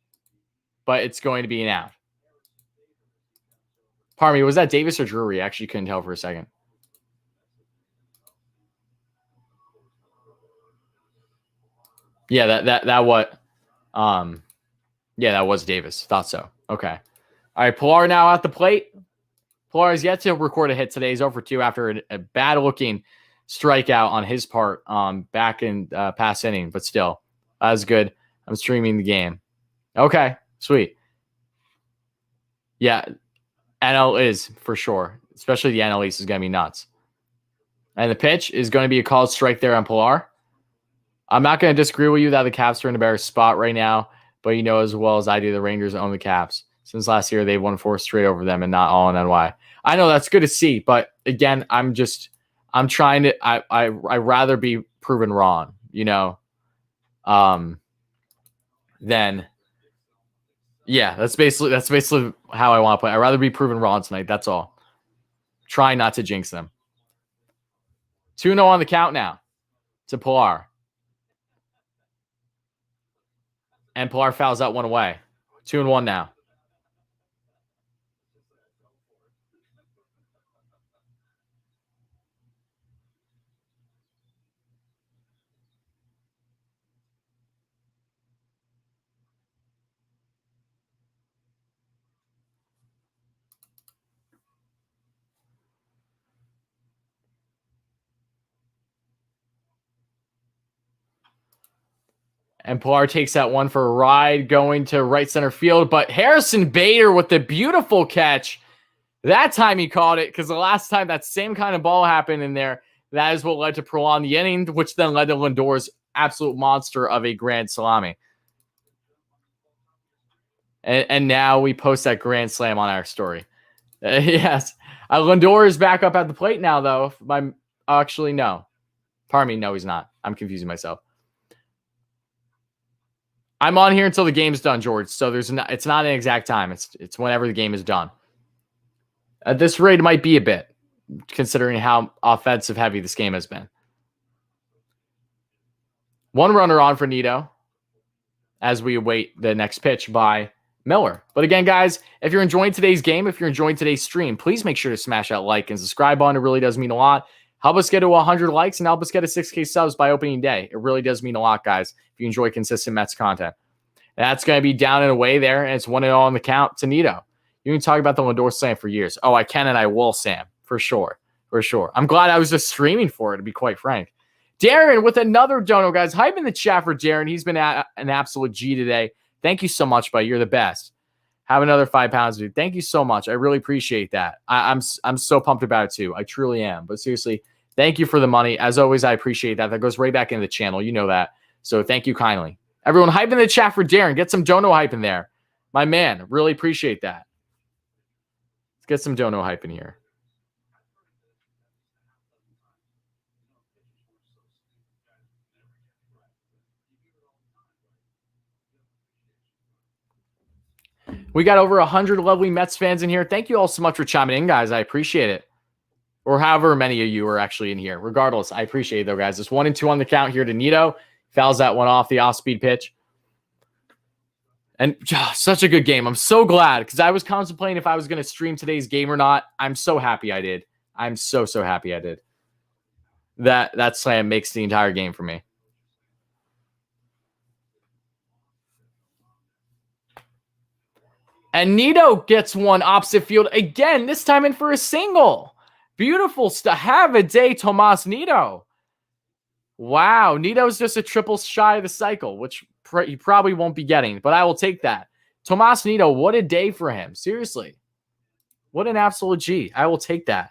but it's going to be an out. Pardon me, was that Davis or Drury? I actually couldn't tell for a second. Yeah, that what? Yeah, that was Davis. Thought so. Okay. All right, Pilar now at the plate. Pilar has yet to record a hit today. He's 0 for 2 after a bad-looking strikeout on his part back in past inning, but still, that was good. I'm streaming the game. Okay, sweet. Yeah, NL is for sure, especially the NL East is going to be nuts. And the pitch is going to be a called strike there on Pilar. I'm not going to disagree with you that the Caps are in a better spot right now, but you know as well as I do, the Rangers own the Caps. Since last year, they've won 4 straight over them and not all in NY. I know that's good to see, but again, I'm trying to, I'd rather be proven wrong, you know, then yeah, that's basically how I want to play. I'd rather be proven wrong tonight. That's all. Try not to jinx them. 2-0 on the count now to Pilar. And Pilar fouls out one away. 2-1 now. And Pilar takes that one for a ride going to right center field. But Harrison Bader with the beautiful catch. That time he caught it because the last time that same kind of ball happened in there, that is what led to prolong the inning, which then led to Lindor's absolute monster of a grand salami. And now we post that grand slam on our story. Yes. Lindor is back up at the plate now, though. Actually, no. Pardon me. No, he's not. I'm confusing myself. I'm on here until the game's done, George. So it's not an exact time. It's whenever the game is done. At this rate, it might be a bit, considering how offensive heavy this game has been. 1 runner on for Nito as we await the next pitch by Miller. But again, guys, if you're enjoying today's game, if you're enjoying today's stream, please make sure to smash that like and subscribe button. It really does mean a lot. Help us get to 100 likes and help us get to 6K subs by opening day. It really does mean a lot, guys, if you enjoy consistent Mets content. That's going to be down and away there, and it's 1-0 on the count to Nito. You can talk about the Lindor slam for years. Oh, I can and I will, Sam, for sure. For sure. I'm glad I was just streaming for it, to be quite frank. Darren with another dono, guys. Hype in the chat for Darren. He's been an absolute G today. Thank you so much, buddy. You're the best. Have another 5 pounds, dude. Thank you so much. I really appreciate that. I'm so pumped about it, too. I truly am. But seriously, thank you for the money. As always, I appreciate that. That goes right back into the channel. You know that. So thank you kindly. Everyone, hype in the chat for Darren. Get some dono hype in there. My man, really appreciate that. Let's get some dono hype in here. We got over 100 lovely Mets fans in here. Thank you all so much for chiming in, guys. I appreciate it. Or however many of you are actually in here. Regardless, I appreciate it, though, guys. It's 1-2 on the count here to Nito. Fouls that one off the off-speed pitch. And such a good game. I'm so glad because I was contemplating if I was going to stream today's game or not. I'm so happy I did. I'm so happy I did. That slam makes the entire game for me. And Nito gets one opposite field again, this time in for a single. Beautiful stuff. Have a day, Tomas Nito. Wow. Nito's just a triple shy of the cycle, which he probably won't be getting, but I will take that. Tomas Nito, what a day for him. Seriously. What an absolute G. I will take that.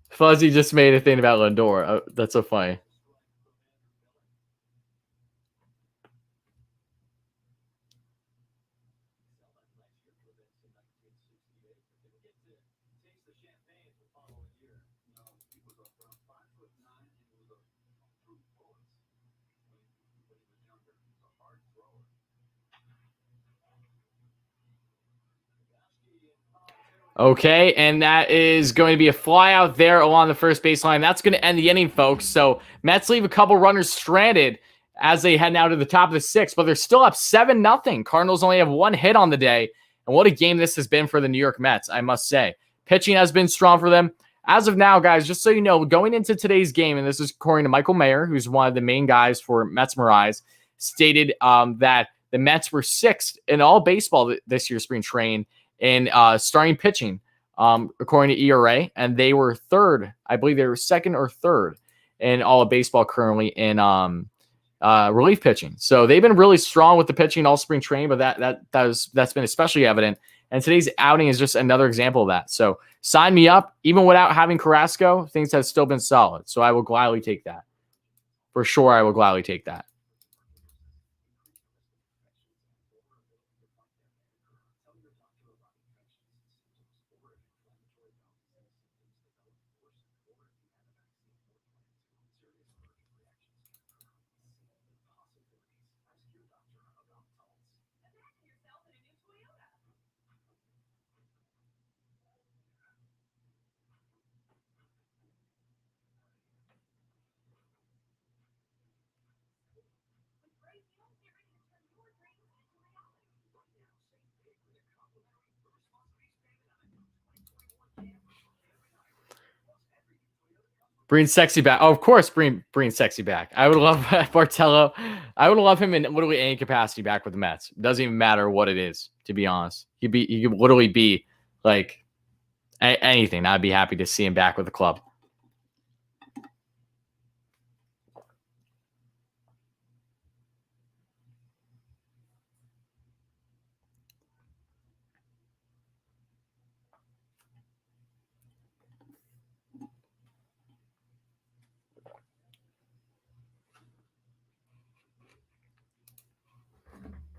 Fuzzy just made a thing about Lindor. Oh, that's so funny. Okay, and that is going to be a fly out there along the first baseline. That's going to end the inning, folks. So Mets leave a couple runners stranded as they head now to the top of the sixth, but they're still up 7-0. Cardinals only have one hit on the day. And what a game this has been for the New York Mets, I must say. Pitching has been strong for them. As of now, guys, just so you know, going into today's game, and this is according to Michael Mayer, who's one of the main guys for Mets Mirage, stated that the Mets were sixth in all baseball this year, spring training, in starting pitching, according to ERA, and they were third. I believe they were second or third in all of baseball currently in relief pitching. So they've been really strong with the pitching all spring training, but that's been especially evident. And today's outing is just another example of that. So sign me up. Even without having Carrasco, things have still been solid. So I will gladly take that. For sure, I will gladly take that. Bring sexy back. Oh, of course, bring sexy back. I would love Bartello. I would love him in literally any capacity back with the Mets. It doesn't even matter what it is, to be honest. He could literally be like anything. I'd be happy to see him back with the club.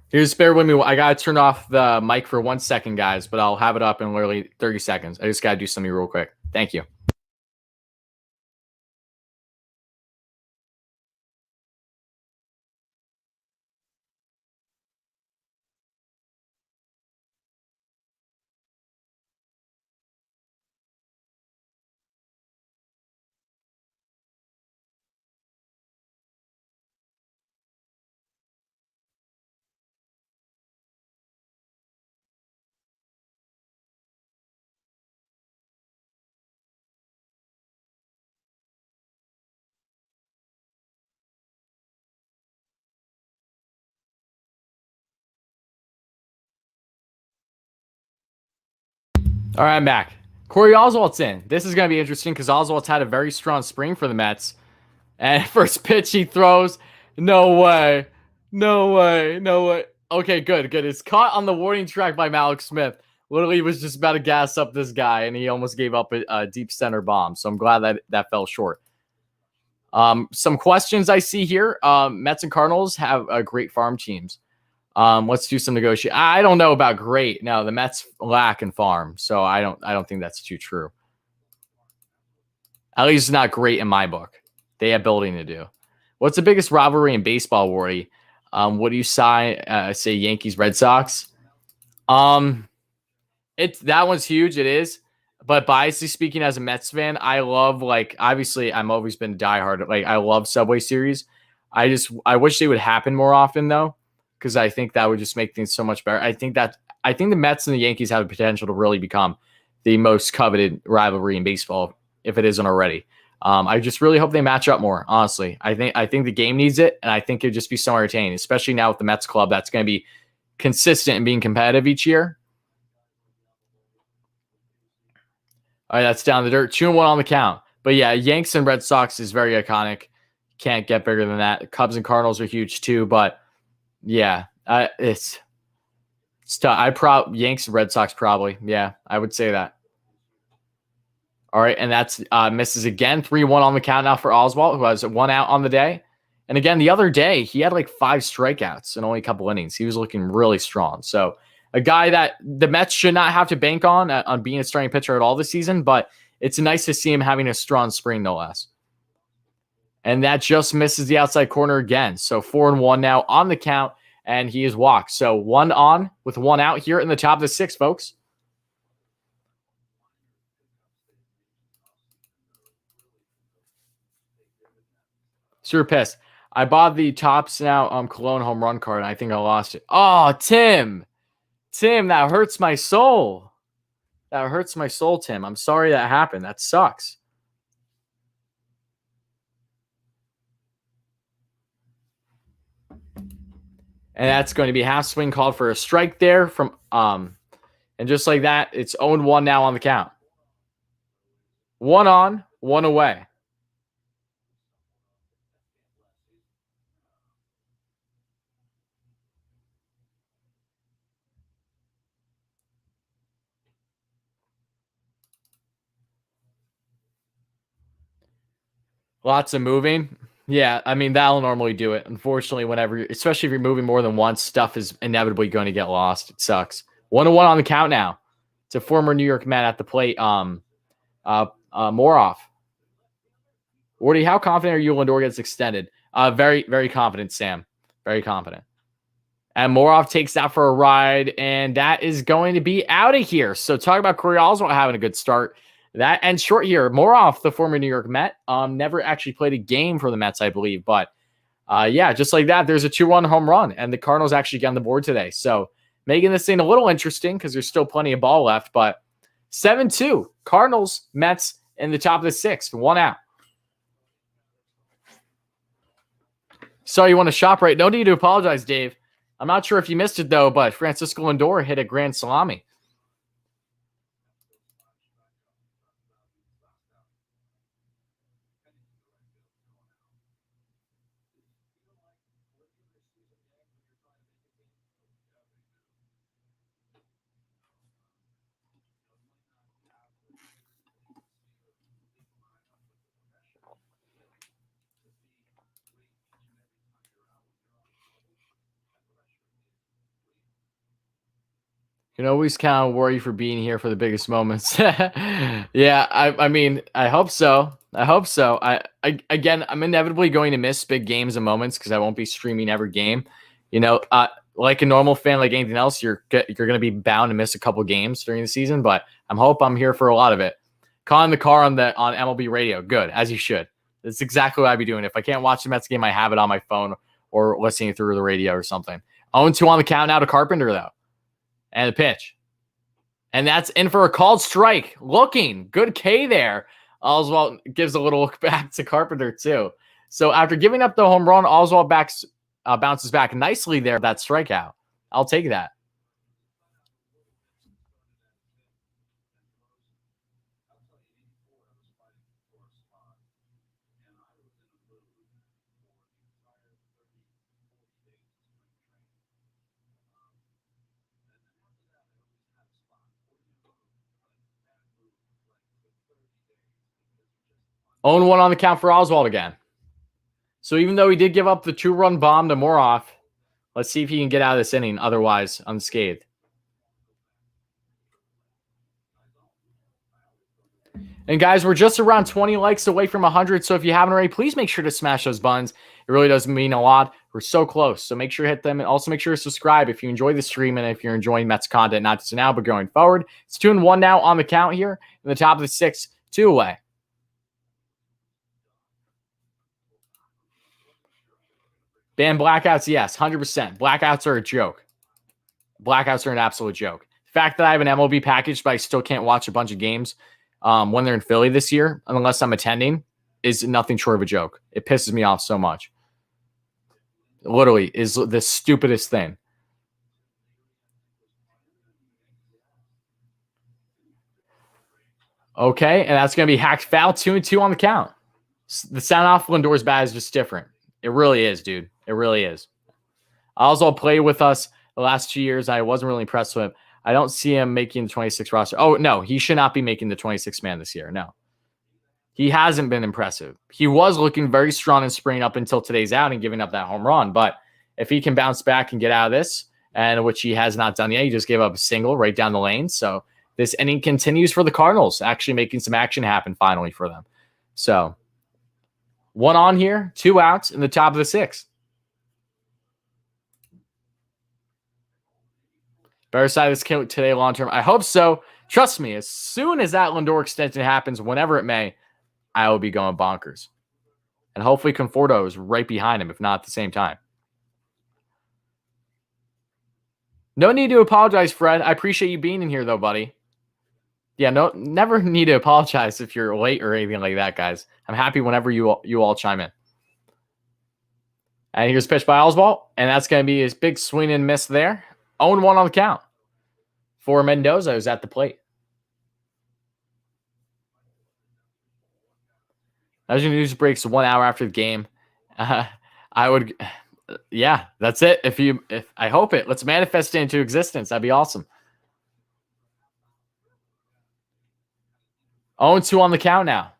Here's bear with me. I gotta turn off the mic for 1 second, guys, but I'll have it up in literally 30 seconds. I just gotta do something real quick. Thank you. All right, I'm back. Corey Oswalt's in. This is going to be interesting because Oswalt's had a very strong spring for the Mets. And first pitch he throws. No way. No way. No way. Okay, good. It's caught on the warning track by Malik Smith. Literally was just about to gas up this guy, and he almost gave up a deep center bomb. So I'm glad that fell short. Some questions I see here. Mets and Cardinals have great farm teams. Let's do some negotiation. I don't know about great. No, the Mets lack in farm, so I don't think that's too true. At least it's not great in my book. They have building to do. What's the biggest rivalry in baseball, Wardy? What do you say Yankees, Red Sox? It's that one's huge. It is. But biasly speaking, as a Mets fan, I love, like, obviously I'm always been diehard. Like, I love Subway Series. I wish they would happen more often though, because I think that would just make things so much better. I think the Mets and the Yankees have the potential to really become the most coveted rivalry in baseball if it isn't already. I just really hope they match up more. Honestly, I think the game needs it, and I think it'd just be so entertaining, especially now with the Mets club that's going to be consistent and being competitive each year. All right, that's down the dirt. 2-1 on the count. But yeah, Yanks and Red Sox is very iconic. Can't get bigger than that. Cubs and Cardinals are huge too. But yeah, it's Yanks, Red Sox probably. Yeah, I would say that. All right, and that's misses again. 3-1 on the count now for Oswalt, who has 1 out on the day. And again, the other day, he had like 5 strikeouts and only a couple innings. He was looking really strong. So a guy that the Mets should not have to bank on being a starting pitcher at all this season, but it's nice to see him having a strong spring, no less. And that just misses the outside corner again. So 4-1 now on the count, and he is walked. So 1 on with 1 out here in the top of the 6th, folks. Super pissed. I bought the Topps Now Cologne home run card, and I think I lost it. Oh, Tim, that hurts my soul. That hurts my soul, Tim. I'm sorry that happened. That sucks. And that's going to be half swing called for a strike there from and just like that, it's 0-1 now on the count. 1 on, 1 away. Lots of moving. Yeah, I mean, that'll normally do it. Unfortunately, especially if you're moving more than once, stuff is inevitably going to get lost. It sucks. 1-1 on the count now. It's a former New York Met at the plate. Moroff. Wardy, how confident are you Lindor gets extended? Very, very confident, Sam. Very confident. And Moroff takes that for a ride, and that is going to be out of here. So talk about Corey Oswalt having a good start. That ends short here. Moroff, the former New York Met, never actually played a game for the Mets, I believe. But yeah, just like that, there's a 2-run home run, and the Cardinals actually get on the board today. So making this thing a little interesting because there's still plenty of ball left. But 7-2, Cardinals, Mets in the top of the 6th, 1 out. So you want to shop right? No need to apologize, Dave. I'm not sure if you missed it, though, but Francisco Lindor hit a grand salami. You can always kind of worry for being here for the biggest moments. Yeah, I mean, I hope so. Again, I'm inevitably going to miss big games and moments because I won't be streaming every game. You know, like a normal fan, like anything else, you're going to be bound to miss a couple games during the season. But I'm here for a lot of it. Calling the car on MLB radio, good, as you should. That's exactly what I'd be doing. If I can't watch the Mets game, I have it on my phone or listening through the radio or something. 0-2 on the count now to Carpenter though. And the pitch. And that's in for a called strike. Looking. Good K there. Oswalt gives a little look back to Carpenter, too. So after giving up the home run, Oswalt bounces back nicely there. That strikeout. I'll take that. Own 1 on the count for Oswalt again. So even though he did give up the 2-run bomb to Moroff, let's see if he can get out of this inning otherwise unscathed. And guys, we're just around 20 likes away from 100. So if you haven't already, please make sure to smash those buttons. It really does mean a lot. We're so close. So make sure to hit them. And also make sure to subscribe if you enjoy the stream and if you're enjoying Mets content, not just now, but going forward. It's 2-1 now on the count here in the top of the 6th, 2 away. Ban blackouts, yes, 100%. Blackouts are a joke. Blackouts are an absolute joke. The fact that I have an MLB package, but I still can't watch a bunch of games when they're in Philly this year, unless I'm attending, is nothing short of a joke. It pisses me off so much. Literally, is the stupidest thing. Okay, and that's going to be hacked foul. 2-2 on the count. The sound off Lindor's bat is just different. It really is, dude. It really is. Oswalt played with us the last 2 years. I wasn't really impressed with him. I don't see him making the 26 roster. Oh, no, he should not be making the 26 man this year. No. He hasn't been impressive. He was looking very strong in spring up until today's outing, giving up that home run. But if he can bounce back and get out of this, and which he has not done yet, he just gave up a single right down the lane. So this inning continues for the Cardinals, actually making some action happen finally for them. So 1 on here, 2 outs in the top of the 6th. Better side of this kid today long term. I hope so. Trust me, as soon as that Lindor extension happens, whenever it may, I will be going bonkers. And hopefully Conforto is right behind him, if not at the same time. No need to apologize, Fred. I appreciate you being in here, though, buddy. Yeah, no, never need to apologize if you're late or anything like that, guys. I'm happy whenever you all chime in. And here's pitch by Oswalt, and that's going to be his big swing and miss there. 0-1 on the count for Mendoza, who's at the plate. As your news breaks 1 hour after the game, I would, yeah, that's it. If I hope it, let's manifest it into existence. That'd be awesome. 0-2 on the count now.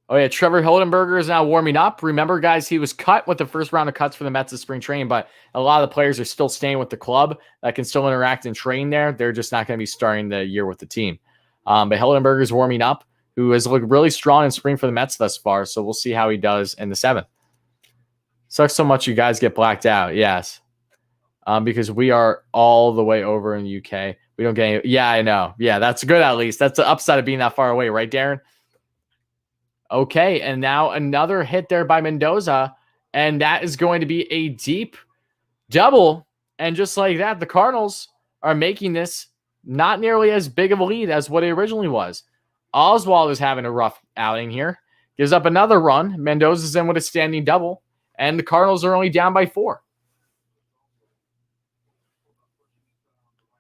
Oh, yeah, Trevor Hildenberger is now warming up. Remember, guys, he was cut with the first round of cuts for the Mets of spring training, but a lot of the players are still staying with the club that can still interact and train there. They're just not going to be starting the year with the team. But Hildenberger is warming up, who has looked really strong in spring for the Mets thus far, so we'll see how he does in the 7th. Sucks so much you guys get blacked out, yes. Because we are all the way over in the UK. We don't get any. Yeah, I know. Yeah, that's good at least. That's the upside of being that far away, right, Darren? Okay, and now another hit there by Mendoza, and that is going to be a deep double. And just like that, the Cardinals are making this not nearly as big of a lead as what it originally was. Oswald is having a rough outing here. Gives up another run. Mendoza's in with a standing double, and the Cardinals are only down by 4.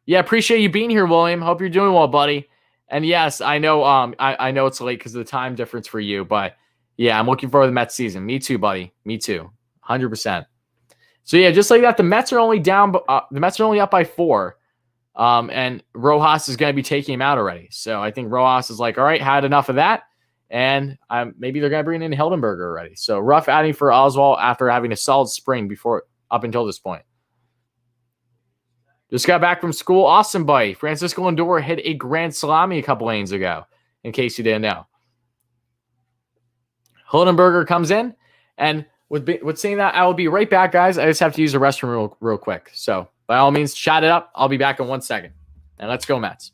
Yeah, appreciate you being here, William. Hope you're doing well, buddy. And yes, I know I know it's late because of the time difference for you, but yeah, I'm looking forward to the Mets season. Me too, buddy. Me too. 100%. So yeah, just like that, the Mets are only down. The Mets are only up by 4, and Rojas is going to be taking him out already. So I think Rojas is like, all right, had enough of that, and maybe they're going to bring in Hildenberger already. So rough outing for Oswald after having a solid spring up until this point. Just got back from school. Awesome, buddy. Francisco Lindor hit a grand salami a couple lanes ago, in case you didn't know. Hildenberger comes in, and with saying that, I will be right back, guys. I just have to use the restroom real quick. So, by all means, chat it up. I'll be back in 1 second. And let's go, Mets.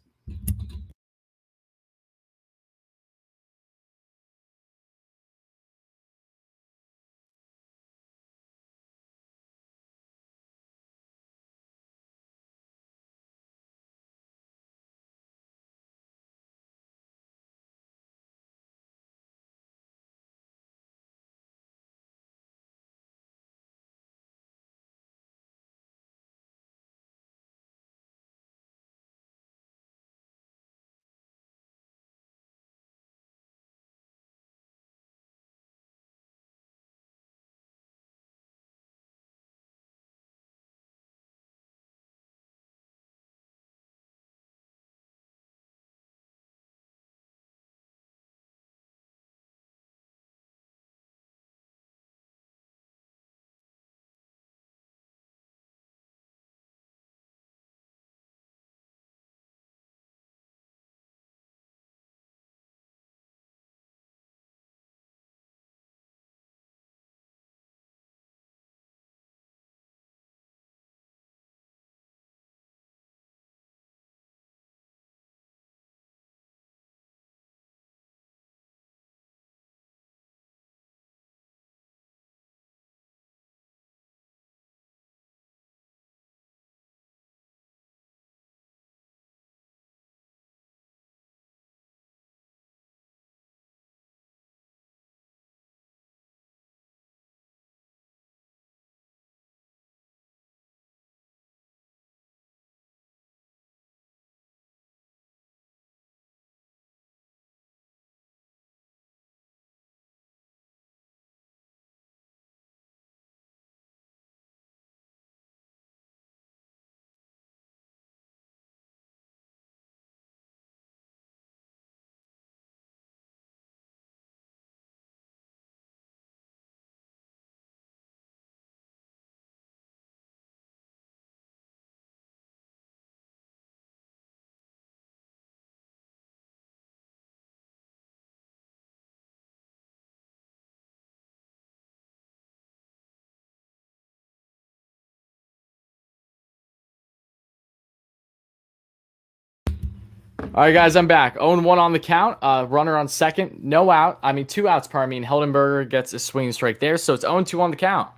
All right, guys, I'm back. 0-1 on the count. Runner on second. No out. I mean, 2 outs, pardon me. And Heldenberger gets a swinging strike there. So it's 0-2 on the count.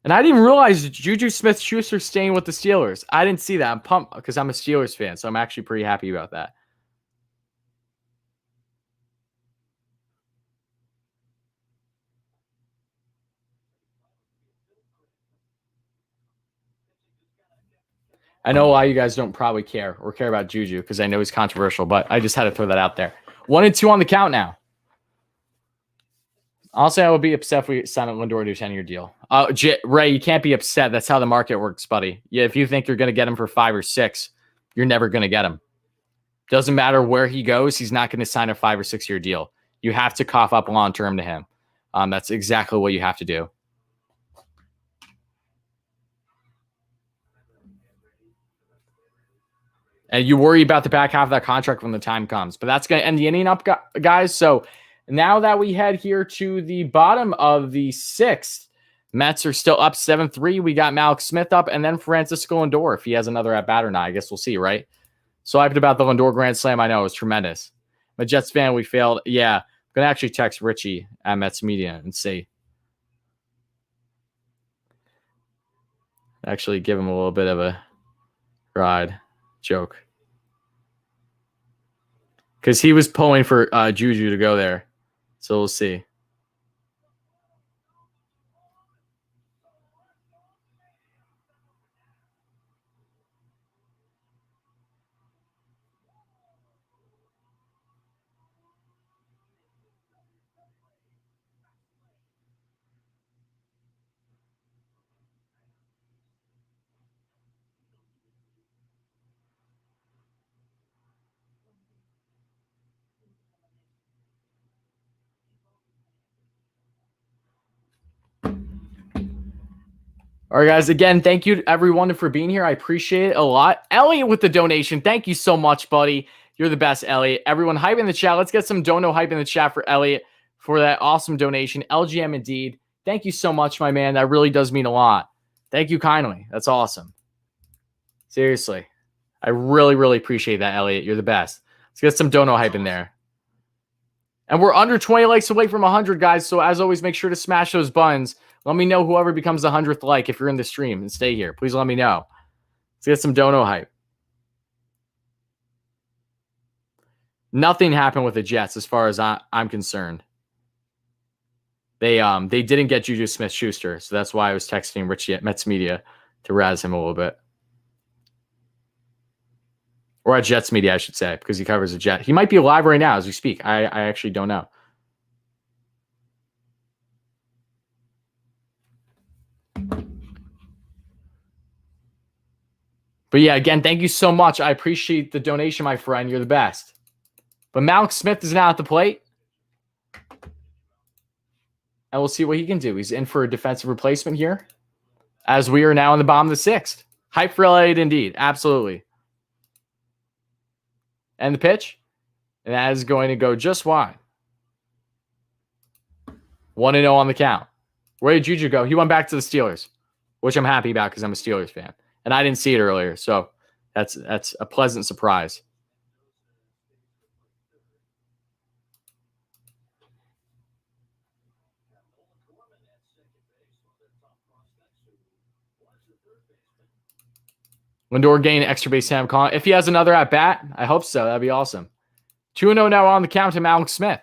And I didn't even realize Juju Smith-Schuster staying with the Steelers. I didn't see that. I'm pumped because I'm a Steelers fan. So I'm actually pretty happy about that. I know why you guys don't probably care or care about Juju because I know he's controversial, but I just had to throw that out there. 1-2 on the count now. Honestly, I would be upset if we signed Lindor to a 10-year deal. Ray, you can't be upset. That's how the market works, buddy. Yeah, if you think you're going to get him for 5 or 6, you're never going to get him. Doesn't matter where he goes. He's not going to sign a 5 or 6 year deal. You have to cough up long-term to him. That's exactly what you have to do. And you worry about the back half of that contract when the time comes. But that's going to end the inning up, guys. So now that we head here to the bottom of the 6th, Mets are still up 7-3. We got Malik Smith up, and then Francisco Lindor. If he has another at-bat or not, I guess we'll see, right? So hyped about the Lindor Grand Slam. I know it was tremendous. I'm a Jets fan. We failed. Yeah, I'm going to actually text Richie at Mets Media and see. Actually give him a little bit of a ride joke. Because he was pulling for Juju to go there. So we'll see. All right, guys. Again, thank you to everyone for being here. I appreciate it a lot. Elliot with the donation. Thank you so much, buddy. You're the best, Elliot. Everyone, hype in the chat. Let's get some dono hype in the chat for Elliot for that awesome donation. LGM indeed. Thank you so much, my man. That really does mean a lot. Thank you kindly. That's awesome. Seriously. I really, really appreciate that, Elliot. You're the best. Let's get some dono hype in there. And we're under 20 likes away from 100, guys. So as always, make sure to smash those buttons. Let me know whoever becomes the 100th like if you're in the stream and stay here. Please let me know. Let's get some dono hype. Nothing happened with the Jets as far as I'm concerned. They didn't get Juju Smith-Schuster, so that's why I was texting Richie at Mets Media to razz him a little bit. Or at Jets Media, I should say, because he covers the Jet. He might be alive right now as we speak. I actually don't know. But yeah, again, thank you so much. I appreciate the donation, my friend. You're the best. But Malik Smith is now at the plate. And we'll see what he can do. He's in for a defensive replacement here. As we are now in the bottom of the 6th. Hype for Elliott indeed. Absolutely. And the pitch. And that is going to go just wide. 1-0 on the count. Where did Juju go? He went back to the Steelers, which I'm happy about because I'm a Steelers fan. And I didn't see it earlier, so that's a pleasant surprise. Lindor gained extra base Sam Collins. If he has another at bat, I hope so. That'd be awesome. 2-0 now on the count to Malik Smith.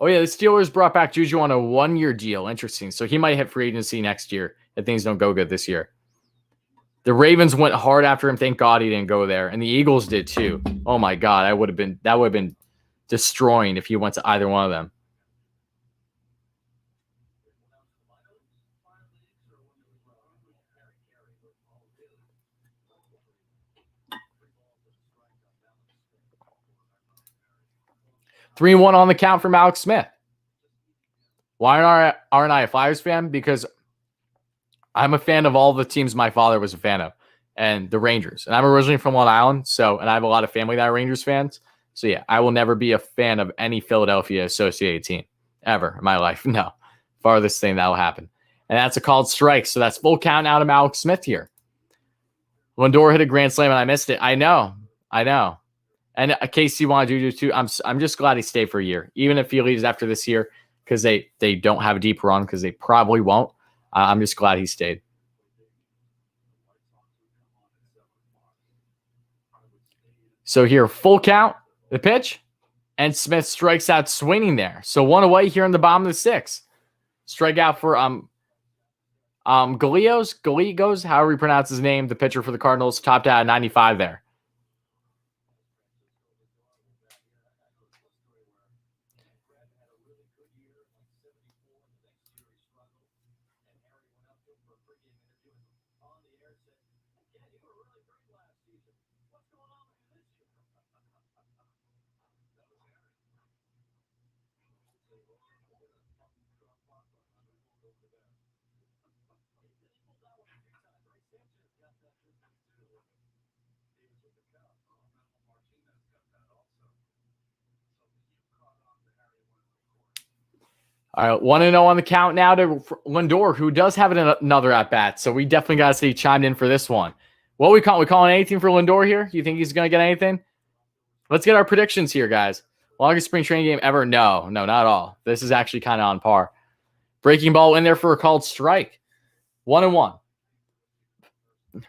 Oh, yeah, the Steelers brought back Juju on a 1-year deal. Interesting. So he might hit free agency next year if things don't go good this year. The Ravens went hard after him. Thank God he didn't go there. And the Eagles did too. Oh, my God. That would have been destroying if he went to either one of them. Three and 1 on the count for Malik Smith. Why aren't I a Flyers fan? Because I'm a fan of all the teams my father was a fan of. and the Rangers. And I'm originally from Long Island, and I have a lot of family that are Rangers fans. So yeah, I will never be a fan of any Philadelphia associated team ever in my life. No, farthest thing that will happen. And that's a called strike. So that's full count out of Alex Smith here. Lindor hit a grand slam and I missed it. I know. And Casey wanted to do too. I'm just glad he stayed for a year, even if he leaves after this year, because they don't have a deep run, because they probably won't. I'm just glad he stayed. So here, full count, the pitch, and Smith strikes out swinging there. So one away here in the bottom of the sixth. Strikeout for Gallegos, however you pronounce his name, the pitcher for the Cardinals, topped out at 95 there. All right, 1-0 on the count now to Lindor, who does have another at-bat. So we definitely got to see chimed in for this one. What we calling anything for Lindor here? You think he's going to get anything? Let's get our predictions here, guys. Longest spring training game ever? No, not at all. This is actually kind of on par. Breaking ball in there for a called strike. 1-1.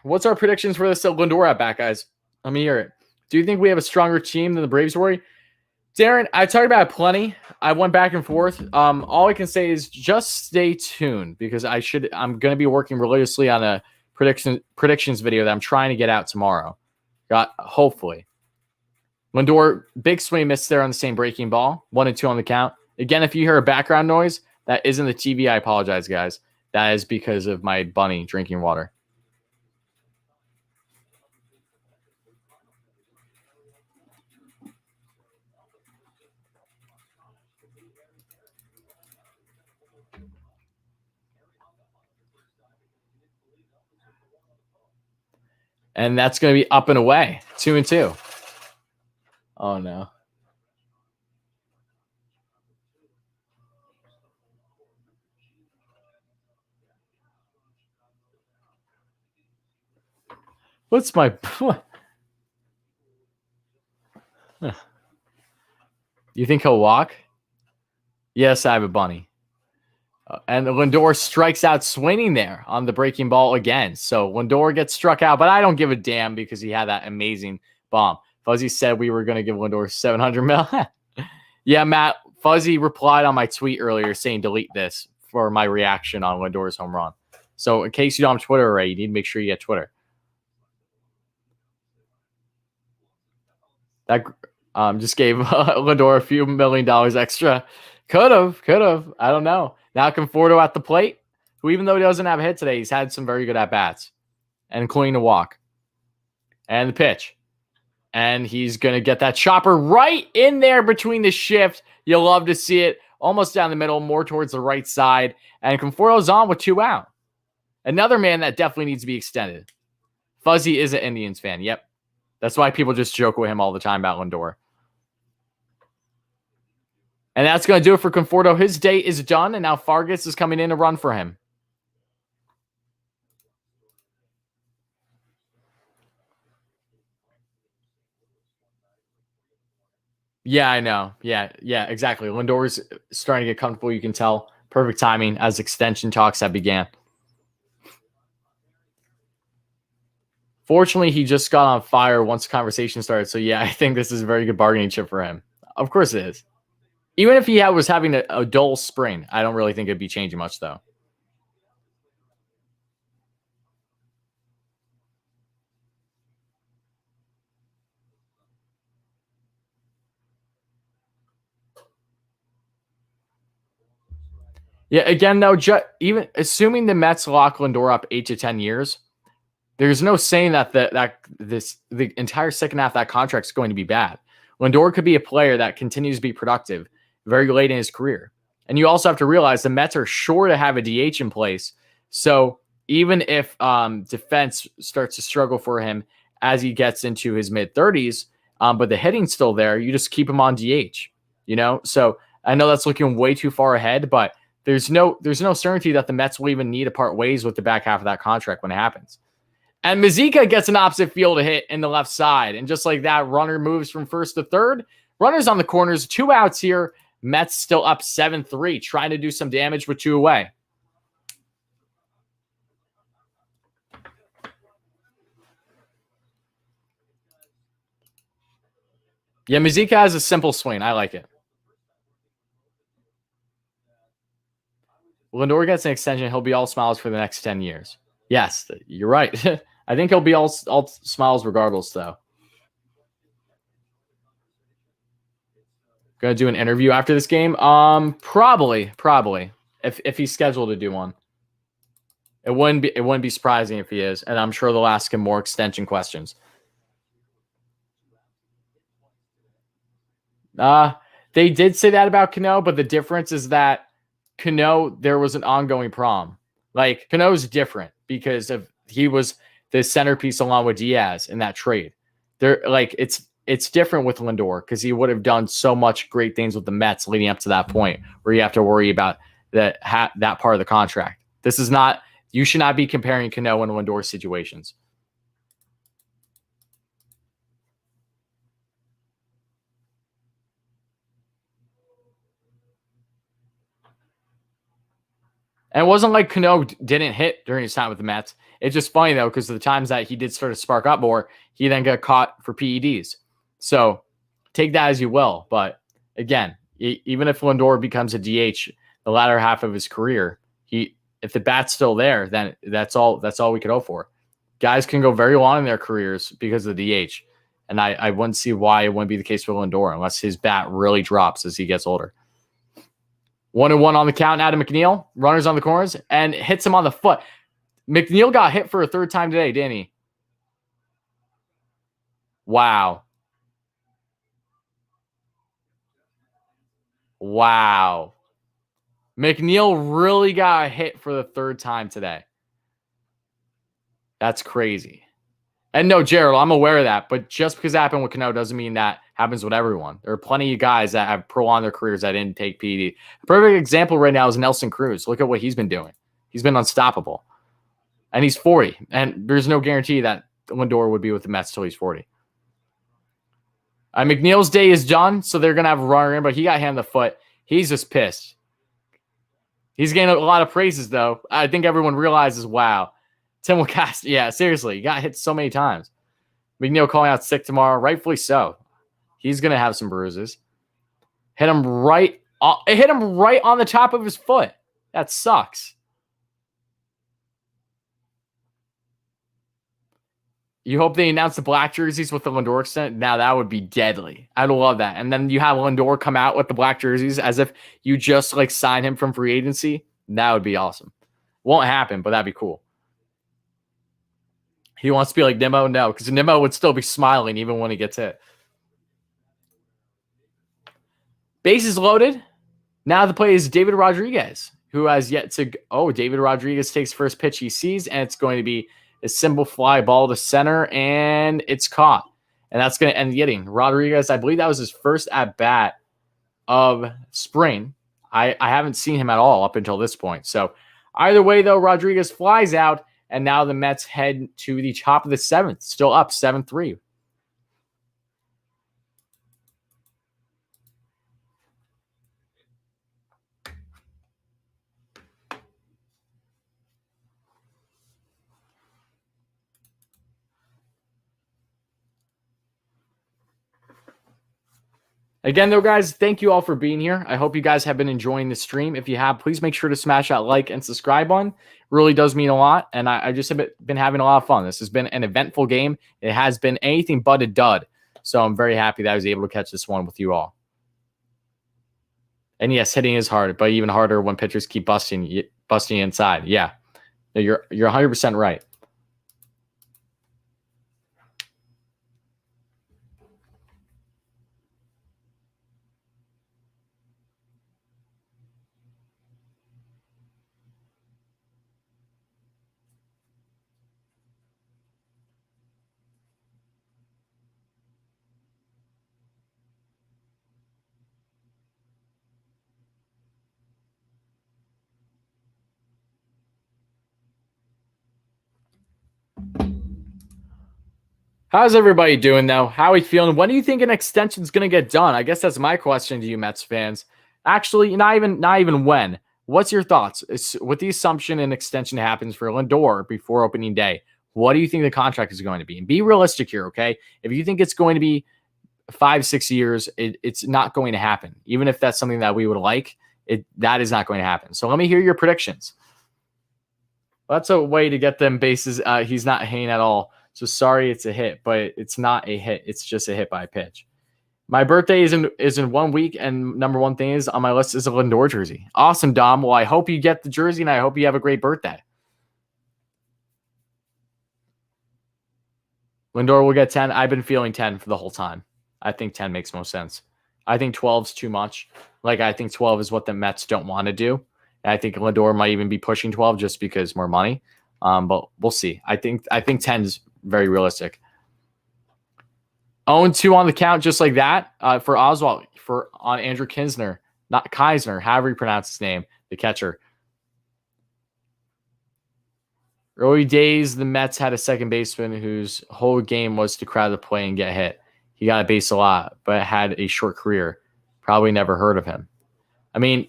What's our predictions for this Lindor at-bat, guys? Let me hear it. Do you think we have a stronger team than the Braves were? Darren, I talked about it plenty. I went back and forth. All I can say is just stay tuned, because I'm going to be working religiously on a predictions video that I'm trying to get out tomorrow. Hopefully. Lindor, big swing miss there on the same breaking ball. 1-2 on the count. Again, if you hear a background noise, that isn't the TV. I apologize, guys. That is because of my bunny drinking water. And that's going to be up and away. 2-2. Oh, no. What's my... You think he'll walk? Yes, I have a bunny. And Lindor strikes out swinging there on the breaking ball again. So Lindor gets struck out, but I don't give a damn because he had that amazing bomb. Fuzzy said we were going to give Lindor 700 mil. Yeah, Matt, Fuzzy replied on my tweet earlier saying delete this for my reaction on Lindor's home run. So in case you don't have Twitter already, you need to make sure you get Twitter. That just gave Lindor a few $1 million extra. Could have. I don't know. Now Conforto at the plate, who even though he doesn't have a hit today, he's had some very good at-bats, and including the walk. And the pitch. And he's going to get that chopper right in there between the shift. You'll love to see it. Almost down the middle, more towards the right side. And Conforto's on with 2 out. Another man that definitely needs to be extended. Fuzzy is an Indians fan. Yep. That's why people just joke with him all the time about Lindor. And that's going to do it for Conforto. His day is done, and now Fargas is coming in to run for him. Yeah, I know. Yeah, exactly. Lindor's starting to get comfortable, you can tell. Perfect timing as extension talks have began. Fortunately, he just got on fire once the conversation started. So, yeah, I think this is a very good bargaining chip for him. Of course it is. Even if he was having a dull spring, I don't really think it'd be changing much, though. Yeah, again, though, even assuming the Mets lock Lindor up 8 to 10 years, there's no saying that the entire second half of that contract is going to be bad. Lindor could be a player that continues to be productive very late in his career. And you also have to realize the Mets are sure to have a DH in place. So even if defense starts to struggle for him as he gets into his mid-30s, but the hitting's still there, you just keep him on DH, So I know that's looking way too far ahead, but there's no certainty that the Mets will even need to part ways with the back half of that contract when it happens. And Mazika gets an opposite field hit in the left side. And just like that, runner moves from first to third. Runners on the corners, 2 outs here. Mets still up 7-3, trying to do some damage with 2 away. Yeah, Mazika has a simple swing. I like it. Lindor gets an extension. He'll be all smiles for the next 10 years. Yes, you're right. I think he'll be all smiles regardless, though. Gonna do an interview after this game? Probably. If he's scheduled to do one. It wouldn't be surprising if he is, and I'm sure they'll ask him more extension questions. They did say that about Cano, but the difference is that Cano, there was an ongoing problem. Like, Cano's different because he was the centerpiece along with Diaz in that trade. It's different with Lindor because he would have done so much great things with the Mets leading up to that point where you have to worry about that part of the contract. This is not, you should not be comparing Cano and Lindor situations. And it wasn't like Cano didn't hit during his time with the Mets. It's just funny, though, because of the times that he did start to spark up more, he then got caught for PEDs. So take that as you will. But again, even if Lindor becomes a DH the latter half of his career, if the bat's still there, then that's all we could hope for. Guys can go very long in their careers because of the DH. And I wouldn't see why it wouldn't be the case for Lindor unless his bat really drops as he gets older. 1-1 on the count. Adam McNeil, runners on the corners, and hits him on the foot. McNeil got hit for a 3rd time today, didn't he? Wow. McNeil really got hit for the 3rd time today. That's crazy. And no, Gerald, I'm aware of that, but just because it happened with Cano doesn't mean that happens with everyone. There are plenty of guys that have prolonged their careers that didn't take PED. A perfect example right now is Nelson Cruz. Look at what he's been doing. He's been unstoppable. And he's 40, and there's no guarantee that Lindor would be with the Mets till he's 40. McNeil's day is done, so they're going to have a runner in, but he got hit in the foot. He's just pissed. He's getting a lot of praises, though. I think everyone realizes, wow. Tim Wacast, yeah, seriously, he got hit so many times. McNeil calling out sick tomorrow, rightfully so. He's going to have some bruises. Hit him right on the top of his foot. That sucks. You hope they announce the black jerseys with the Lindor extent? Now that would be deadly. I'd love that. And then you have Lindor come out with the black jerseys as if you just sign him from free agency. That would be awesome. Won't happen, but that'd be cool. He wants to be like Nimmo? No, because Nimmo would still be smiling even when he gets hit. Bases loaded. Now the play is David Rodriguez, who has yet to... Oh, David Rodriguez takes first pitch he sees, and it's going to be a simple fly ball to center, and it's caught. And that's going to end the inning. Rodriguez, I believe that was his first at-bat of spring. I haven't seen him at all up until this point. So either way, though, Rodriguez flies out, and now the Mets head to the top of the 7th, still up 7-3. Again, though, guys, thank you all for being here. I hope you guys have been enjoying the stream. If you have, please make sure to smash that like and subscribe button. It really does mean a lot, and I just have been having a lot of fun. This has been an eventful game. It has been anything but a dud, so I'm very happy that I was able to catch this one with you all. And yes, hitting is hard, but even harder when pitchers keep busting inside. Yeah, you're 100% right. How's everybody doing, though? How are you feeling? When do you think an extension is going to get done? I guess that's my question to you, Mets fans. Actually, not even when. What's your thoughts? With the assumption an extension happens for Lindor before opening day, what do you think the contract is going to be? And be realistic here, okay? If you think it's going to be 5-6 years, it's not going to happen. Even if that's something that we would like, that is not going to happen. So let me hear your predictions. Well, that's a way to get them bases. He's not hitting at all. So sorry, it's a hit, but it's not a hit. It's just a hit by pitch. My birthday is in 1 week, and number one thing is on my list is a Lindor jersey. Awesome, Dom. Well, I hope you get the jersey, and I hope you have a great birthday. Lindor will get 10. I've been feeling 10 for the whole time. I think 10 makes most sense. I think 12 is too much. I think 12 is what the Mets don't want to do. And I think Lindor might even be pushing 12 just because more money. But we'll see. I think 10 is very realistic. 0-2 on the count, just like that, for Oswalt, on Andrew Kinsner, not Keisner, however you pronounce his name, the catcher. Early days, the Mets had a second baseman whose whole game was to crowd the play and get hit. He got a base a lot, but had a short career. Probably never heard of him. I mean,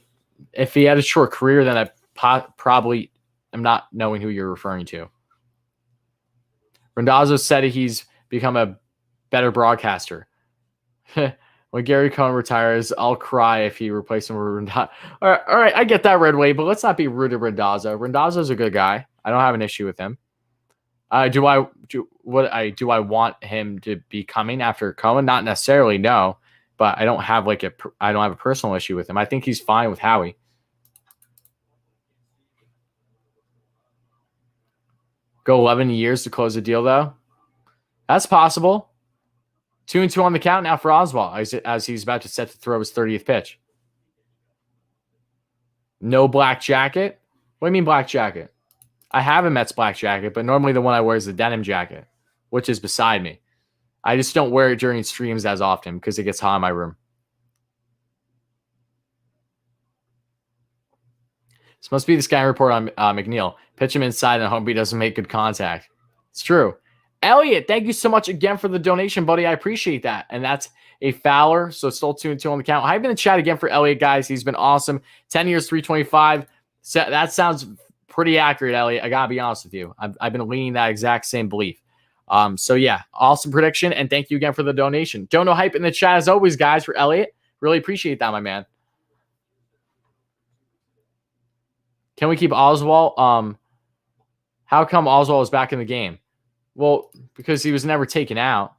if he had a short career, then I probably am not knowing who you're referring to. Randazzo said he's become a better broadcaster. When Gary Cohen retires, I'll cry if he replaces him with Randazzo. All right, I get that, Red Wave, but let's not be rude to Randazzo. Randazzo's a good guy. I don't have an issue with him. Do I want him to be coming after Cohen? Not necessarily, no. But I don't have a personal issue with him. I think he's fine with Howie. Go 11 years to close the deal, though. That's possible. 2-2 on the count now for Oswalt as he's about to set to throw his 30th pitch. No black jacket? What do you mean black jacket? I have a Mets black jacket, but normally the one I wear is the denim jacket, which is beside me. I just don't wear it during streams as often because it gets hot in my room. This must be the Sky report on McNeil. Pitch him inside and hope he doesn't make good contact. It's true. Elliot, thank you so much again for the donation, buddy. I appreciate that. And that's a Fowler. So still 2-2 on the count. I've been in chat again for Elliot, guys. He's been awesome. 10 years, 325. So that sounds pretty accurate, Elliot. I got to be honest with you. I've been leaning that exact same belief. So yeah, awesome prediction. And thank you again for the donation. Dono hype in the chat as always, guys, for Elliot. Really appreciate that, my man. Can we keep Oswalt? How come Oswalt is back in the game? Well, because he was never taken out.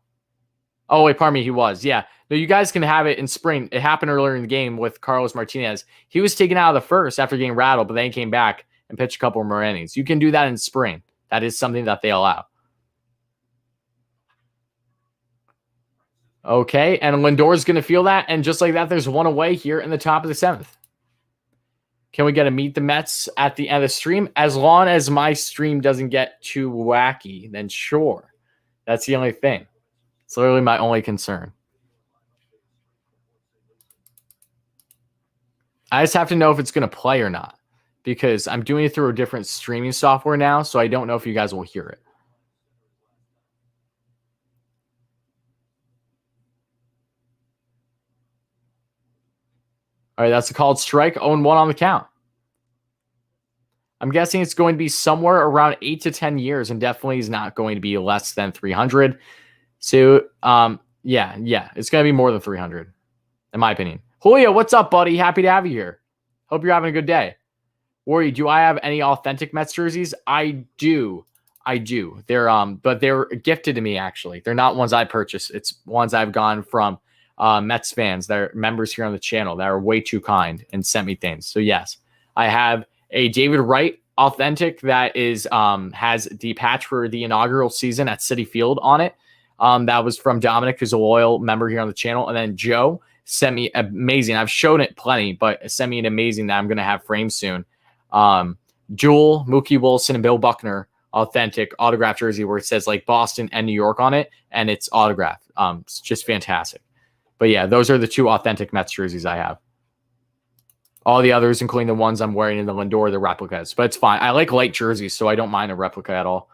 Oh, wait, pardon me, he was. Yeah. No, you guys can have it in spring. It happened earlier in the game with Carlos Martinez. He was taken out of the first after getting rattled, but then he came back and pitched a couple more innings. You can do that in spring. That is something that they allow. Okay, and Lindor's going to feel that, and just like that, there's one away here in the top of the 7th. Can we get a Meet the Mets at the end of the stream? As long as my stream doesn't get too wacky, then sure. That's the only thing. It's literally my only concern. I just have to know if it's going to play or not, because I'm doing it through a different streaming software now, so I don't know if you guys will hear it. All right, that's a called strike. 0-1 on the count. I'm guessing it's going to be somewhere around 8 to 10 years, and definitely is not going to be less than 300. So, yeah, it's going to be more than 300, in my opinion. Julio, what's up, buddy? Happy to have you here. Hope you're having a good day. Worry, do I have any authentic Mets jerseys? I do. But they're gifted to me, actually. They're not ones I purchased. It's ones I've gone from Mets fans that are members here on the channel that are way too kind and sent me things. So yes, I have a David Wright authentic that is has the patch for the inaugural season at Citi Field on it. That was from Dominic, who's a loyal member here on the channel. And then Joe sent me amazing. I've shown it plenty, but sent me an amazing that I'm going to have framed soon. Jewel, Mookie Wilson, and Bill Buckner authentic autograph jersey where it says like Boston and New York on it, and it's autographed. It's just fantastic. But yeah, those are the two authentic Mets jerseys I have. All the others, including the ones I'm wearing in the Lindor, the replicas. But it's fine. I like light jerseys, so I don't mind a replica at all.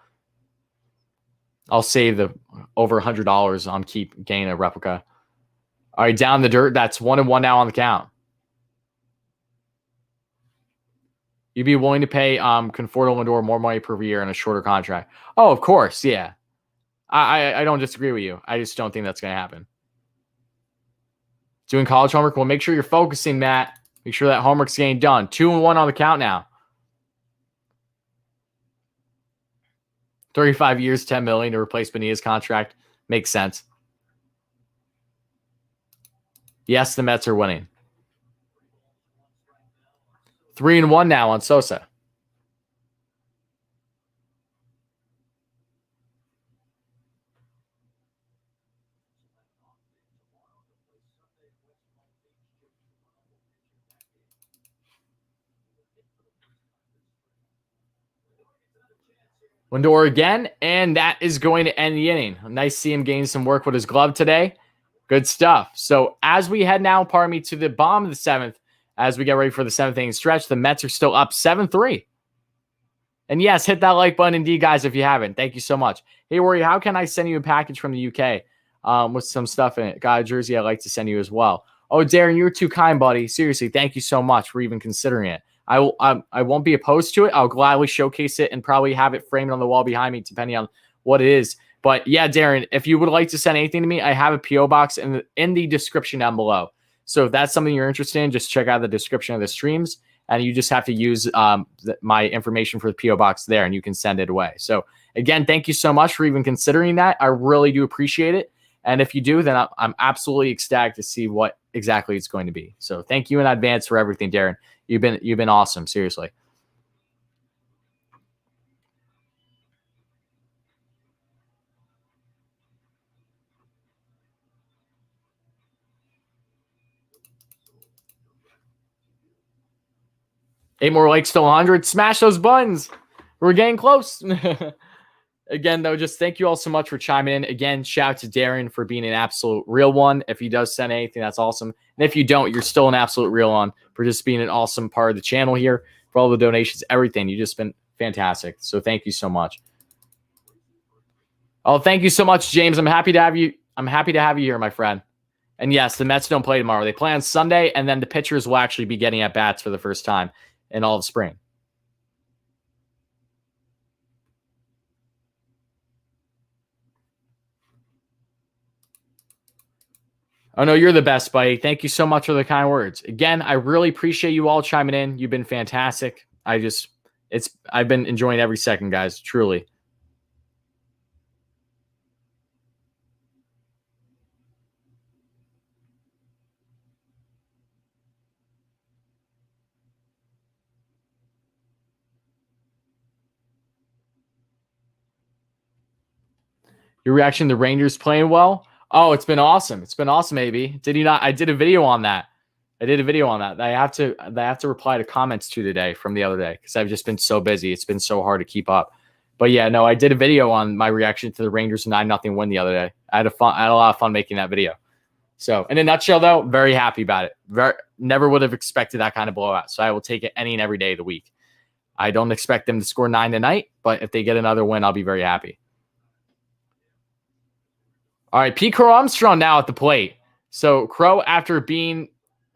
I'll save the over $100 on keep getting a replica. All right, down the dirt. That's 1-1 now on the count. You'd be willing to pay Conforto Lindor more money per year in a shorter contract. Oh, of course, yeah. I don't disagree with you. I just don't think that's going to happen. Doing college homework. Well, make sure you're focusing, Matt. Make sure that homework's getting done. 2-1 on the count now. 35 years, $10 million to replace Bonilla's contract. Makes sense. Yes, the Mets are winning. 3-1 now on Sosa. Lindor again, and that is going to end the inning. Nice to see him gain some work with his glove today. Good stuff. So as we head now, to the bottom of the seventh, as we get ready for the seventh inning stretch, the Mets are still up 7-3. And yes, hit that like button indeed, guys, if you haven't. Thank you so much. Hey, Wardy, how can I send you a package from the UK with some stuff in it? Got a jersey I'd like to send you as well. Oh, Darren, you were too kind, buddy. Seriously, thank you so much for even considering it. I won't be opposed to it. I'll gladly showcase it and probably have it framed on the wall behind me, depending on what it is. But yeah, Darren, if you would like to send anything to me, I have a P.O. box in the description down below. So if that's something you're interested in, just check out the description of the streams, and you just have to use my information for the P.O. box there, and you can send it away. So again, thank you so much for even considering that. I really do appreciate it. And if you do, then I'm absolutely ecstatic to see what exactly it's going to be. So thank you in advance for everything, Darren. You've been awesome, seriously. Eight more likes to 100. Smash those buttons. We're getting close. Again, though, just thank you all so much for chiming in. Again, shout out to Darren for being an absolute real one. If he does send anything, that's awesome. And if you don't, you're still an absolute real one for just being an awesome part of the channel here, for all the donations, everything. You've just been fantastic. So thank you so much. Oh, thank you so much, James. I'm happy to have you. I'm happy to have you here, my friend. And yes, the Mets don't play tomorrow. They play on Sunday, and then the pitchers will actually be getting at bats for the first time in all of spring. Oh, no, you're the best, buddy. Thank you so much for the kind words. Again, I really appreciate you all chiming in. You've been fantastic. I've been enjoying every second, guys, truly. Your reaction to Rangers playing well? Oh, it's been awesome. It's been awesome, AB. Did you not? I did a video on that. I have to reply to comments to today from the other day because I've just been so busy. It's been so hard to keep up. But yeah, no, I did a video on my reaction to the Rangers 9-0 win the other day. I had a lot of fun making that video. So in a nutshell, though, very happy about it. Never would have expected that kind of blowout. So I will take it any and every day of the week. I don't expect them to score 9 tonight, but if they get another win, I'll be very happy. All right, Pete Crow Armstrong now at the plate. So Crow, after being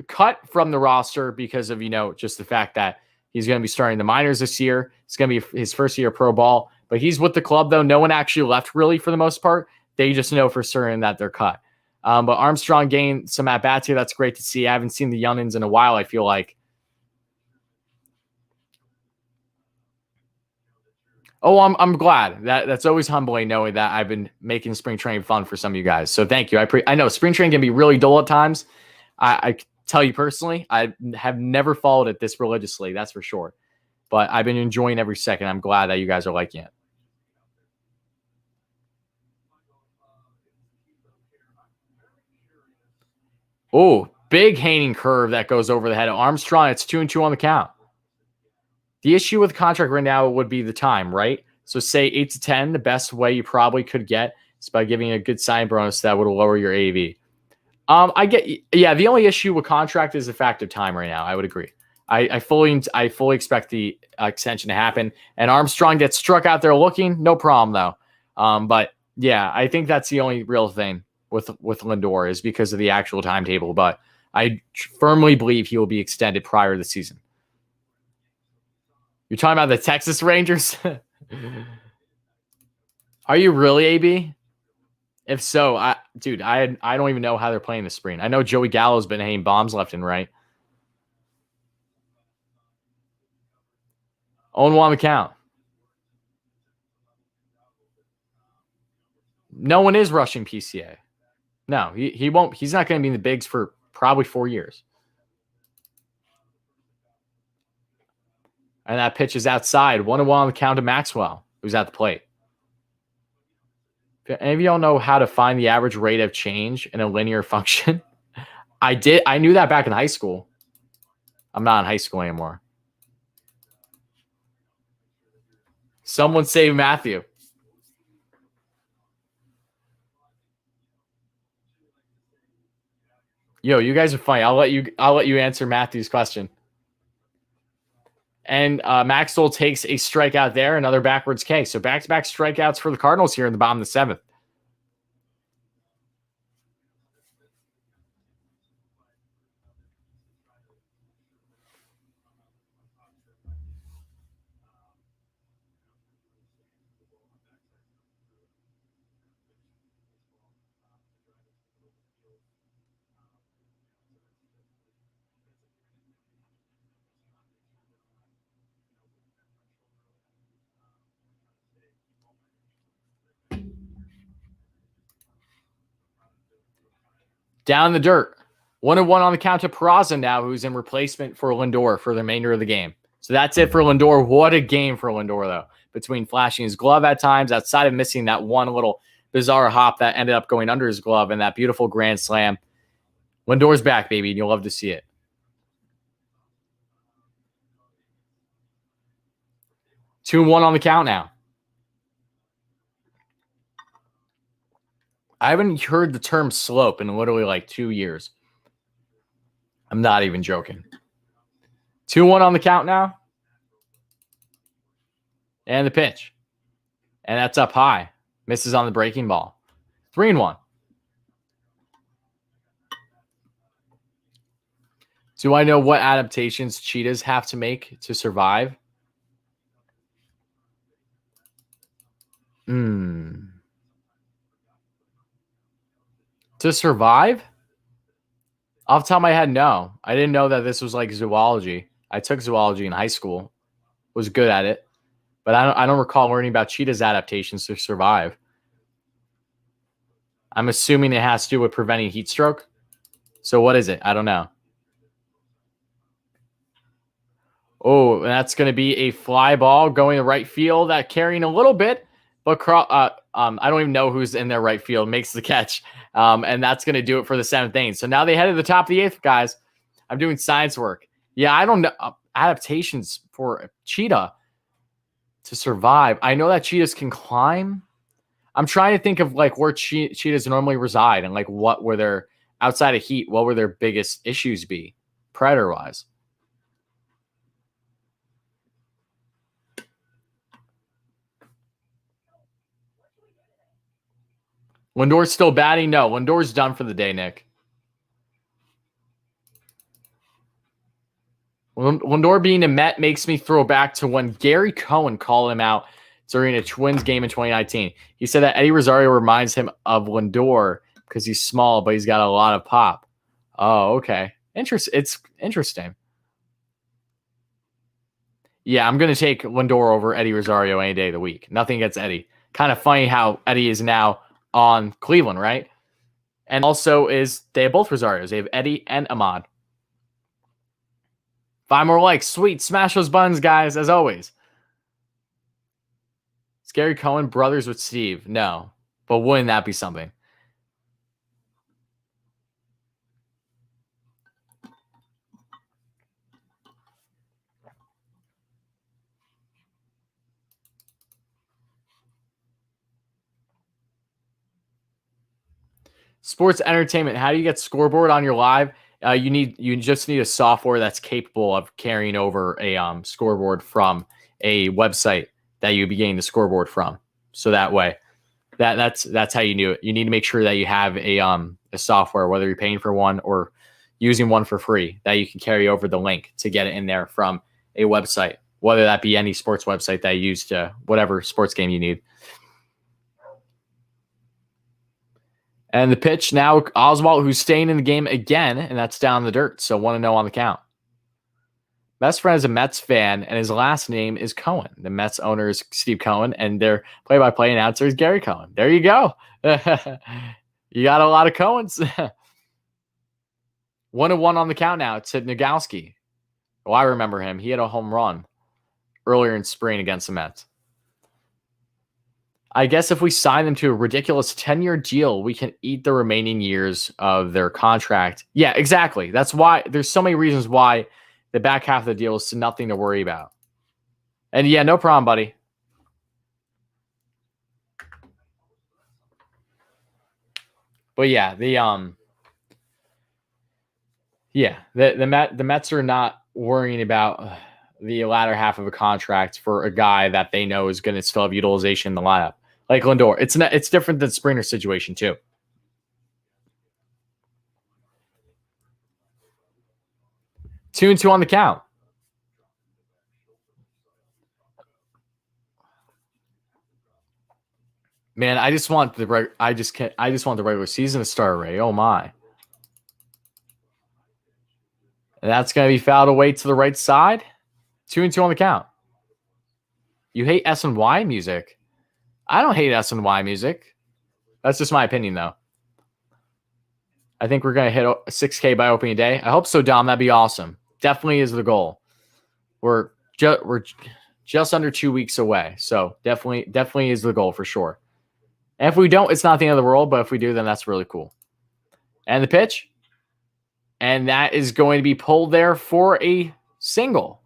cut from the roster because of, just the fact that he's going to be starting the minors this year. It's going to be his first year pro ball. But he's with the club, though. No one actually left, really, for the most part. They just know for certain that they're cut. But Armstrong gained some at-bats here. That's great to see. I haven't seen the youngins in a while, I feel like. Oh, I'm glad. That's always humbling knowing that I've been making spring training fun for some of you guys. So thank you. I know spring training can be really dull at times. I tell you personally, I have never followed it this religiously. That's for sure. But I've been enjoying every second. I'm glad that you guys are liking it. Oh, big hanging curve that goes over the head of Armstrong. It's 2-2 on the count. The issue with the contract right now would be the time, right? So say 8 to 10, the best way you probably could get is by giving a good sign bonus that would lower your AV. The only issue with contract is the fact of time right now. I would agree. I fully expect the extension to happen. And Armstrong gets struck out there looking, no problem though. But Yeah, I think that's the only real thing with Lindor is because of the actual timetable. But I firmly believe he will be extended prior to the season. You're talking about the Texas Rangers? Are you really, AB? If so, I don't even know how they're playing this spring. I know Joey Gallo's been hitting bombs left and right. 0-1 on the count. No one is rushing PCA. No, he won't. He's not going to be in the bigs for probably 4 years. And that pitch is outside. 1-1 on the count to Maxwell, who's at the plate. If any of y'all know how to find the average rate of change in a linear function, I did. I knew that back in high school. I'm not in high school anymore. Someone save Matthew. Yo, you guys are funny. I'll let you answer Matthew's question. And Maxwell takes a strikeout there, another backwards K. So back-to-back strikeouts for the Cardinals here in the bottom of the 7th. Down in the dirt. 1-1 on the count to Peraza now, who's in replacement for Lindor for the remainder of the game. So that's it for Lindor. What a game for Lindor, though. Between flashing his glove at times, outside of missing that one little bizarre hop that ended up going under his glove and that beautiful grand slam. Lindor's back, baby, and you'll love to see it. 2-1 on the count now. I haven't heard the term slope in literally like 2 years. I'm not even joking. 2-1 on the count now. And the pitch. And that's up high. Misses on the breaking ball. 3-1. Do I know what adaptations cheetahs have to make to survive? To survive? Off the top of my head, no. I didn't know that this was like zoology. I took zoology in high school. Was good at it. But I don't recall learning about cheetahs' adaptations to survive. I'm assuming it has to do with preventing heat stroke. So what is it? I don't know. Oh, that's going to be a fly ball going to right field. That carrying a little bit, but I don't even know who's in their right field. Makes the catch, and that's going to do it for the 7th inning. So now they head to the top of the 8th, guys. I'm doing science work. Yeah, I don't know adaptations for a cheetah to survive. I know that cheetahs can climb. I'm trying to think of like where cheetahs normally reside and like what were their outside of heat. What were their biggest issues be predator wise? Lindor's still batting? No, Lindor's done for the day, Nick. Lindor being a Met makes me throw back to when Gary Cohen called him out during a Twins game in 2019. He said that Eddie Rosario reminds him of Lindor because he's small, but he's got a lot of pop. Oh, okay. It's interesting. Yeah, I'm going to take Lindor over Eddie Rosario any day of the week. Nothing against Eddie. Kind of funny how Eddie is now on Cleveland, right? And also they have both Rosarios. They have Eddie and Ahmad. 5 more likes. Sweet. Smash those buttons, guys, as always. Is Gary Cohen brothers with Steve? No. But wouldn't that be something? Sports entertainment. How do you get scoreboard on your live? You just need a software that's capable of carrying over a scoreboard from a website that you'd be getting the scoreboard from. So that way, That's how you do it. You need to make sure that you have a software, whether you're paying for one or using one for free, that you can carry over the link to get it in there from a website, whether that be any sports website that you use to whatever sports game you need. And the pitch now, Oswalt, who's staying in the game again, and that's down the dirt. So 1-0 on the count. Best friend is a Mets fan, and his last name is Cohen. The Mets owner is Steve Cohen, and their play-by-play announcer is Gary Cohen. There you go. You got a lot of Cohens. 1-1 on the count now. It's Nogowski. Oh, I remember him. He had a home run earlier in spring against the Mets. I guess if we sign them to a ridiculous 10-year deal, we can eat the remaining years of their contract. Yeah, exactly. That's why there's so many reasons why the back half of the deal is nothing to worry about. And yeah, no problem, buddy. But yeah, the Mets are not worrying about the latter half of a contract for a guy that they know is going to still have utilization in the lineup, like Lindor. It's different than Springer's situation too. Two and two on the count. Man, I just want the regular season to start already. Oh my. And that's going to be fouled away to the right side. 2 and 2 on the count. You hate S&Y music. I don't hate S&Y music. That's just my opinion, though. I think we're going to hit 6K by opening day. I hope so, Dom. That'd be awesome. Definitely is the goal. We're just under 2 weeks away. So definitely is the goal for sure. And if we don't, it's not the end of the world. But if we do, then that's really cool. And the pitch. And that is going to be pulled there for a single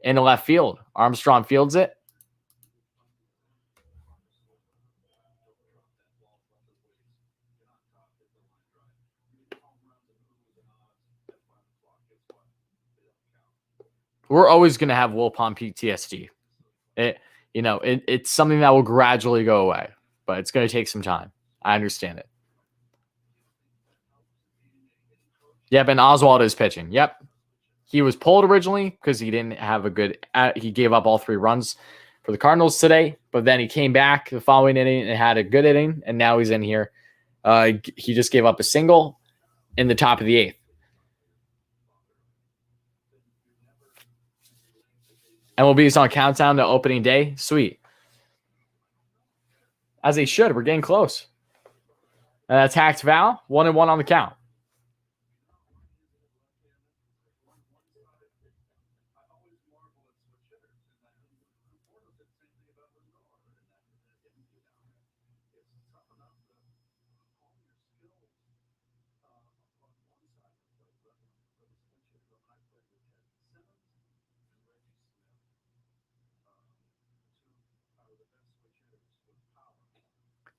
in the left field. Armstrong fields it. We're always going to have Wilpon PTSD. It's something that will gradually go away, but it's going to take some time. I understand it. Yep, and Oswalt is pitching. Yep. He was pulled originally because he didn't have a good he gave up all 3 runs for the Cardinals today, but then he came back the following inning and had a good inning, and now he's in here. He just gave up a single in the top of the 8th. MLB's on countdown to opening day. Sweet. As they should. We're getting close. And that's hacked Val. 1-1 on the count.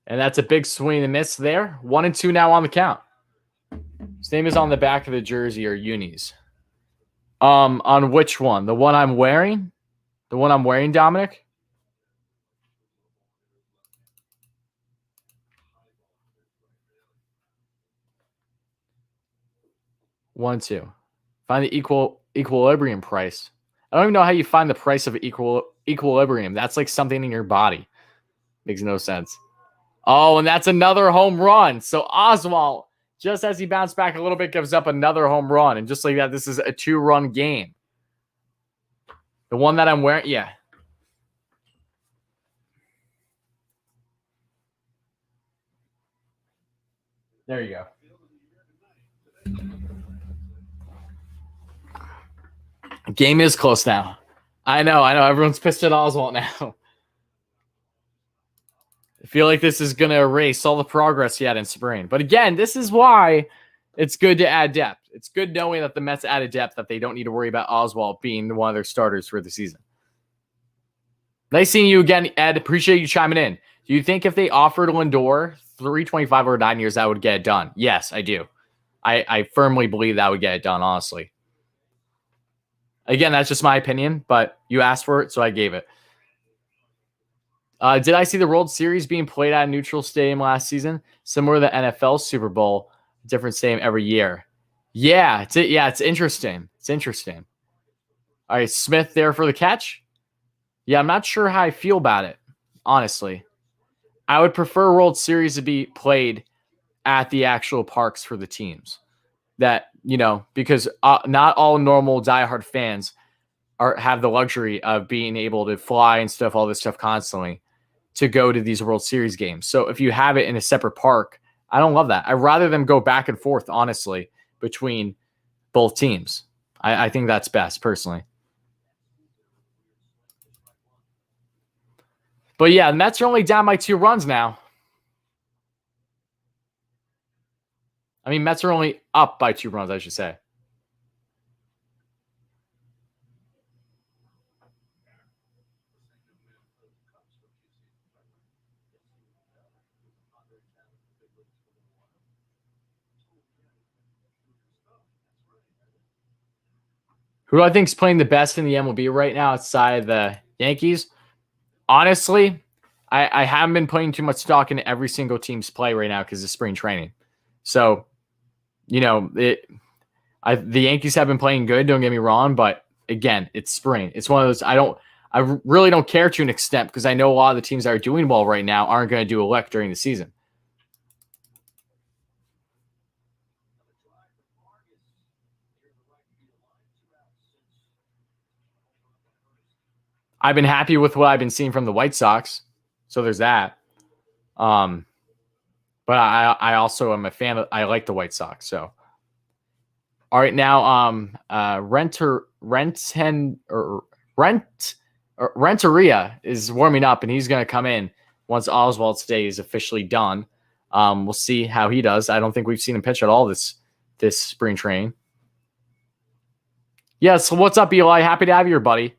And that's a big swing and miss there. 1-2 now on the count. His name is on the back of the jersey or unis. On which one? The one I'm wearing? The one I'm wearing, Dominic? One, two. Find the equilibrium price. I don't even know how you find the price of equilibrium. That's like something in your body. Makes no sense. Oh, and that's another home run. So Oswalt, just as he bounced back a little bit, gives up another home run. And just like that, this is a 2-run game. The one that I'm wearing, yeah. There you go. Game is close now. I know. Everyone's pissed at Oswalt now. I feel like this is going to erase all the progress he had in spring. But again, this is why it's good to add depth. It's good knowing that the Mets added depth, that they don't need to worry about Oswalt being one of their starters for the season. Nice seeing you again, Ed. Appreciate you chiming in. Do you think if they offered Lindor $325 or 9 years, that would get it done? Yes, I do. I firmly believe that would get it done, honestly. Again, that's just my opinion, but you asked for it, so I gave it. Did I see the World Series being played at a neutral stadium last season? Similar to the NFL Super Bowl, different stadium every year. Yeah, it's interesting. It's interesting. All right, Smith there for the catch. Yeah, I'm not sure how I feel about it, honestly. I would prefer World Series to be played at the actual parks for the teams. That, because not all normal diehard fans have the luxury of being able to fly and stuff, all this stuff constantly to go to these World Series games. So if you have it in a separate park, I don't love that. I'd rather them go back and forth, honestly, between both teams. I think that's best, personally. But yeah, the Mets are only down by 2 runs now. I mean, Mets are only up by 2 runs, I should say. Who do I think is playing the best in the MLB right now outside the Yankees? Honestly, I haven't been putting too much stock into every single team's play right now because of spring training. So, the Yankees have been playing good, don't get me wrong, but again, it's spring. It's one of those I really don't care to an extent because I know a lot of the teams that are doing well right now aren't going to do elect during the season. I've been happy with what I've been seeing from the White Sox, so there's that. But I also am a fan of, I like the White Sox. So, all right, now Renteria is warming up, and he's going to come in once Oswald's day is officially done. We'll see how he does. I don't think we've seen him pitch at all this spring training. Yeah, so what's up, Eli? Happy to have you here, buddy.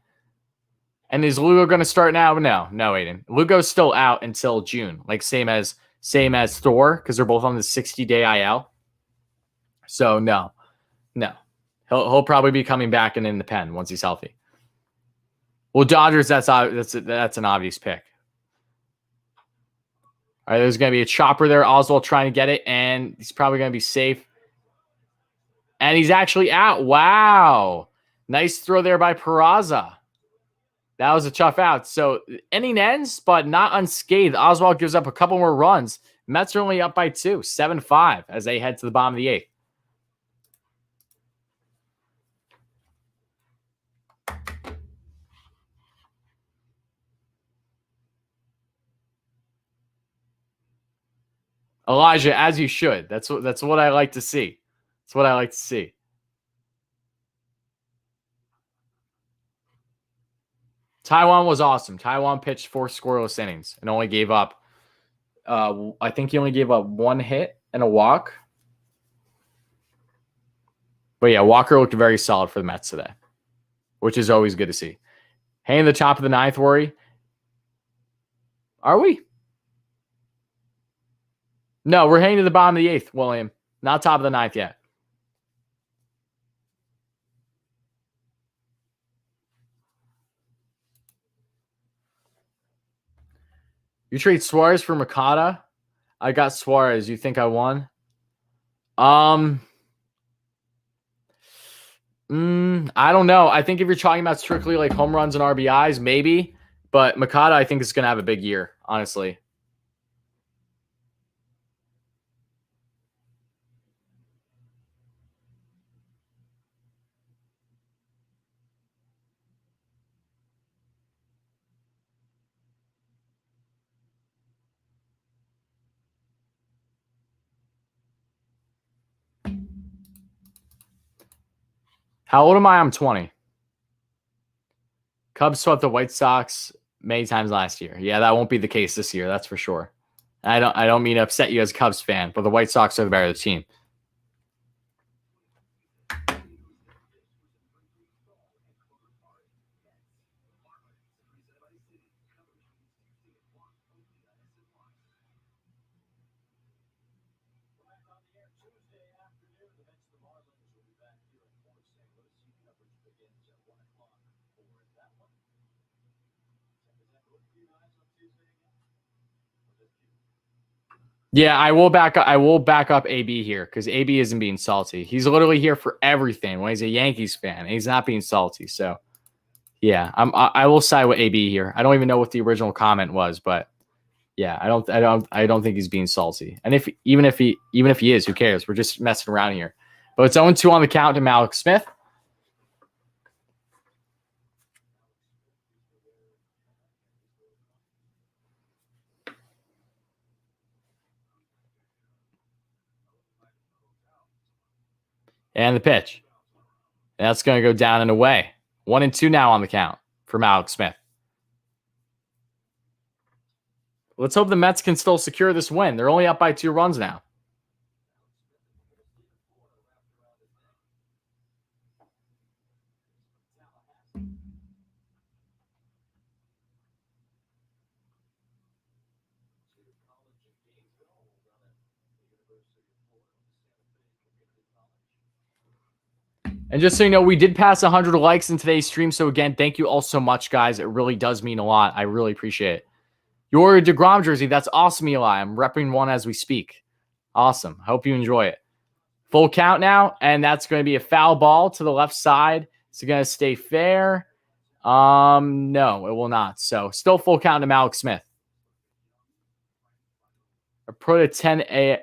And is Lugo going to start now? No, Aiden. Lugo's still out until June, like same as Thor, because they're both on the 60-day IL. So no. He'll probably be coming back and in the pen once he's healthy. Well, Dodgers, that's an obvious pick. All right, there's going to be a chopper there. Oswald trying to get it, and he's probably going to be safe. And he's actually out. Wow. Nice throw there by Peraza. That was a tough out. So inning ends, but not unscathed. Oswald gives up a couple more runs. Mets are only up by 2, 7-5, as they head to the bottom of the 8th. Elijah, as you should. That's what I like to see. That's what I like to see. Taiwan was awesome. Taiwan pitched 4 scoreless innings and only gave up. I think he only gave up 1 hit and a walk. But yeah, Walker looked very solid for the Mets today, which is always good to see. Hey, in the top of the 9th, Worry. Are we? No, we're heading to the bottom of the 8th, William. Not top of the 9th yet. You trade Suarez for Makata? I got Suarez. You think I won? I don't know. I think if you're talking about strictly like home runs and RBIs, maybe. But Makata, I think, is going to have a big year, honestly. How old am I? I'm 20. Cubs swept the White Sox many times last year. Yeah, that won't be the case this year. That's for sure. I don't mean to upset you as a Cubs fan, but the White Sox are the better team. Yeah, I will back up AB here because AB isn't being salty. He's literally here for everything when he's a Yankees fan. And he's not being salty. So yeah, I will side with AB here. I don't even know what the original comment was, but yeah, I don't think he's being salty. And even if he is, who cares? We're just messing around here. But it's 0-2 on the count to Malik Smith. And the pitch. And that's going to go down and away. 1-2 now on the count for Malik Smith. Let's hope the Mets can still secure this win. They're only up by 2 runs now. And just so you know, we did pass 100 likes in today's stream. So again, thank you all so much, guys. It really does mean a lot. I really appreciate it. Your DeGrom jersey, that's awesome, Eli. I'm repping one as we speak. Awesome. Hope you enjoy it. Full count now, and that's going to be a foul ball to the left side. Is it going to stay fair? No, it will not. So still full count to Malik Smith. I put a 10A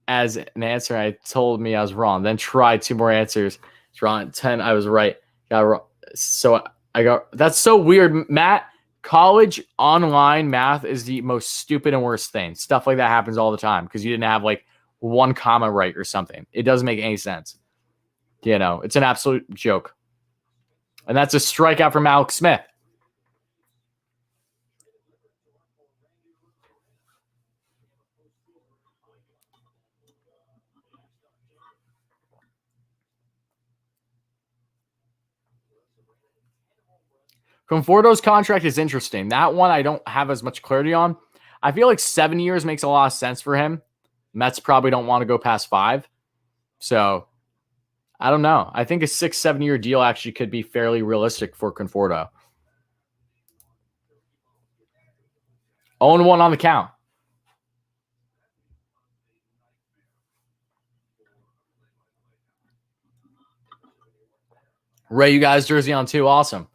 as an answer. I told me I was wrong. Then tried 2 more answers. It's wrong. 10, I was right. So I got that's so weird, Matt. College online math is the most stupid and worst thing. Stuff like that happens all the time because you didn't have like 1 comma right or something. It doesn't make any sense. You know, it's an absolute joke. And that's a strikeout for Malik Smith. Conforto's contract is interesting. That one I don't have as much clarity on. I feel like 7 years makes a lot of sense for him. Mets probably don't want to go past 5. So I don't know. I think a 6-7 year deal actually could be fairly realistic for Conforto. 0-1 on the count. Ray, you guys jersey on 2. Awesome.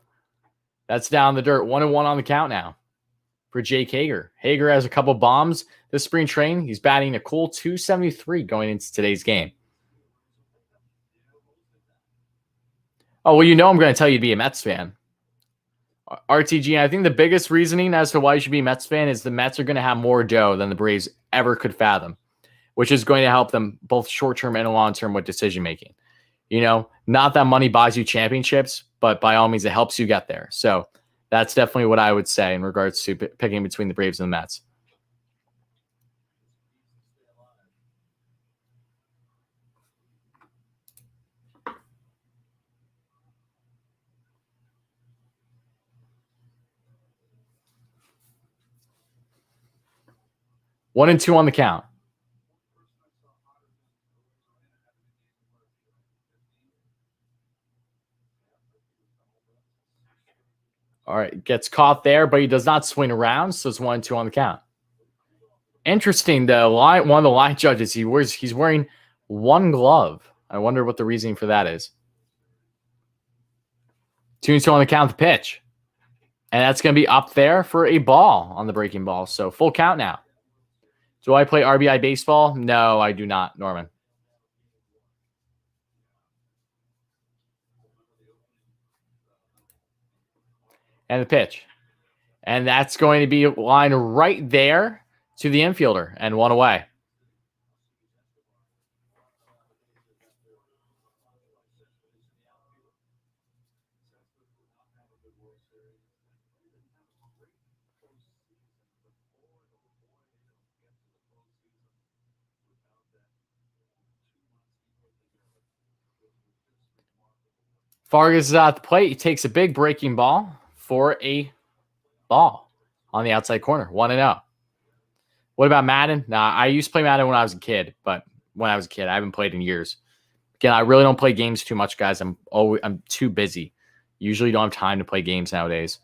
That's down the dirt. 1-1 on the count now for Jake Hager. Hager has a couple bombs this spring training. He's batting a cool 273 going into today's game. Oh, well, you know I'm going to tell you to be a Mets fan. RTG, I think the biggest reasoning as to why you should be a Mets fan is the Mets are going to have more dough than the Braves ever could fathom, which is going to help them both short-term and long-term with decision-making. You know, not that money buys you championships, but by all means, it helps you get there. So that's definitely what I would say in regards to picking between the Braves and the Mets. One and 2 on the count. All right, gets caught there, but he does not swing around, so it's 1-2 on the count. Interesting, one of the line judges, he's wearing 1 glove. I wonder what the reasoning for that is. 2-2 on the count, the pitch. And that's going to be up there for a ball on the breaking ball. So full count now. Do I play RBI baseball? No, I do not, Norman. And the pitch. And that's going to be a line right there to the infielder and 1 away. Vargas is at the plate. He takes a big breaking ball for a ball on the outside corner. 1-0. What about Madden? Nah, I used to play Madden when I was a kid, but when I was a kid, I haven't played in years. Again, I really don't play games too much, guys. I'm too busy. Usually don't have time to play games nowadays.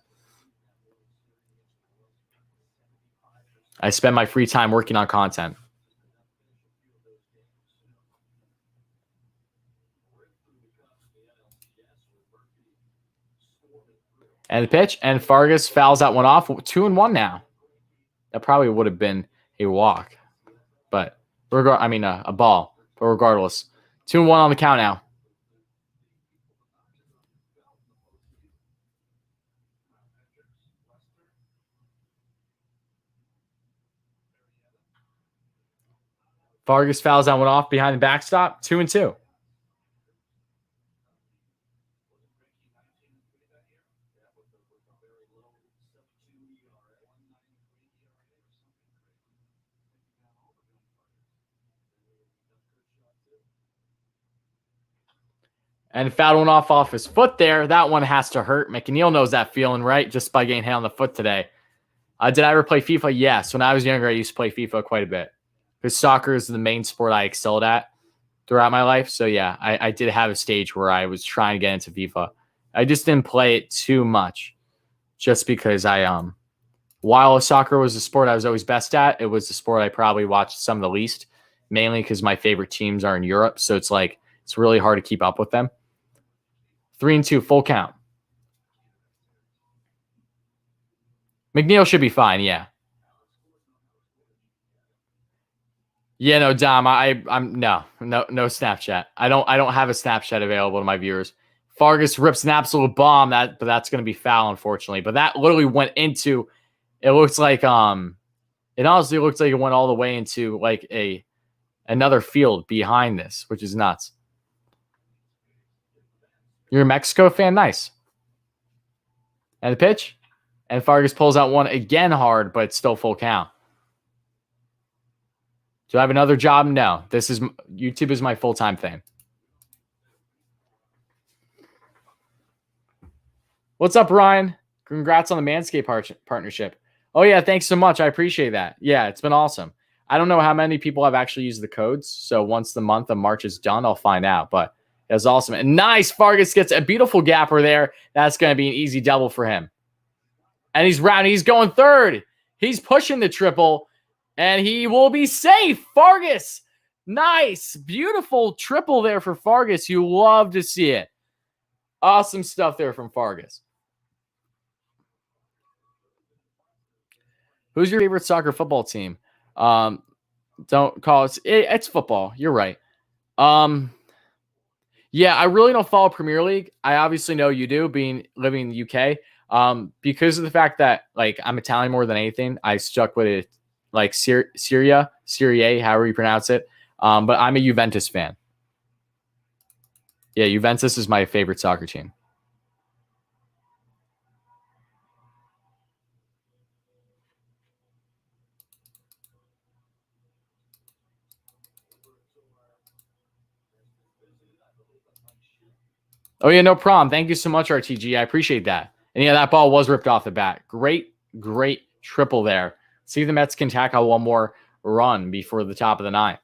I spend my free time working on content. And the pitch, and Fargas fouls that one off. 2-1 now. That probably would have been a walk, but a ball. But regardless, 2-1 on the count now. Fargas fouls that one off behind the backstop. 2-2. And fouled one off his foot there. That one has to hurt. McNeil knows that feeling, right? Just by getting hit on the foot today. Did I ever play FIFA? Yes. When I was younger, I used to play FIFA quite a bit. Because soccer is the main sport I excelled at throughout my life. So, yeah, I did have a stage where I was trying to get into FIFA. I just didn't play it too much. Just because while soccer was the sport I was always best at, it was the sport I probably watched some of the least. Mainly because my favorite teams are in Europe. So, it's really hard to keep up with them. 3-2, full count. McNeil should be fine, yeah. Yeah, no, Dom, I'm no Snapchat. I don't have a Snapchat available to my viewers. Fargas rips an absolute bomb, but that's going to be foul, unfortunately. But that literally went into. It looks like it honestly looks like it went all the way into like another field behind this, which is nuts. You're a Mexico fan, nice. And the pitch, and Fargas pulls out one again hard, but it's still full count. Do I have another job? No. YouTube is my full-time thing. What's up, Ryan? Congrats on the Manscaped partnership. Oh, yeah, thanks so much. I appreciate that. Yeah, it's been awesome. I don't know how many people have actually used the codes, so once the month of March is done, I'll find out, but it was awesome. And nice, Fargas gets a beautiful gapper there. That's going to be an easy double for him. And he's rounding. He's going third. He's pushing the triple. And he will be safe. Fargas. Nice. Beautiful triple there for Fargas. You love to see it. Awesome stuff there from Fargas. Who's your favorite soccer football team? Don't call it. It's football. You're right. Yeah, I really don't follow Premier League. I obviously know you do, living in the UK. Because of the fact that I'm Italian more than anything, I stuck with it. Serie A, however you pronounce it. But I'm a Juventus fan. Yeah, Juventus is my favorite soccer team. Oh, yeah, no problem. Thank you so much, RTG. I appreciate that. And yeah, that ball was ripped off the bat. Great triple there. See if the Mets can tackle one more run before the top of the ninth.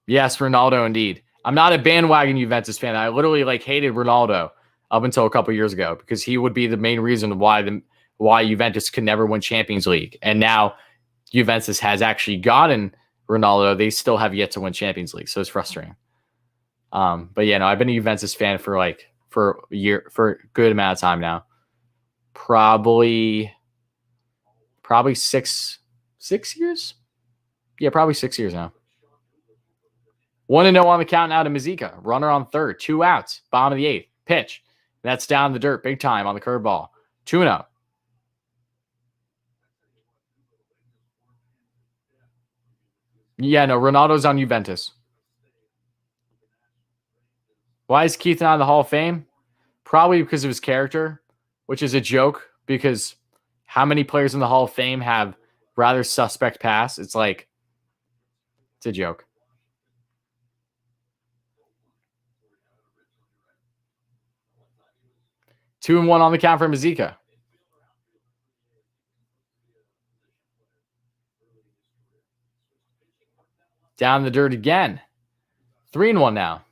Yes, Ronaldo indeed. I'm not a bandwagon Juventus fan. I literally hated Ronaldo up until a couple years ago because he would be the main reason why Juventus could never win Champions League. And now Juventus has actually gotten Ronaldo. They still have yet to win Champions League, so it's frustrating. But yeah, no, I've been a Juventus fan for a good amount of time now. Probably 6 years. Yeah, probably 6 years now. 1-0 on the count now to Mazika. Runner on third. 2 outs. Bottom of the 8th. Pitch. That's down the dirt big time on the curveball. 2-0. Yeah, no, Ronaldo's on Juventus. Why is Keith not in the Hall of Fame? Probably because of his character, which is a joke because how many players in the Hall of Fame have rather suspect past? It's a joke. 2-1 on the count for Mazika. Down the dirt again. 3-1 now.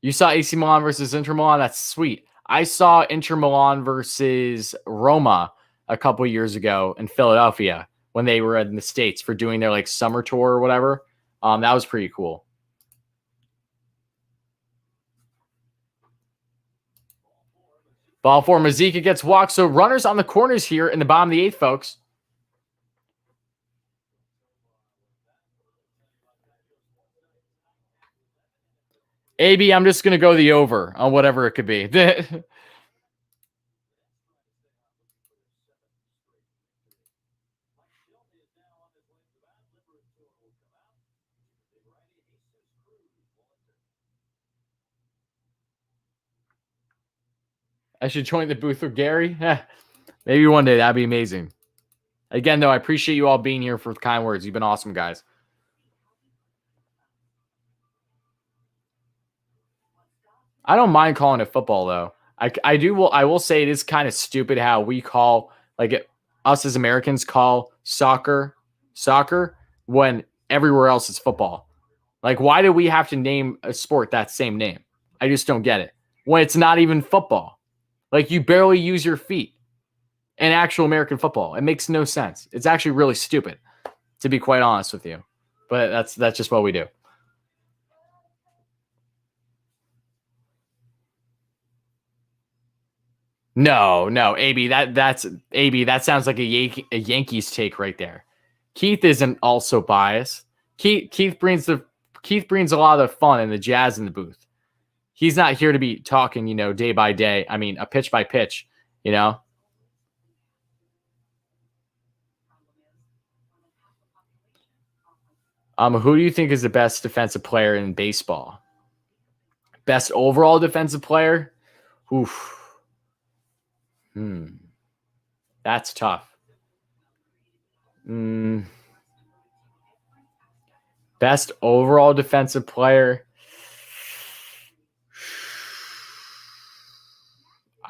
You saw AC Milan versus Inter Milan? That's sweet. I saw Inter Milan versus Roma a couple years ago in Philadelphia when they were in the States for doing their like summer tour or whatever. That was pretty cool. Ball for Mazika gets walked. So runners on the corners here in the bottom of the 8th, folks. AB, I'm just going to go the over on whatever it could be. I should join the booth with Gary. Maybe one day. That'd be amazing. Again, though, I appreciate you all being here for the kind words. You've been awesome, guys. I don't mind calling it football, though. I will say it is kind of stupid how we call, like, us as Americans call soccer when everywhere else is football. Like, why do we have to name a sport that same name? I just don't get it. When it's not even football. Like, you barely use your feet in actual American football. It makes no sense. It's actually really stupid, to be quite honest with you. But that's just what we do. No, AB. That's AB. That sounds like a Yankees take right there. Keith isn't also biased. Keith brings a lot of fun and the jazz in the booth. He's not here to be talking, day by day. I mean, a pitch by pitch, Who do you think is the best defensive player in baseball? Best overall defensive player? Oof. That's tough. Best overall defensive player.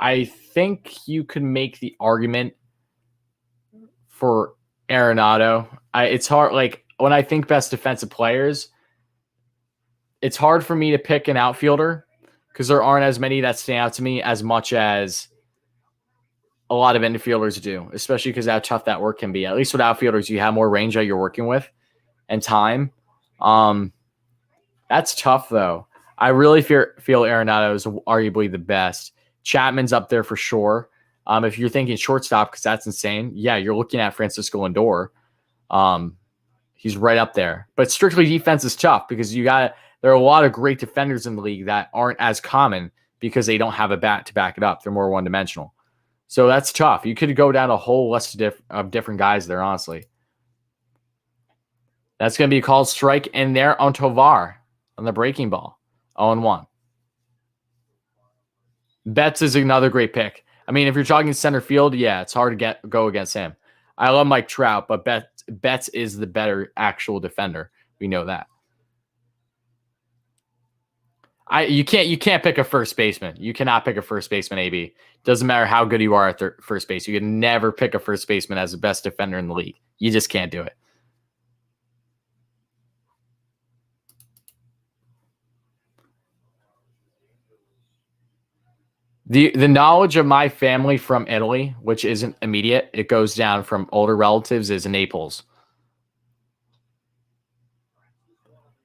I think you could make the argument for Arenado. It's hard. Like, when I think best defensive players, it's hard for me to pick an outfielder because there aren't as many that stand out to me as much as a lot of infielders do, especially because how tough that work can be. At least with outfielders, you have more range that you're working with and time. That's tough, though. I really feel Arenado is arguably the best. Chapman's up there for sure. If you're thinking shortstop, because that's insane, yeah, you're looking at Francisco Lindor. He's right up there. But strictly defense is tough because there are a lot of great defenders in the league that aren't as common because they don't have a bat to back it up. They're more one-dimensional. So that's tough. You could go down a whole list of different guys there, honestly. That's going to be called strike in there on Tovar on the breaking ball. 0-1. Betts is another great pick. I mean, if you're talking center field, yeah, it's hard to go against him. I love Mike Trout, but Betts is the better actual defender. We know that. You can't pick a first baseman. You cannot pick a first baseman, AB. Doesn't matter how good you are at first base. You can never pick a first baseman as the best defender in the league. You just can't do it. The knowledge of my family from Italy, which isn't immediate, it goes down from older relatives, is Naples.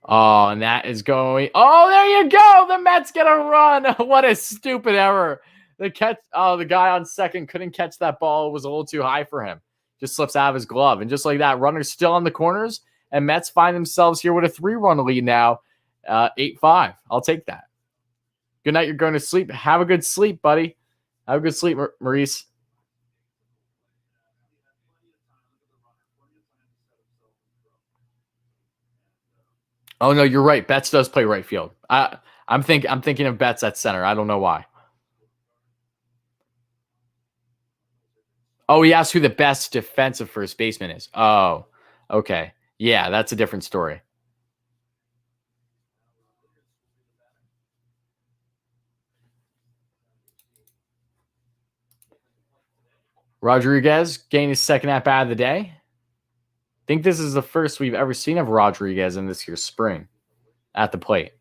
Oh, and that is going. Oh, there you go. The Mets get a run. What a stupid error. The guy on second couldn't catch that ball. It was a little too high for him. Just slips out of his glove. And just like that, runners still on the corners. And Mets find themselves here with a 3-run lead now. 8-5. I'll take that. Good night. You're going to sleep. Have a good sleep, buddy. Have a good sleep, Maurice. Oh, no, you're right. Betts does play right field. I'm thinking of Betts at center. I don't know why. Oh, he asked who the best defensive first baseman is. Oh, okay. Yeah, that's a different story. Rodriguez gained his second at-bat of the day. I think this is the first we've ever seen of Rodriguez in this year's spring at the plate.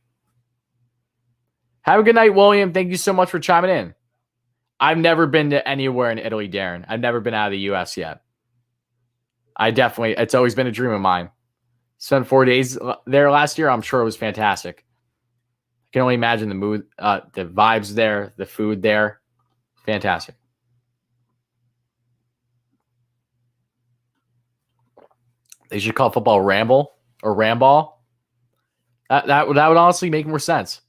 Have a good night, William. Thank you so much for chiming in. I've never been to anywhere in Italy, Darren. I've never been out of the U.S. yet. It's always been a dream of mine. Spent 4 days there last year. I'm sure it was fantastic. I can only imagine the mood, the vibes there, the food there. Fantastic. They should call football Ramble or Ramball. That would honestly make more sense.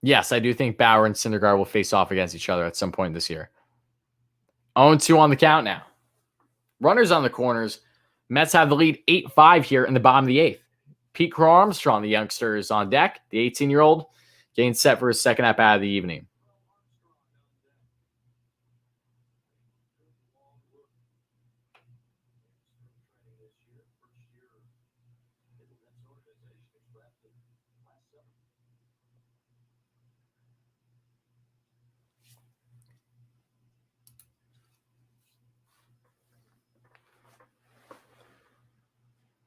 Yes, I do think Bauer and Syndergaard will face off against each other at some point this year. 0-2 on the count now. Runners on the corners. Mets have the lead 8-5 here in the bottom of the eighth. Pete Crow Armstrong, the youngster, is on deck. The 18-year-old getting set for his second at bat of the evening.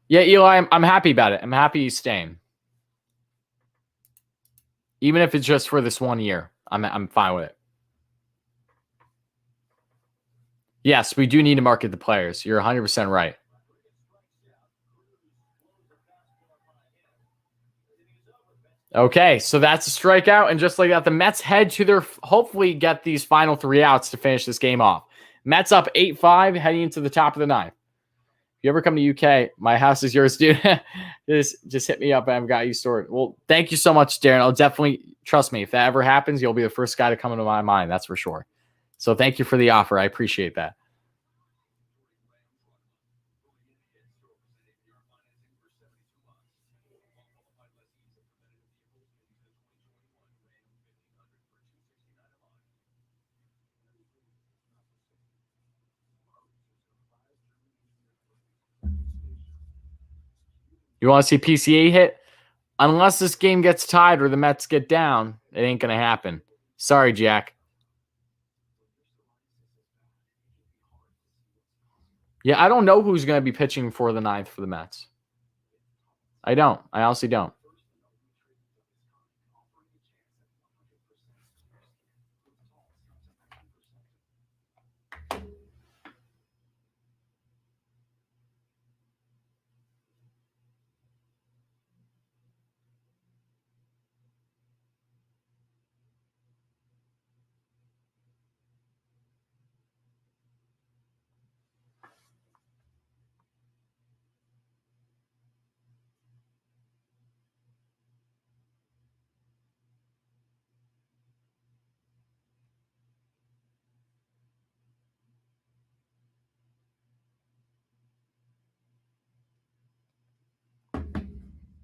Yeah, Eli, I'm happy about it. I'm happy he's staying. Even if it's just for this 1 year, I'm fine with it. Yes, we do need to market the players. You're 100% right. Okay, so that's a strikeout. And just like that, the Mets head to their, hopefully get these final 3 outs to finish this game off. Mets up 8-5 heading into the top of the ninth. If you ever come to UK, my house is yours, dude. just hit me up. I've got you sorted. Well, thank you so much, Darren. I'll definitely, trust me, if that ever happens, you'll be the first guy to come into my mind. That's for sure. So thank you for the offer. I appreciate that. You want to see PCA hit? Unless this game gets tied or the Mets get down, it ain't going to happen. Sorry, Jack. Yeah, I don't know who's going to be pitching for the ninth for the Mets. I don't. I honestly don't.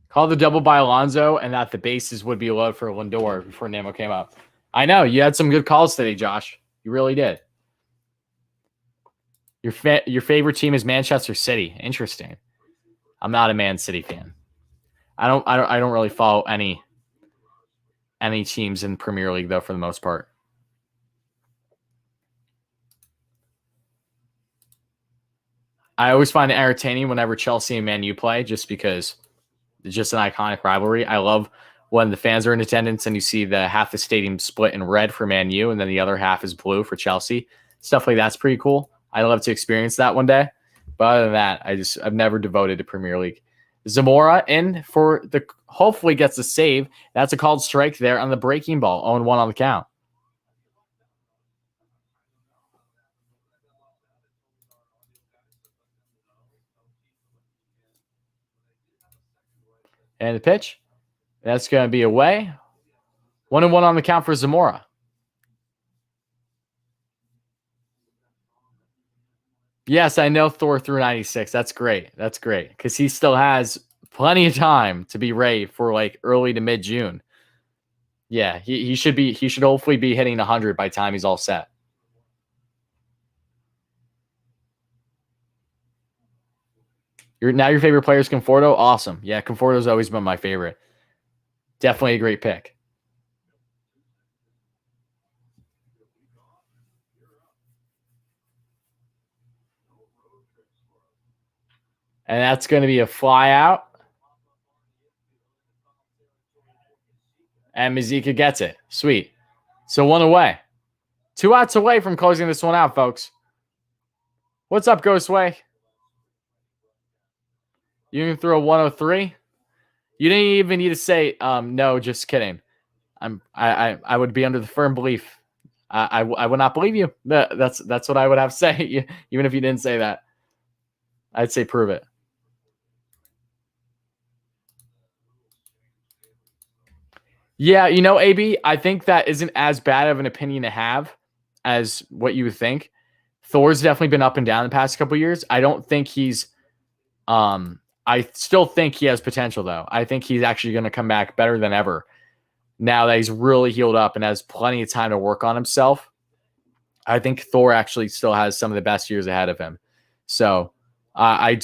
Call the double by Alonso and that the bases would be low for Lindor before Nemo came up. I know. You had some good calls today, Josh. You really did. Your favorite team is Manchester City. Interesting. I'm not a Man City fan. I don't really follow any teams in Premier League though, for the most part. I always find it entertaining whenever Chelsea and Man U play, just because it's just an iconic rivalry. I love when the fans are in attendance and you see the half the stadium split in red for Man U and then the other half is blue for Chelsea. Stuff like that's pretty cool. I'd love to experience that one day. But other than that, I've never devoted to Premier League. Zamora in for the, hopefully gets a save. That's a called strike there on the breaking ball. 0-1 on the count. And the pitch, that's going to be away. 1-1 on the count for Zamora. Yes, I know Thor threw 96. That's great. That's great because he still has plenty of time to be ready for like early to mid June. Yeah, he should be. He should hopefully be hitting 100 by the time he's all set. Your favorite player is Conforto. Awesome. Yeah, Conforto's always been my favorite. Definitely a great pick. And that's going to be a fly out. And Mazika gets it. Sweet. So 1 away. 2 outs away from closing this one out, folks. What's up, Ghostway? You can throw 103. You didn't even need to say no, just kidding. I would be under the firm belief. I would not believe you. That's what I would have to say. Even if you didn't say that, I'd say prove it. Yeah, AB, I think that isn't as bad of an opinion to have as what you would think. Thor's definitely been up and down the past couple years. I don't think he's I still think he has potential, though. I think he's actually going to come back better than ever now that he's really healed up and has plenty of time to work on himself. I think Thor actually still has some of the best years ahead of him. So I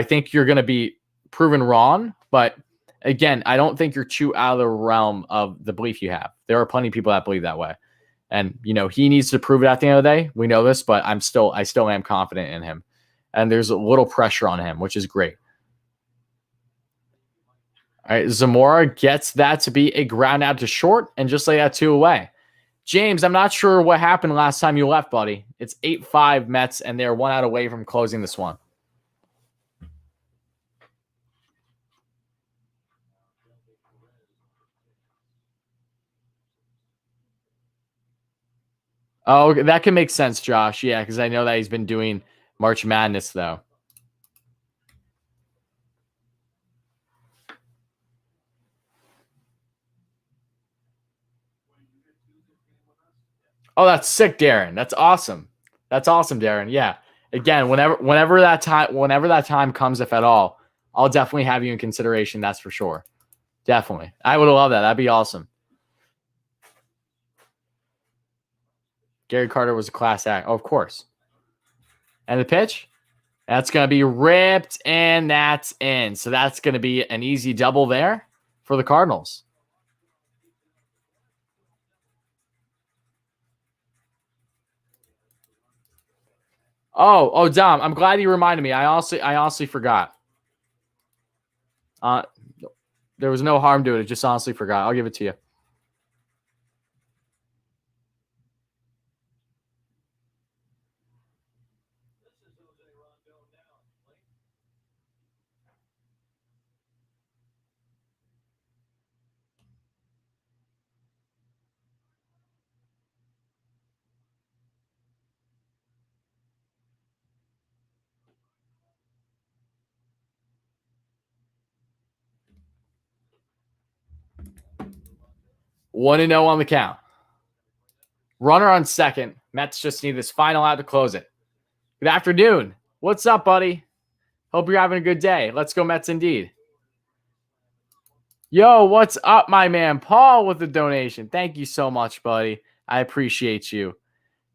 think you're going to be proven wrong, but again, I don't think you're too out of the realm of the belief you have. There are plenty of people that believe that way. And, he needs to prove it at the end of the day. We know this, but I still am confident in him. And there's a little pressure on him, which is great. All right, Zamora gets that to be a ground out to short and just lay that 2 away. James, I'm not sure what happened last time you left, buddy. It's 8-5 Mets, and they're 1 out away from closing this one. Oh, that can make sense, Josh. Yeah, because I know that he's been doing March Madness, though. Oh, that's sick, Darren. That's awesome. That's awesome, Darren. Yeah. Again, whenever that time comes, if at all, I'll definitely have you in consideration. That's for sure. Definitely. I would love that. That'd be awesome. Gary Carter was a class act. Oh, of course. And the pitch? That's going to be ripped, and that's in. So that's going to be an easy double there for the Cardinals. Oh, Dom, I'm glad you reminded me. I honestly forgot. There was no harm to it. I just honestly forgot. I'll give it to you. One and 0 on the count. Runner on second. Mets just need this final out to close it. Good afternoon. What's up, buddy? Hope you're having a good day. Let's go Mets indeed. Yo, what's up, my man? Paul with the donation. Thank you so much, buddy. I appreciate you.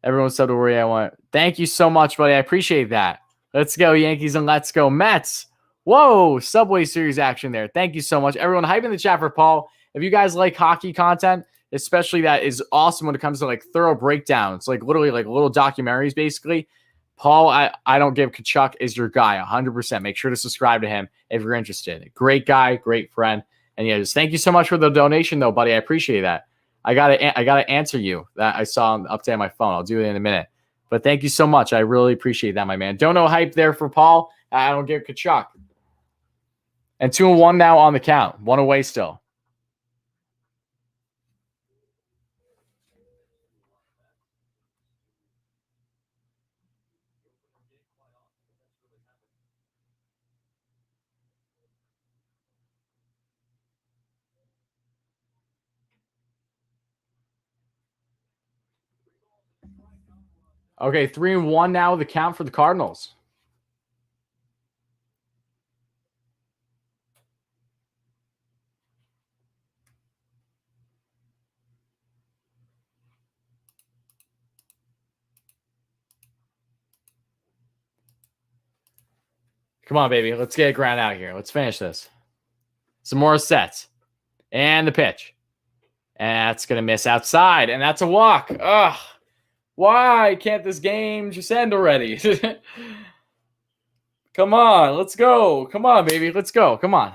Everyone said to worry I want. Thank you so much, buddy. I appreciate that. Let's go Yankees and let's go Mets. Whoa, Subway Series action there. Thank you so much. Everyone hype in the chat for Paul. If you guys like hockey content, especially that is awesome when it comes to like thorough breakdowns, like literally like little documentaries basically, Paul, I don't give Kachuk is your guy 100%. Make sure to subscribe to him if you're interested. Great guy, great friend. And yeah, just thank you so much for the donation though, buddy. I appreciate that. I gotta answer you that I saw on the update on my phone. I'll do it in a minute. But thank you so much. I really appreciate that, my man. Don't know hype there for Paul. I don't give Kachuk. And 2-1 now on the count. 1 away still. Okay, 3-1 now the count for the Cardinals. Come on, baby. Let's get it ground out here. Let's finish this. Some more sets. And the pitch. And that's going to miss outside. And that's a walk. Ugh. Why can't this game just end already? Come on. Let's go. Come on, baby. Let's go. Come on.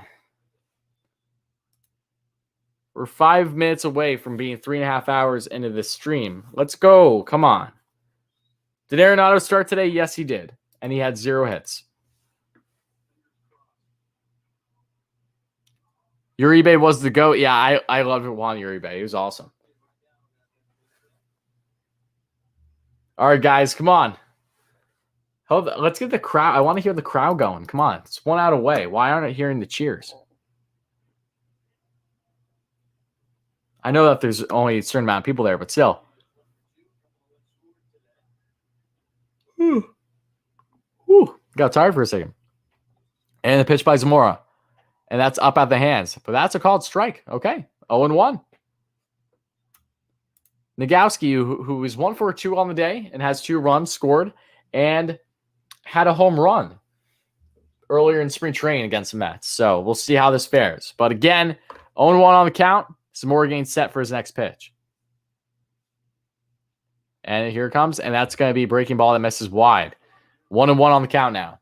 We're 5 minutes away from being 3.5 hours into this stream. Let's go. Come on. Did Arenado start today? Yes, he did. And he had 0 hits. Uribe was the GOAT. Yeah, I loved Juan Uribe. He was awesome. All right, guys, come on. Hold on. Let's get the crowd. I want to hear the crowd going. Come on. It's 1 out away. Why aren't I hearing the cheers? I know that there's only a certain amount of people there, but still. Whew. Got tired for a second. And the pitch by Zamora. And that's up at the hands. But that's a called strike. Okay. 0-1. Nagowski, who is 1 for 2 on the day and has 2 runs scored and had a home run earlier in spring training against the Mets. So we'll see how this fares. But again, 0-1 on the count. Zamora getting set for his next pitch. And here it comes. And that's going to be a breaking ball that misses wide. 1-1 on the count now.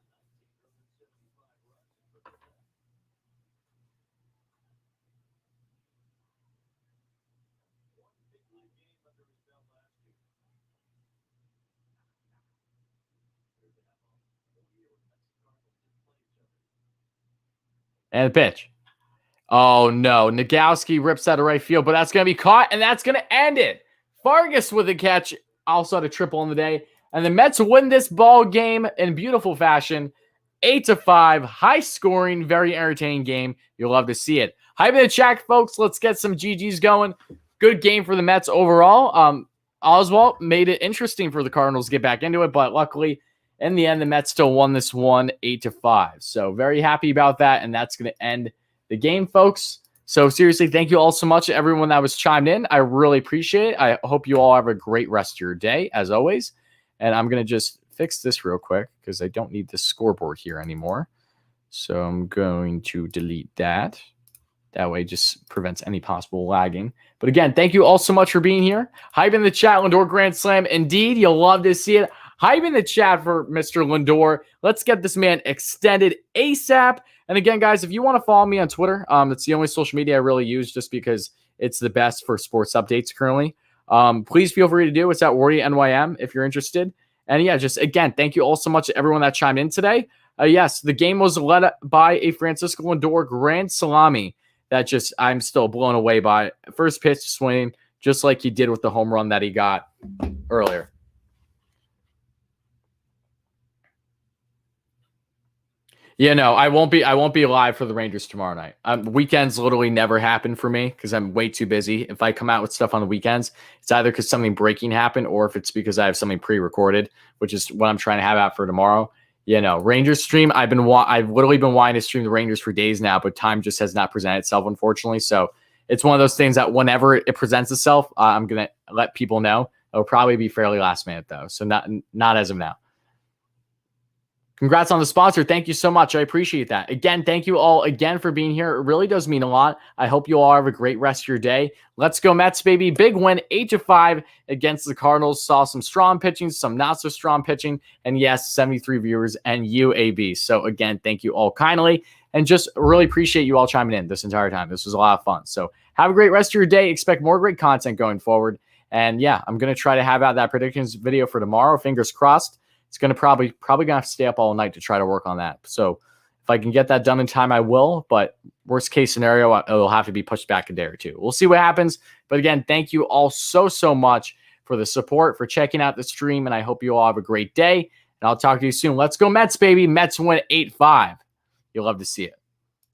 And the pitch. Oh, no. Nagowski rips out of right field, but that's going to be caught, and that's going to end it. Vargas with a catch. Also had a triple on the day. And the Mets win this ball game in beautiful fashion. 8-5. High scoring, very entertaining game. You'll love to see it. Hype in the chat, folks. Let's get some GGs going. Good game for the Mets overall. Oswalt made it interesting for the Cardinals to get back into it, but luckily, in the end, the Mets still won this one 8-5. So very happy about that, and that's going to end the game, folks. So seriously, thank you all so much to everyone that was chimed in. I really appreciate it. I hope you all have a great rest of your day, as always. And I'm going to just fix this real quick because I don't need the scoreboard here anymore. So I'm going to delete that. That way it just prevents any possible lagging. But again, thank you all so much for being here. Hype in the chat, Lindor Grand Slam. Indeed, you'll love to see it. Hype in the chat for Mr. Lindor. Let's get this man extended ASAP. And again, guys, if you want to follow me on Twitter, it's the only social media I really use just because it's the best for sports updates currently. Please feel free to do. It's at WardyNYM if you're interested. And yeah, just again, thank you all so much to everyone that chimed in today. Yes, the game was led by a Francisco Lindor grand salami that just I'm still blown away by. First pitch swing, just like he did with the home run that he got earlier. Yeah, no, I won't be live for the Rangers tomorrow night. Weekends literally never happen for me because I'm way too busy. If I come out with stuff on the weekends, it's either because something breaking happened or if it's because I have something pre-recorded, which is what I'm trying to have out for tomorrow. You know, Rangers stream. I've literally been wanting to stream the Rangers for days now, but time just has not presented itself, unfortunately. So it's one of those things that whenever it presents itself, I'm gonna let people know. It'll probably be fairly last minute though, so not as of now. Congrats on the sponsor. Thank you so much. I appreciate that. Again, thank you all again for being here. It really does mean a lot. I hope you all have a great rest of your day. Let's go Mets, baby. Big win, 8-5 against the Cardinals. Saw some strong pitching, some not so strong pitching, and yes, 73 viewers and UAB. So again, thank you all kindly, and just really appreciate you all chiming in this entire time. This was a lot of fun. So have a great rest of your day. Expect more great content going forward. And yeah, I'm going to try to have out that predictions video for tomorrow. Fingers crossed. It's going to probably going to have to stay up all night to try to work on that. So if I can get that done in time, I will. But worst case scenario, it'll have to be pushed back a day or two. We'll see what happens. But again, thank you all so much for the support, for checking out the stream. And I hope you all have a great day. And I'll talk to you soon. Let's go Mets, baby. Mets win 8-5. You'll love to see it.